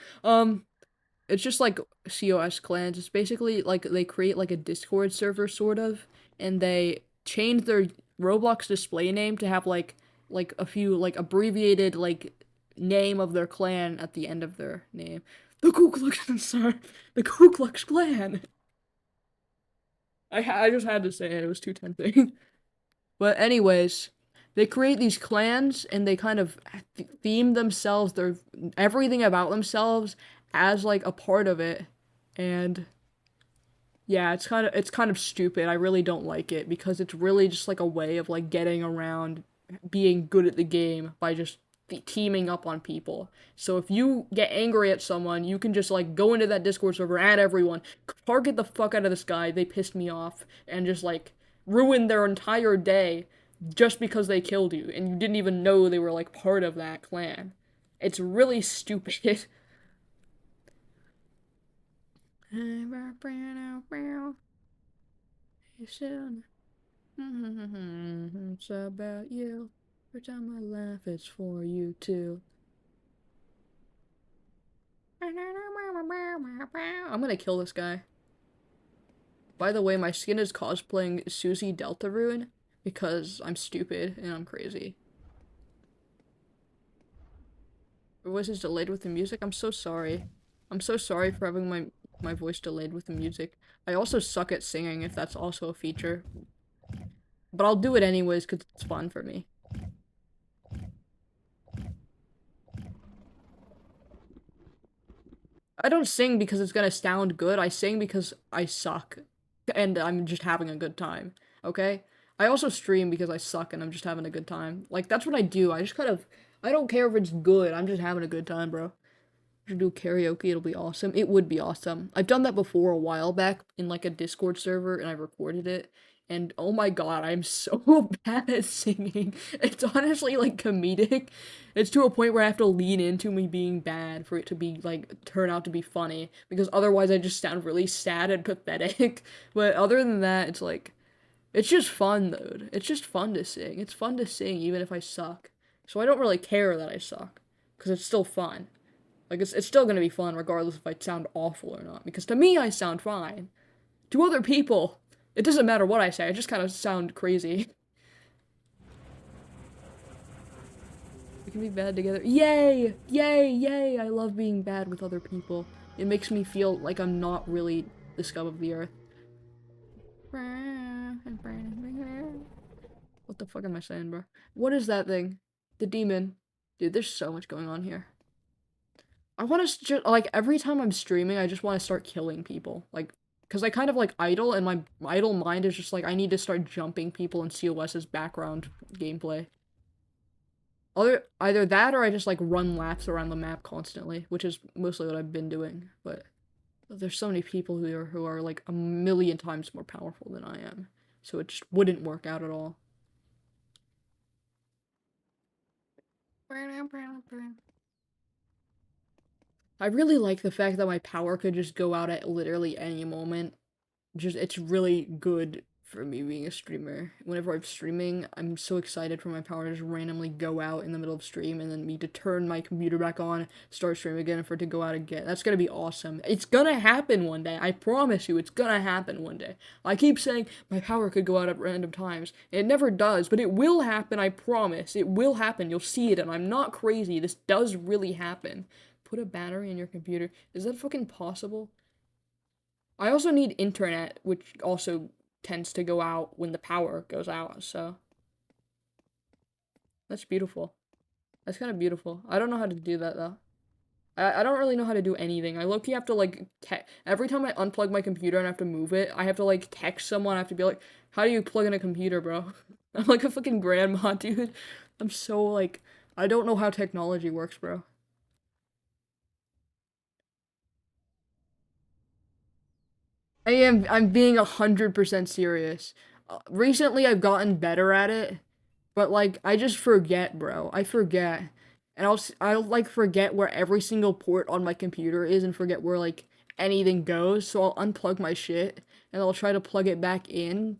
It's just like COS clans. It's basically like they create like a Discord server sort of, and they change their Roblox display name to have like a few like abbreviated like name of their clan at the end of their name. The Ku Klux sorry, the Ku Klux Klan. I just had to say it. It was too tempting. But anyways, they create these clans and they kind of theme themselves, their everything about themselves as like a part of it. And yeah, it's kind of stupid. I really don't like it because it's really just like a way of like getting around being good at the game by just teaming up on people. So if you get angry at someone, you can just like go into that Discord server, add everyone, target the fuck out of this guy, they pissed me off, and just like ruin their entire day just because they killed you and you didn't even know they were like part of that clan. It's really stupid. It's about you. Every time I laugh, it's for you too. I'm gonna kill this guy. By the way, my skin is cosplaying Susie Deltarune because I'm stupid and I'm crazy. Your voice is delayed with the music? I'm so sorry. I'm so sorry for having my voice delayed with the music. I also suck at singing if that's also a feature. But I'll do it anyways because it's fun for me. I don't sing because it's gonna sound good. I sing because I suck. And I'm just having a good time. Okay? I also stream because I suck and I'm just having a good time. Like, that's what I do. I just kind of... I don't care if it's good. I'm just having a good time, bro. Should do karaoke, it'll be awesome. It would be awesome. I've done that before a while back in like a Discord server and I recorded it. And oh my god, I'm so bad at singing. It's honestly like comedic. It's to a point where I have to lean into me being bad for it to be like turn out to be funny. Because otherwise I just sound really sad and pathetic. But other than that, it's like it's just fun, dude. It's just fun to sing. It's fun to sing even if I suck. So I don't really care that I suck. Because it's still fun. Like, it's still gonna be fun regardless if I sound awful or not. Because to me, I sound fine. To other people, it doesn't matter what I say, I just kind of sound crazy. We can be bad together. Yay! Yay! Yay! I love being bad with other people. It makes me feel like I'm not really the scum of the earth. What the fuck am I saying, bro? What is that thing? The demon. Dude, there's so much going on here. I want to just like every time I'm streaming, I just want to start killing people. Like, because I kind of like idle, and my idle mind is just like I need to start jumping people in COS's background gameplay. Either that or I just like run laps around the map constantly, which is mostly what I've been doing. But there's so many people who are like a million times more powerful than I am, so it just wouldn't work out at all. I really like the fact that my power could just go out at literally any moment. Just it's really good for me being a streamer. Whenever I'm streaming, I'm so excited for my power to just randomly go out in the middle of stream and then me to turn my computer back on, start streaming again, and for it to go out again. That's gonna be awesome. It's gonna happen one day. I promise you, it's gonna happen one day. I keep saying my power could go out at random times. It never does, but it will happen, I promise. It will happen. You'll see it, and I'm not crazy. This does really happen. Put a battery in your computer. Is that fucking possible? I also need internet, which also tends to go out when the power goes out, so that's beautiful. That's kind of beautiful. I don't know how to do that, though. I don't really know how to do anything. I low-key have to, like, every time I unplug my computer and I have to move it, I have to, like, text someone. I have to be like, how do you plug in a computer, bro? I'm like a fucking grandma, dude. I'm so, like, I don't know how technology works, bro. I'm being 100% serious. Recently, I've gotten better at it, but like I just forget, bro. I forget, and I'll like forget where every single port on my computer is, and forget where like anything goes. So I'll unplug my shit, and I'll try to plug it back in, and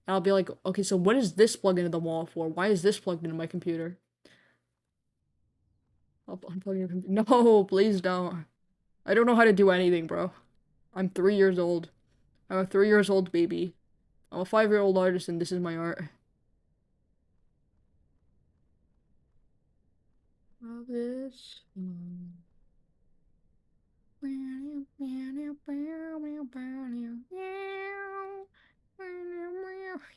I'll be like, okay, so what is this plugged into the wall for? Why is this plugged into my computer? I'll unplug your computer. No, please don't. I don't know how to do anything, bro. I'm 3 years old. I'm a 3 years old baby. I'm a 5-year-old artist, and this is my art. Of this.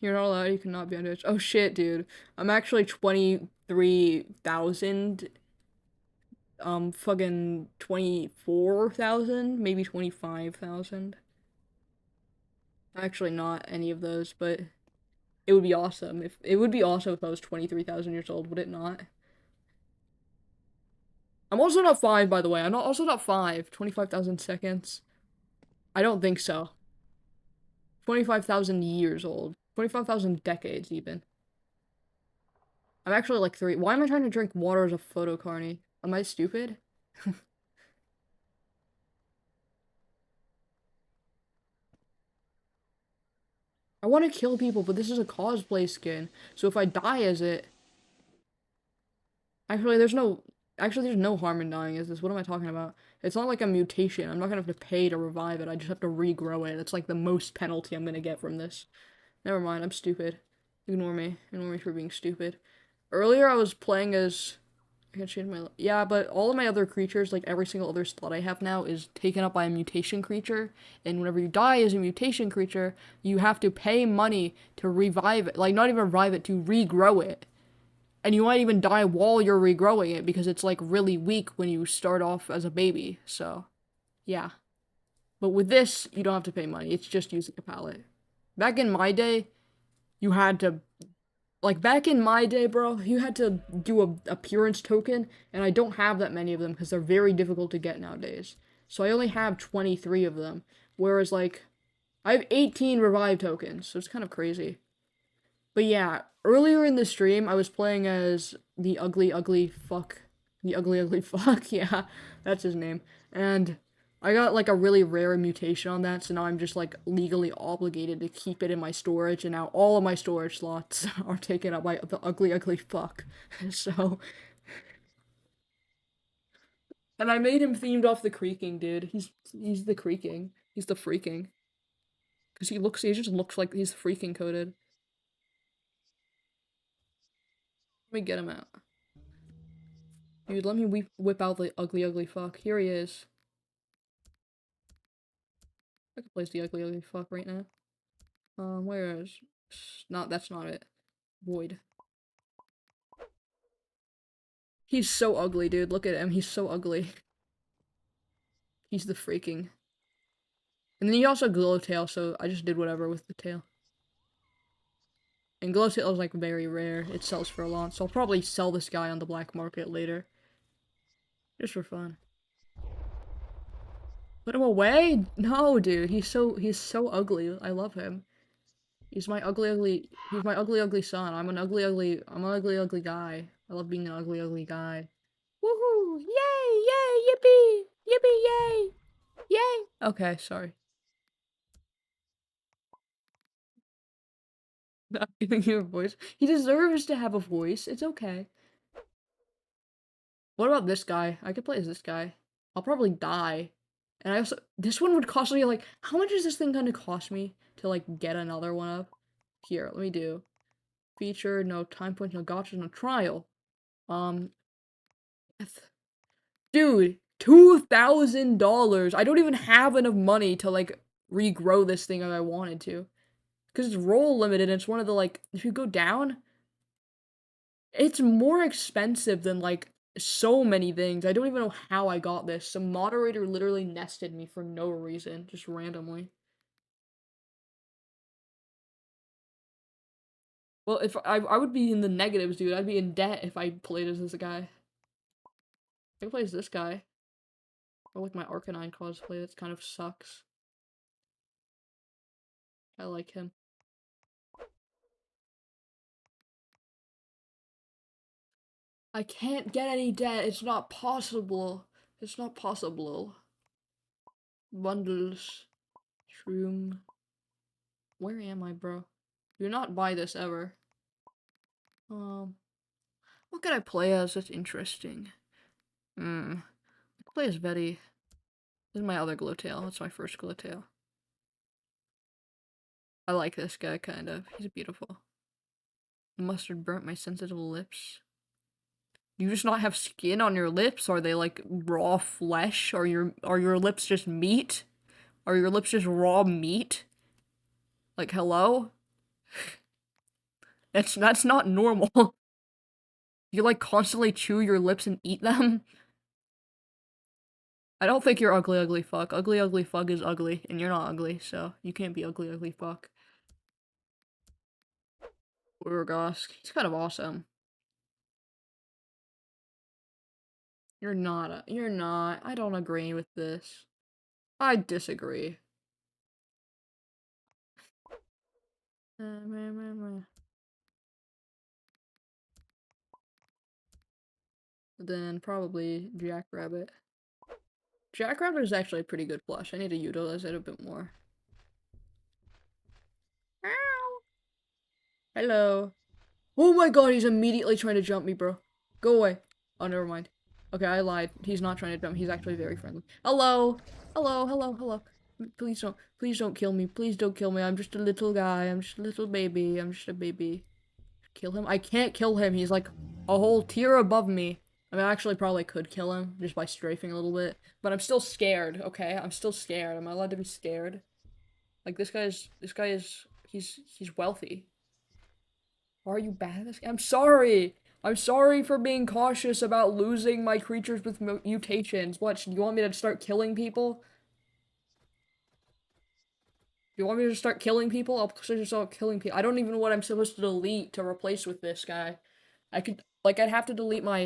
You're not allowed, you cannot be on Twitch. Oh shit, dude. I'm actually 23,000. Fucking 24,000, maybe 25,000. Actually, not any of those, but it would be awesome if I was 23,000 years old, would it not? I'm also not 5, by the way. I'm not also not 5. 25,000 seconds. I don't think so. 25,000 years old. 25,000 decades, even. I'm actually like 3. Why am I trying to drink water as a photocarny? Am I stupid? I want to kill people, but this is a cosplay skin. So if I die as it... Actually, there's no... Actually, there's no harm in dying as this. What am I talking about? It's not like a mutation. I'm not gonna have to pay to revive it. I just have to regrow it. It's like the most penalty I'm gonna get from this. Never mind, I'm stupid. Ignore me. Ignore me for being stupid. Earlier, I was playing as... I can change my... Yeah, but all of my other creatures, like every single other slot I have now, is taken up by a mutation creature. And whenever you die as a mutation creature, you have to pay money to revive it. Like, not even revive it, to regrow it. And you might even die while you're regrowing it because it's, like, really weak when you start off as a baby. So, yeah. But with this, you don't have to pay money. It's just using a palette. Back in my day, you had to like back in my day, bro, you had to do a appearance token, and I don't have that many of them because they're very difficult to get nowadays. So I only have 23 of them, whereas like I have 18 revive tokens, so it's kind of crazy. But yeah, earlier in the stream, I was playing as the ugly, ugly fuck. The ugly, ugly fuck, yeah, that's his name. And I got like a really rare mutation on that, so now I'm just like legally obligated to keep it in my storage, and now all of my storage slots are taken up by the ugly, ugly fuck. So, and I made him themed off the creaking, dude. He's the creaking. He's the freaking. Cause he just looks like he's freaking coded. Let me get him out. Dude, let me whip out the ugly, ugly fuck. Here he is. I could place the ugly, ugly fuck right now. Where is... Not, that's not it. Void. He's so ugly, dude. Look at him. He's so ugly. He's the freaking. And then he also glow tail, so I just did whatever with the tail. And glow tail is like very rare. It sells for a lot, so I'll probably sell this guy on the black market later. Just for fun. Put him away? No, dude. He's so ugly. I love him. He's my ugly, ugly son. I'm an ugly, ugly guy. I love being an ugly, ugly guy. Woohoo! Yay! Yay! Yippee! Yippee! Yay! Yay! Okay, sorry. Not giving you a voice. He deserves to have a voice. It's okay. What about this guy? I could play as this guy. I'll probably die. And I also, this one would cost me like, how much is this thing gonna cost me to like get another one up? Here, let me do. Feature, no time points, no gotchas, no trial. Um, dude, $2,000. I don't even have enough money to like regrow this thing if I wanted to. Because it's roll limited and it's one of the like, if you go down, it's more expensive than like so many things. I don't even know how I got this. Some moderator literally nested me for no reason, just randomly. Well, if I would be in the negatives, dude. I'd be in debt if I played as this guy. I can play as this guy. Or with my Arcanine cosplay, that kind of sucks. I like him. I can't get any debt. It's not possible. It's not possible. Bundles. Shroom. Where am I, bro? Do not buy this ever. What could I play as that's interesting? I could play as Betty. This is my other Glowtail. That's my first Glowtail. I like this guy, kind of. He's beautiful. The mustard burnt my sensitive lips. You just not have skin on your lips? Are they like raw flesh? Are your lips just meat? Are your lips just raw meat? Like, hello? That's not normal. You like constantly chew your lips and eat them? I don't think you're ugly, ugly fuck. Ugly, ugly fuck is ugly, and you're not ugly, so you can't be ugly, ugly fuck. Urgosk, he's kind of awesome. You're not. I don't agree with this. I disagree. Then probably Jackrabbit. Jackrabbit is actually a pretty good plush. I need to utilize it a bit more. Ow. Hello. Oh my god, he's immediately trying to jump me, bro. Go away. Oh, never mind. Okay, I lied. He's not trying to jump. He's actually very friendly. Hello. Hello, hello, hello. Please don't kill me. Please don't kill me. I'm just a little guy. I'm just a little baby. I'm just a baby. Kill him? I can't kill him. He's like a whole tier above me. I mean, I actually probably could kill him just by strafing a little bit. But I'm still scared, okay? I'm still scared. Am I allowed to be scared? Like, he's wealthy. Why are you bad at this game? I'm sorry! I'm sorry for being cautious about losing my creatures with mutations. What, do you want me to start killing people? Do you want me to start killing people? I'll just start killing people. I don't even know what I'm supposed to delete to replace with this guy. I could, like, I'd have to delete my...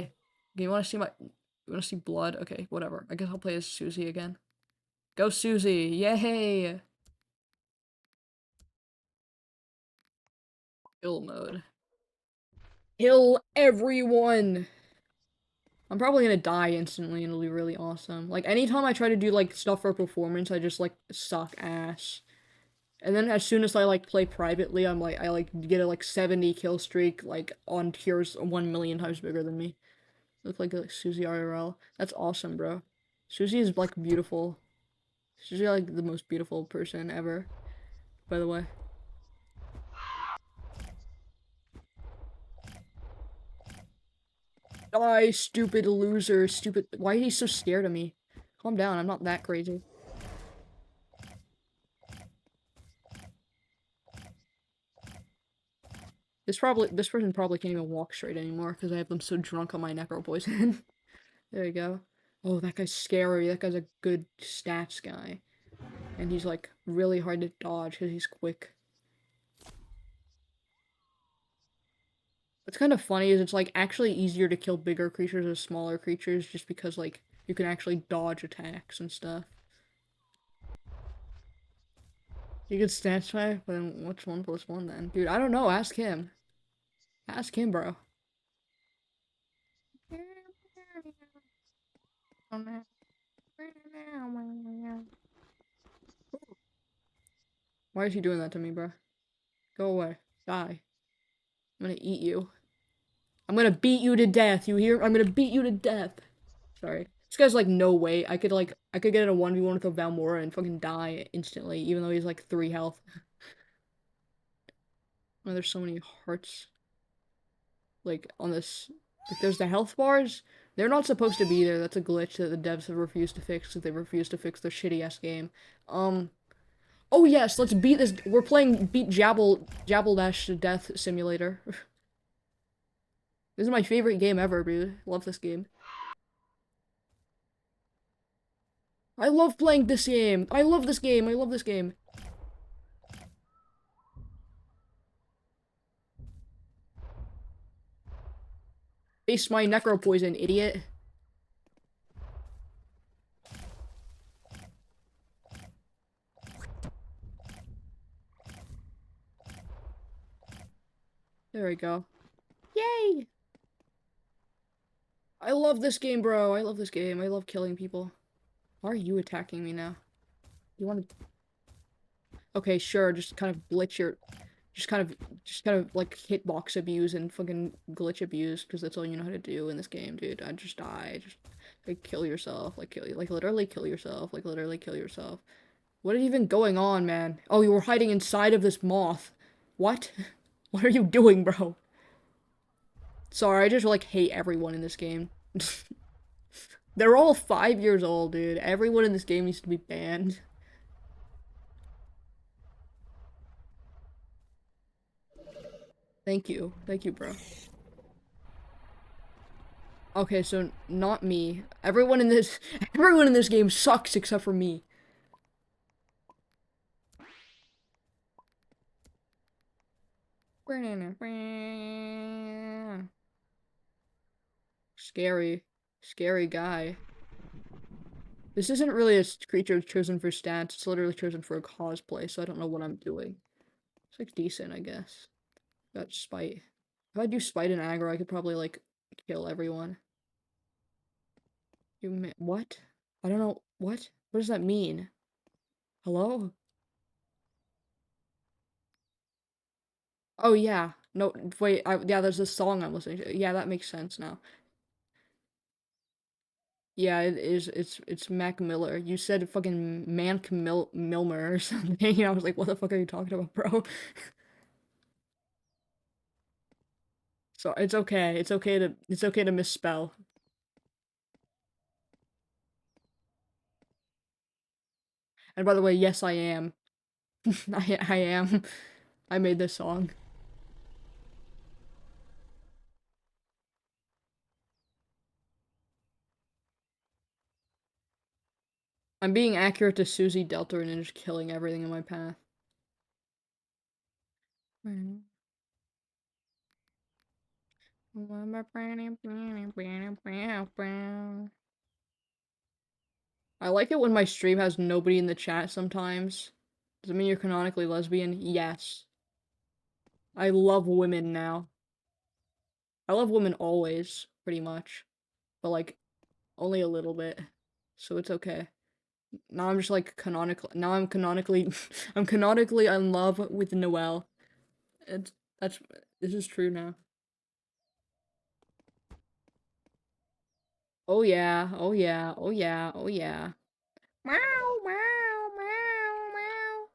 Okay, you wanna see my... You wanna see blood? Okay, whatever. I guess I'll play as Susie again. Go Susie! Yay! Kill mode. Kill everyone! I'm probably gonna die instantly and it'll be really awesome. Like, anytime I try to do, like, stuff for performance, I just, like, suck ass. And then as soon as I, like, play privately, I, like, get a, like, 70 kill streak, like, on tiers 1,000,000 times bigger than me. Look like Susie IRL. That's awesome, bro. Susie is, like, beautiful. She's, like, the most beautiful person ever, by the way. Die, stupid loser, stupid- Why is he so scared of me? Calm down, I'm not that crazy. This person probably can't even walk straight anymore because I have them so drunk on my necro poison. There you go. Oh, that guy's scary. That guy's a good stats guy. And he's like really hard to dodge because he's quick. What's kind of funny is it's like actually easier to kill bigger creatures than smaller creatures just because like you can actually dodge attacks and stuff. You could stats five, but then what's 1+1 then? Dude, I don't know. Ask him. Ask him, bro. Why is he doing that to me, bro? Go away. Die. I'm gonna eat you. I'm gonna beat you to death, you hear? I'm gonna beat you to death. Sorry. This guy's like no way. I could get in a 1v1 with a Valmora and fucking die instantly, even though he's like 3 health. Oh, there's so many hearts. Like, on this... Like, there's the health bars. They're not supposed to be there. That's a glitch that the devs have refused to fix because they refuse to fix their shitty-ass game. Oh yes, let's beat this. We're playing beat Jabble Dash to Death Simulator. This is my favorite game ever, dude. Love this game. I love playing this game. I love this game. I love this game. Face my necro poison, idiot. There we go. Yay! I love this game, bro. I love this game. I love killing people. Why are you attacking me now? You want to... Okay, sure. Just kind of glitch your... Just kind of, like, hitbox abuse and fucking glitch abuse, because that's all you know how to do in this game, dude. I just die. Just, like, kill yourself. Like, literally kill yourself. Like, literally kill yourself. What is even going on, man? Oh, you were hiding inside of this moth. What? What are you doing, bro? Sorry, I just, like, hate everyone in this game. They're all 5 years old, dude. Everyone in this game needs to be banned. Thank you. Thank you, bro. Okay, so not me. Everyone in this everyone in this game sucks except for me. Scary. Scary guy. This isn't really a creature chosen for stats, it's literally chosen for a cosplay, so I don't know what I'm doing. It's like decent, I guess. Got spite. If I do spite and aggro, I could probably like kill everyone. What? I don't know. What? What does that mean? Hello? Oh yeah. No, wait. Yeah, there's this song I'm listening to. Yeah, that makes sense now. Yeah, it is. It's Mac Miller. You said fucking Mank Milmer or something. I was like, what the fuck are you talking about, bro? So it's okay. It's okay to misspell. And by the way, yes, I am. I am. I made this song. I'm being accurate to Susie Delta and just killing everything in my path. I like it when my stream has nobody in the chat sometimes. Does it mean you're canonically lesbian? Yes. I love women now. I love women always, pretty much. But like, only a little bit. So it's okay. Now I'm just like canonical. Now I'm canonically, I'm canonically in love with Noelle. It's that's this is true now. Oh yeah, oh yeah, oh yeah, oh yeah. Meow, meow, meow, meow.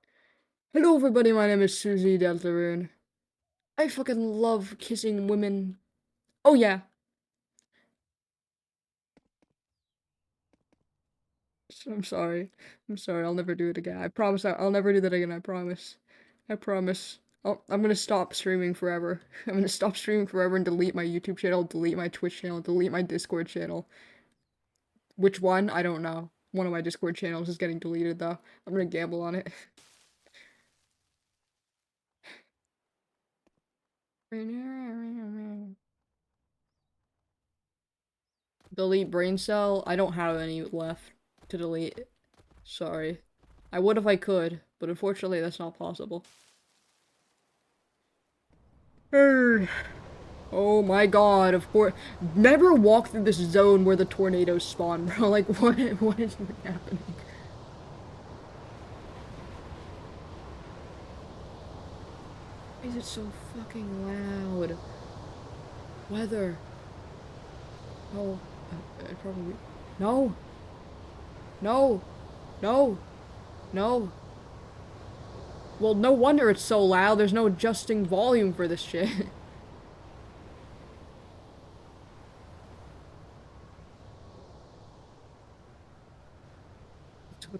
Hello everybody, my name is Susie Deltarune. I fucking love kissing women. Oh yeah. I'm sorry. I'm sorry. I'll never do it again. I promise I'll never do that again. I promise. I promise. Oh, I'm gonna stop streaming forever. I'm gonna stop streaming forever and delete my YouTube channel, delete my Twitch channel, delete my Discord channel. Which one? I don't know. One of my Discord channels is getting deleted though. I'm gonna gamble on it. Delete brain cell. I don't have any left to delete. Sorry. I would if I could, but unfortunately that's not possible. Oh my god, of course. Never walk through this zone where the tornadoes spawn, bro. Like, what is happening? Why is it so fucking loud? Weather. Oh, probably. No! No! No! No! Well, no wonder it's so loud. There's no adjusting volume for this shit.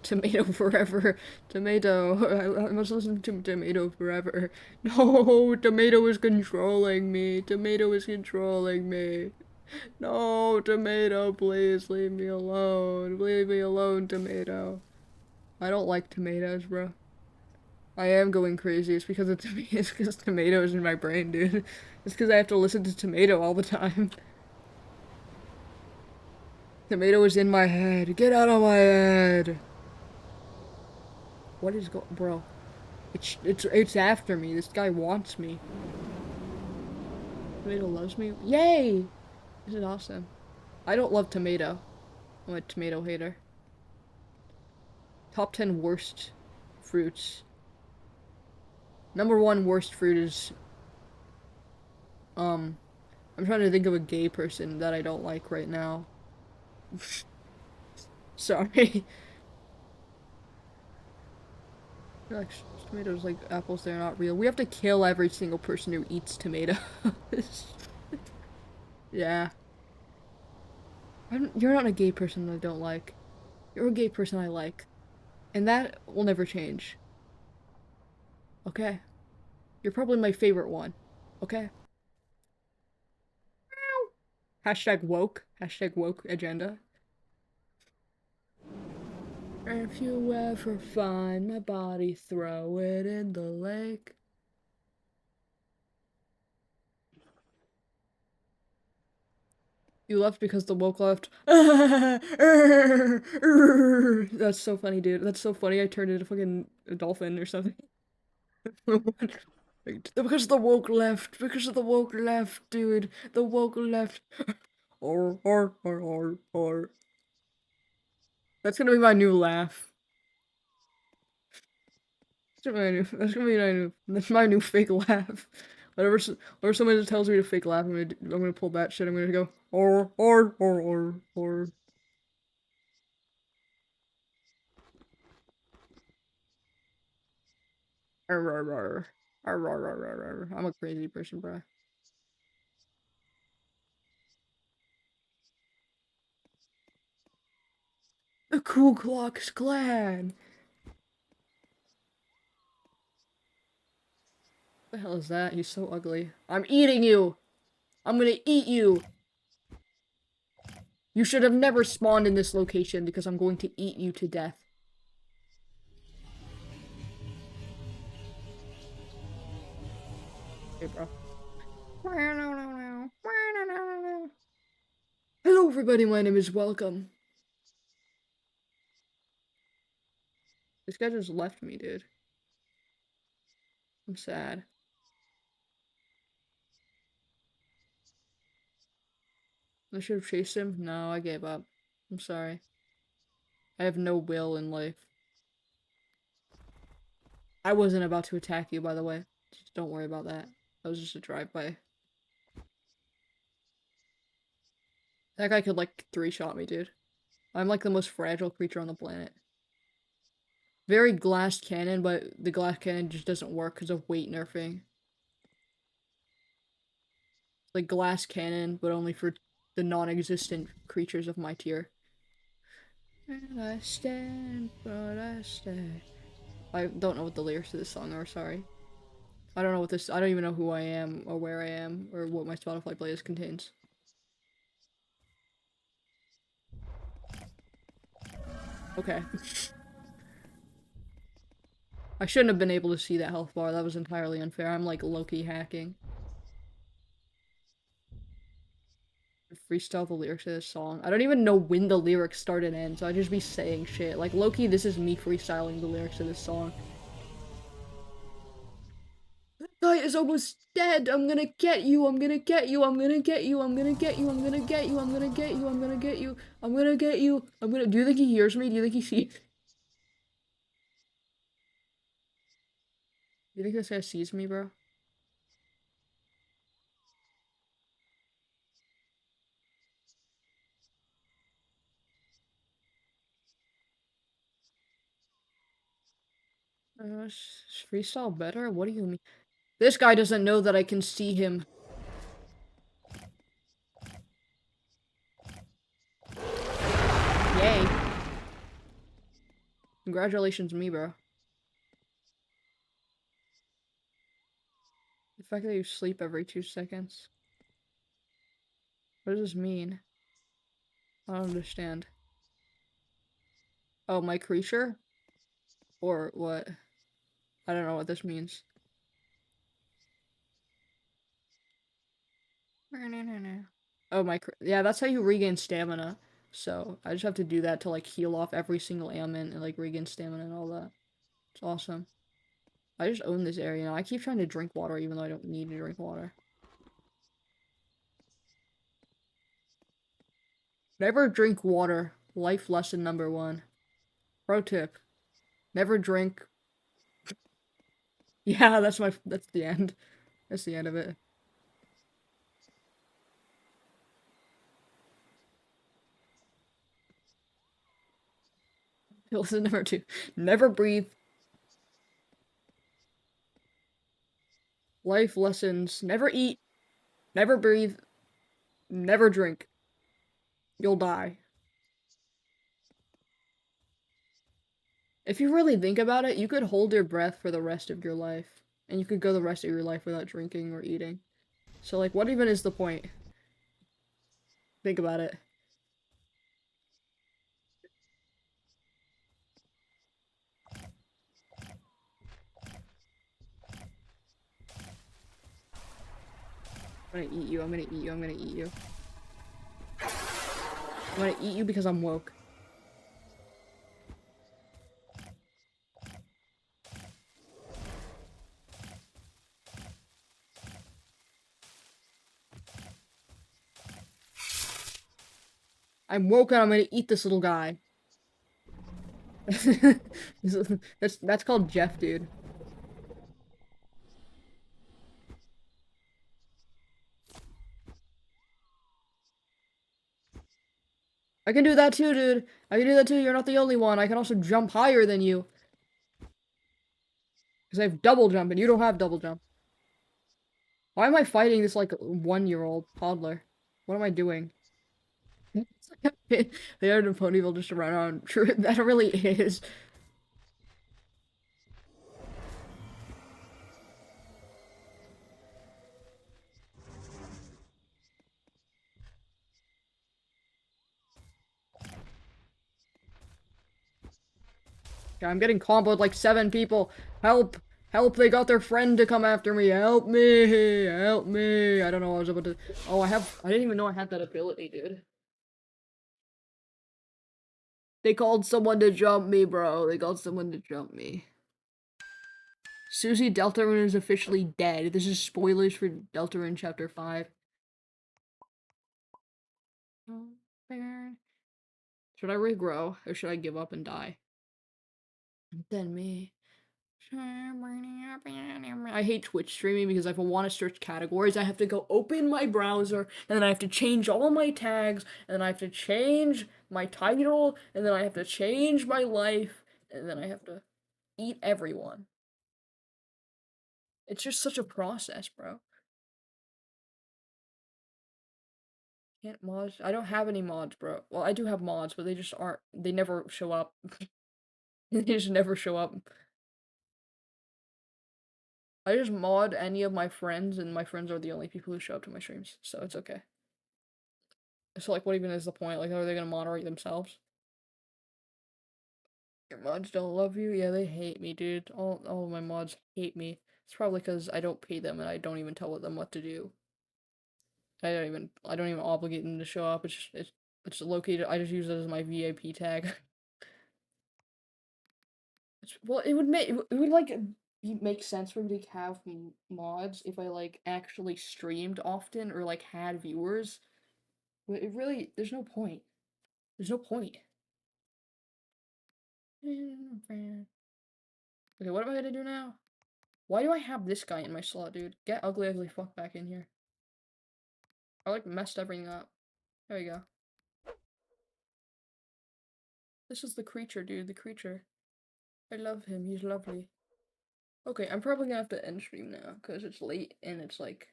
Tomato forever. Tomato. I must listen to Tomato forever. No, Tomato is controlling me. Tomato is controlling me. No, Tomato, please leave me alone. Leave me alone, Tomato. I don't like tomatoes, bro. I am going crazy. It's because of it's because tomatoes in my brain, dude. It's because I have to listen to Tomato all the time. Tomato is in my head. Get out of my head. What is bro? It's after me. This guy wants me. Tomato loves me. Yay! This is awesome. I don't love tomato. I'm a tomato hater. Top 10 worst fruits. Number 1 worst fruit is I'm trying to think of a gay person that I don't like right now. Sorry. Like tomatoes like apples, they're not real. We have to kill every single person who eats tomatoes. Yeah. You're not a gay person I don't like. You're a gay person I like. And that will never change. Okay? You're probably my favorite one. Okay? Hashtag woke. Hashtag woke agenda. If you ever find my body, throw it in the lake. You left because the woke left. That's so funny, dude. That's so funny. I turned into fucking a dolphin or something. Because the woke left. Because of the woke left, dude. The woke left. Or. That's gonna be my new laugh. That's my new fake laugh. Whenever somebody tells me to fake laugh, I'm gonna pull that shit. I'm gonna go or. Arr, arr, arr. Arr, arr, arr, arr, arr. I'm a crazy person, bro. The Ku Klux Klan. The hell is that? He's so ugly. I'm eating you. I'm gonna eat you. You should have never spawned in this location because I'm going to eat you to death. Hey, bro. Hello, everybody. My name is Welcome. This guy just left me, dude. I'm sad. I should have chased him. No, I gave up. I'm sorry. I have no will in life. I wasn't about to attack you, by the way. Just don't worry about that. That was just a drive-by. That guy could, like, three-shot me, dude. I'm, like, the most fragile creature on the planet. Very glass cannon, but the glass cannon just doesn't work because of weight nerfing. Like, glass cannon, but only for the non-existent creatures of my tier. And I stand, but I stay. I don't know what the lyrics to this song are, sorry. I don't know what this- I don't even know who I am, or where I am, or what my Spotify playlist contains. Okay. I shouldn't have been able to see that health bar, that was entirely unfair. I'm like low-key hacking. Freestyle the lyrics to this song. I don't even know when the lyrics start and end, so I'd just be saying shit. Like, low-key, this is me freestyling the lyrics to this song. That guy is almost dead! I'm gonna get you! I'm gonna get you! I'm gonna get you! I'm gonna get you! I'm gonna get you! I'm gonna get you! I'm gonna get you! I'm gonna get you! I'm gonna- Do you think he hears me? Do you think he sees- Do you think this guy sees me, bro? Freestyle better? What do you mean? This guy doesn't know that I can see him. Yay. Congratulations me, bro. The fact that you sleep every 2 seconds. What does this mean? I don't understand. Oh, my creature? Or what? I don't know what this means. Oh, yeah, that's how you regain stamina. So, I just have to do that to, like, heal off every single ailment and, like, regain stamina and all that. It's awesome. I just own this area now. I keep trying to drink water even though I don't need to drink water. Never drink water. Life lesson number 1. Pro tip. Never drink. Yeah, that's the end. That's the end of it. Lesson number 2. Never breathe. Life lessons. Never eat. Never breathe. Never drink. You'll die. If you really think about it, you could hold your breath for the rest of your life. And you could go the rest of your life without drinking or eating. So, like, what even is the point? Think about it. I'm gonna eat you, I'm gonna eat you, I'm gonna eat you. I'm gonna eat you because I'm woke. I'm woke and I'm gonna eat this little guy. That's called Jeff, dude. I can do that too, dude. I can do that too. You're not the only one. I can also jump higher than you. Because I have double jump and you don't have double jump. Why am I fighting this like 1-year-old toddler? What am I doing? They are in Ponyville just to run around. True, that really is. Yeah, I'm getting comboed like 7 people. Help! Help! They got their friend to come after me. Help me! Help me! I don't know what I was about to. Oh, I didn't even know I had that ability, dude. They called someone to jump me, bro. They called someone to jump me. Susie Deltarune is officially dead. This is spoilers for Deltarune Chapter 5. Should I regrow, or should I give up and die? Then me. I hate Twitch streaming because if I want to search categories, I have to go open my browser, and then I have to change all my tags, and then I have to change my title, and then I have to change my life, and then I have to eat everyone. It's just such a process, bro. Can't mods? I don't have any mods, bro. Well, I do have mods, but they just aren't. They never show up. They just never show up. I just mod any of my friends, and my friends are the only people who show up to my streams, so it's okay. So, like, what even is the point? Like, are they gonna moderate themselves? Your mods don't love you? Yeah, they hate me, dude. All of my mods hate me. It's probably because I don't pay them and I don't even tell them what to do. I don't even obligate them to show up. It's located. I just use it as my VIP tag. Well, it would like make sense for me to have mods if I like actually streamed often or like had viewers. But it really, there's no point. There's no point. Okay, what am I gonna do now? Why do I have this guy in my slot, dude? Get ugly fuck back in here. I like messed everything up. There we go. This is the creature, dude. The creature. I love him. He's lovely. Okay, I'm probably gonna have to end stream now because it's late and it's like.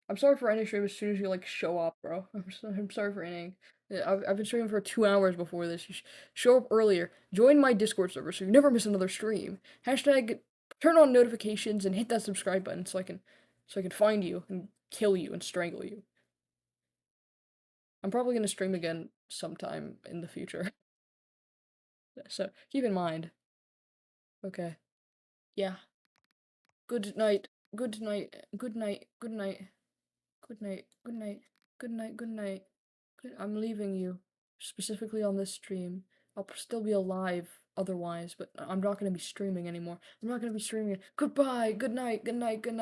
I'm sorry for ending stream as soon as you like show up, bro. I'm sorry for ending. I've been streaming for 2 hours before this. You show up earlier. Join my Discord server so you never miss another stream. Hashtag turn on notifications and hit that subscribe button so I can find you and kill you and strangle you. I'm probably gonna stream again sometime in the future. So keep in mind. Okay. Yeah. Good night. Good night. Good night. Good night. Good night. Good night. Good night. Good night. I'm leaving you, specifically on this stream. I'll still be alive otherwise, but I'm not going to be streaming anymore. I'm not going to be streaming. Goodbye. Good night. Good night. Good night.